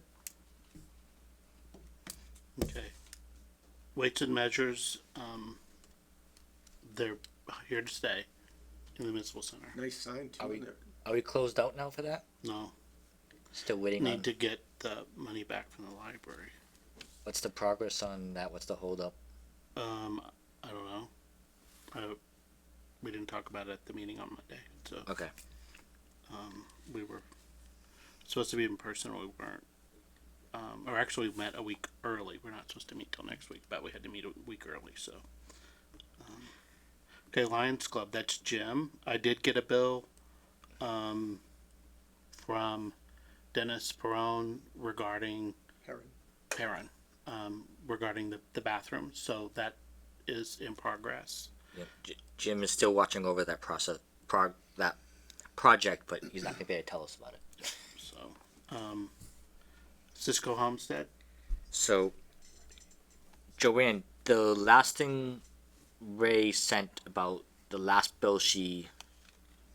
[SPEAKER 1] Okay. Weights and measures, they're here to stay in the municipal center.
[SPEAKER 10] Nice sign too.
[SPEAKER 7] Are we-
[SPEAKER 10] isn't it?
[SPEAKER 7] Are we closed out now for that?
[SPEAKER 1] No,
[SPEAKER 7] Still waiting on.
[SPEAKER 1] need to get the money back from the library.
[SPEAKER 7] What's the progress on that? What's the holdup?
[SPEAKER 1] I don't know. We didn't talk about it at the meeting on Monday, so
[SPEAKER 7] Okay.
[SPEAKER 1] we were supposed to be in person, we weren't. Or actually we met a week early. We're not supposed to meet till next week, but we had to meet a week early, so. Okay, Lions Club, that's Jim. I did get a bill, from Dennis Perone regarding
[SPEAKER 10] Heron.
[SPEAKER 1] regarding the bathroom, so that is in progress.
[SPEAKER 7] Yeah. Jim is still watching over that that project, but he's not gonna be able to tell us about it.
[SPEAKER 1] So, Cisco Homestead,
[SPEAKER 7] So, Joanne, the last thing Ray sent about the last bill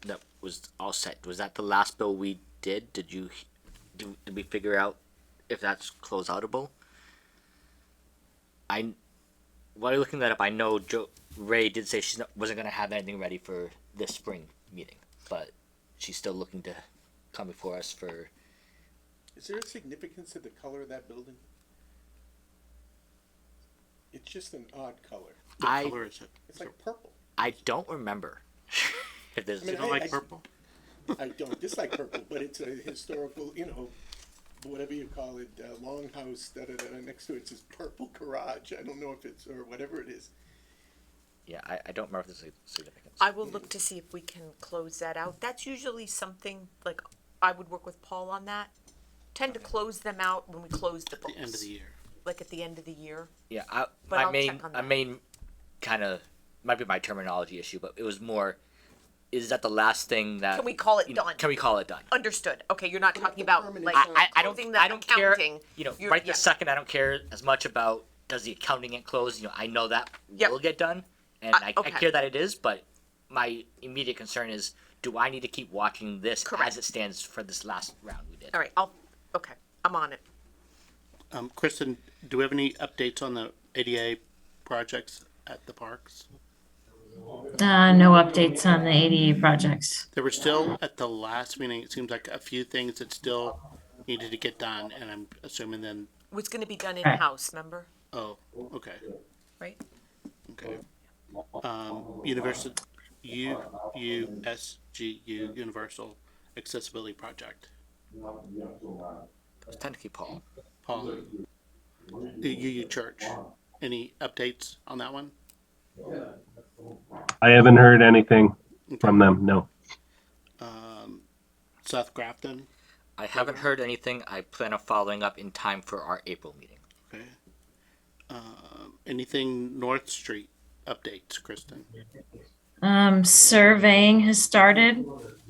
[SPEAKER 7] that was all set, was that the last bill we did? Did we figure out if that's close outable? While you're looking that up, I know Ray did say she wasn't going to have anything ready for this spring meeting, but she's still looking to come before us for.
[SPEAKER 10] Is there a significance to the color of that building? It's just an odd color.
[SPEAKER 1] what color is it?
[SPEAKER 10] It's like purple.
[SPEAKER 7] I don't remember if there's.
[SPEAKER 10] I mean,
[SPEAKER 1] You don't like purple?
[SPEAKER 10] I don't dislike purple, but it's a historical, whatever you call it, longhouse, next to it says purple garage. I don't know if it's, or whatever it is.
[SPEAKER 7] Yeah, I don't remember if there's a significance.
[SPEAKER 2] I will look to see if we can close that out. That's usually something, like, I would work with Paul on that. Tend to close them out when we close the books.
[SPEAKER 1] The end of the year.
[SPEAKER 2] Like at the end of the year.
[SPEAKER 7] Yeah,
[SPEAKER 2] But I'll check on
[SPEAKER 7] I
[SPEAKER 2] that.
[SPEAKER 7] mean, kind of might be my terminology issue, but it was more. Is that the last thing that?
[SPEAKER 2] Can we call it done?
[SPEAKER 7] Can we call it done?
[SPEAKER 2] Understood. Okay, you're not talking about
[SPEAKER 10] permanent
[SPEAKER 2] like
[SPEAKER 7] I don't.
[SPEAKER 2] closing
[SPEAKER 7] I
[SPEAKER 2] the
[SPEAKER 7] don't care.
[SPEAKER 2] accounting. You're-
[SPEAKER 7] Right
[SPEAKER 2] yeah.
[SPEAKER 7] this second, I don't care as much about does the accounting get closed. I know that
[SPEAKER 2] Yep.
[SPEAKER 7] will get done, and I
[SPEAKER 2] okay.
[SPEAKER 7] care that it is. But my immediate concern is, do I need to keep watching this
[SPEAKER 2] Correct.
[SPEAKER 7] as it stands for this last round we did?
[SPEAKER 2] All right, okay, I'm on it.
[SPEAKER 1] Kristen, do we have any updates on the ADA projects at the parks?
[SPEAKER 6] No updates on the ADA projects.
[SPEAKER 1] There were still, at the last meeting, it seems like a few things that still needed to get done, and I'm assuming then,
[SPEAKER 2] Was gonna be done in-house, remember?
[SPEAKER 1] oh, okay,
[SPEAKER 2] Right?
[SPEAKER 1] okay. USGU, Universal Accessibility Project.
[SPEAKER 7] That was technically Paul.
[SPEAKER 1] Paul? The UU Church. Any updates on that one?
[SPEAKER 5] I haven't heard anything from them. No.
[SPEAKER 1] South Grafton?
[SPEAKER 7] I haven't heard anything. I plan on following up in time for our April meeting.
[SPEAKER 1] Okay. Anything North Street updates, Kristen?
[SPEAKER 6] Surveying has started.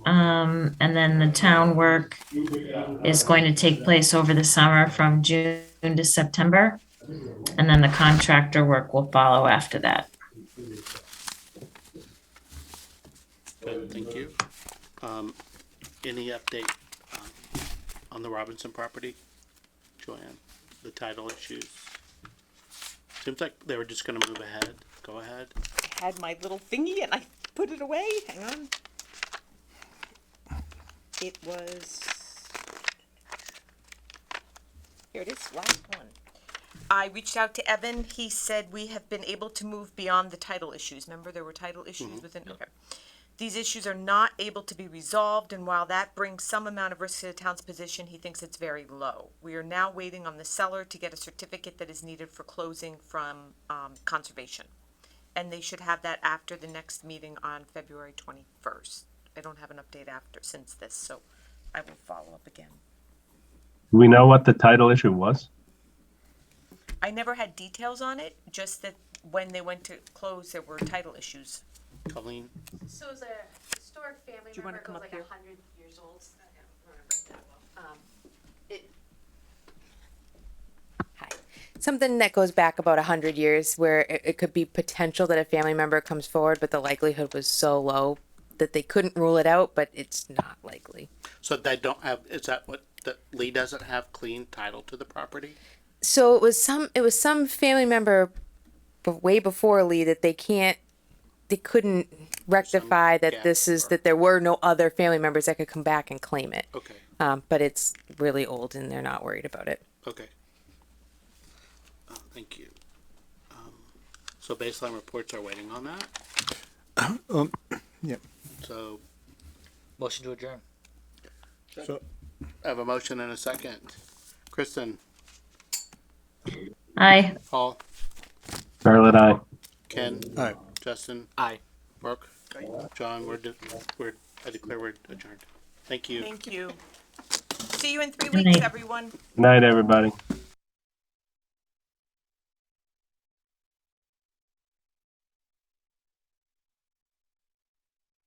[SPEAKER 6] And then the town work is going to take place over the summer from June to September. And then the contractor work will follow after that.
[SPEAKER 1] Good, thank you. Any update on the Robinson property, Joanne? The title issues? Seems like they were just gonna move ahead. Go ahead.
[SPEAKER 2] I had my little thingy and I put it away. Hang on. It was. Here it is, last one. I reached out to Evan. He said we have been able to move beyond the title issues. Remember, there were title issues within. Okay. These issues are not able to be resolved, and while that brings some amount of risk to the town's position, he thinks it's very low. We are now waiting on the seller to get a certificate that is needed for closing from conservation. And they should have that after the next meeting on February 21st. I don't have an update since this, so I will follow up again.
[SPEAKER 5] Do we know what the title issue was?
[SPEAKER 2] I never had details on it, just that when they went to close, there were title issues.
[SPEAKER 1] Colleen?
[SPEAKER 12] So it was a historic family
[SPEAKER 2] Do you wanna
[SPEAKER 12] member, it
[SPEAKER 2] come
[SPEAKER 12] was
[SPEAKER 2] up
[SPEAKER 12] like
[SPEAKER 2] here?
[SPEAKER 12] 100 years old. I don't remember it that well.
[SPEAKER 11] Hi. Something that goes back about 100 years where it could be potential that a family member comes forward, but the likelihood was so low that they couldn't rule it out, but it's not likely.
[SPEAKER 1] So they don't have, is that what, that Lee doesn't have clean title to the property?
[SPEAKER 11] So it was some family member way before Lee that they couldn't rectify that
[SPEAKER 1] gap
[SPEAKER 11] this is
[SPEAKER 1] or-
[SPEAKER 11] that there were no other family members that could come back and claim it.
[SPEAKER 1] Okay,
[SPEAKER 11] But it's really old and they're not worried about it.
[SPEAKER 1] okay. Thank you. So baseline reports are waiting on that?
[SPEAKER 3] Yeah.
[SPEAKER 1] So
[SPEAKER 7] Motion to adjourn.
[SPEAKER 3] So,
[SPEAKER 1] I have a motion and a second. Kristen,
[SPEAKER 6] Aye.
[SPEAKER 1] Paul,
[SPEAKER 5] Charlotte, I.
[SPEAKER 1] Ken,
[SPEAKER 3] aye.
[SPEAKER 1] Justin,
[SPEAKER 7] Aye.
[SPEAKER 1] Brooke, John, I declare we're adjourned. Thank you.
[SPEAKER 2] Thank you. See you in 3
[SPEAKER 6] Good
[SPEAKER 2] weeks,
[SPEAKER 6] night.
[SPEAKER 2] everyone.
[SPEAKER 5] Good night, everybody.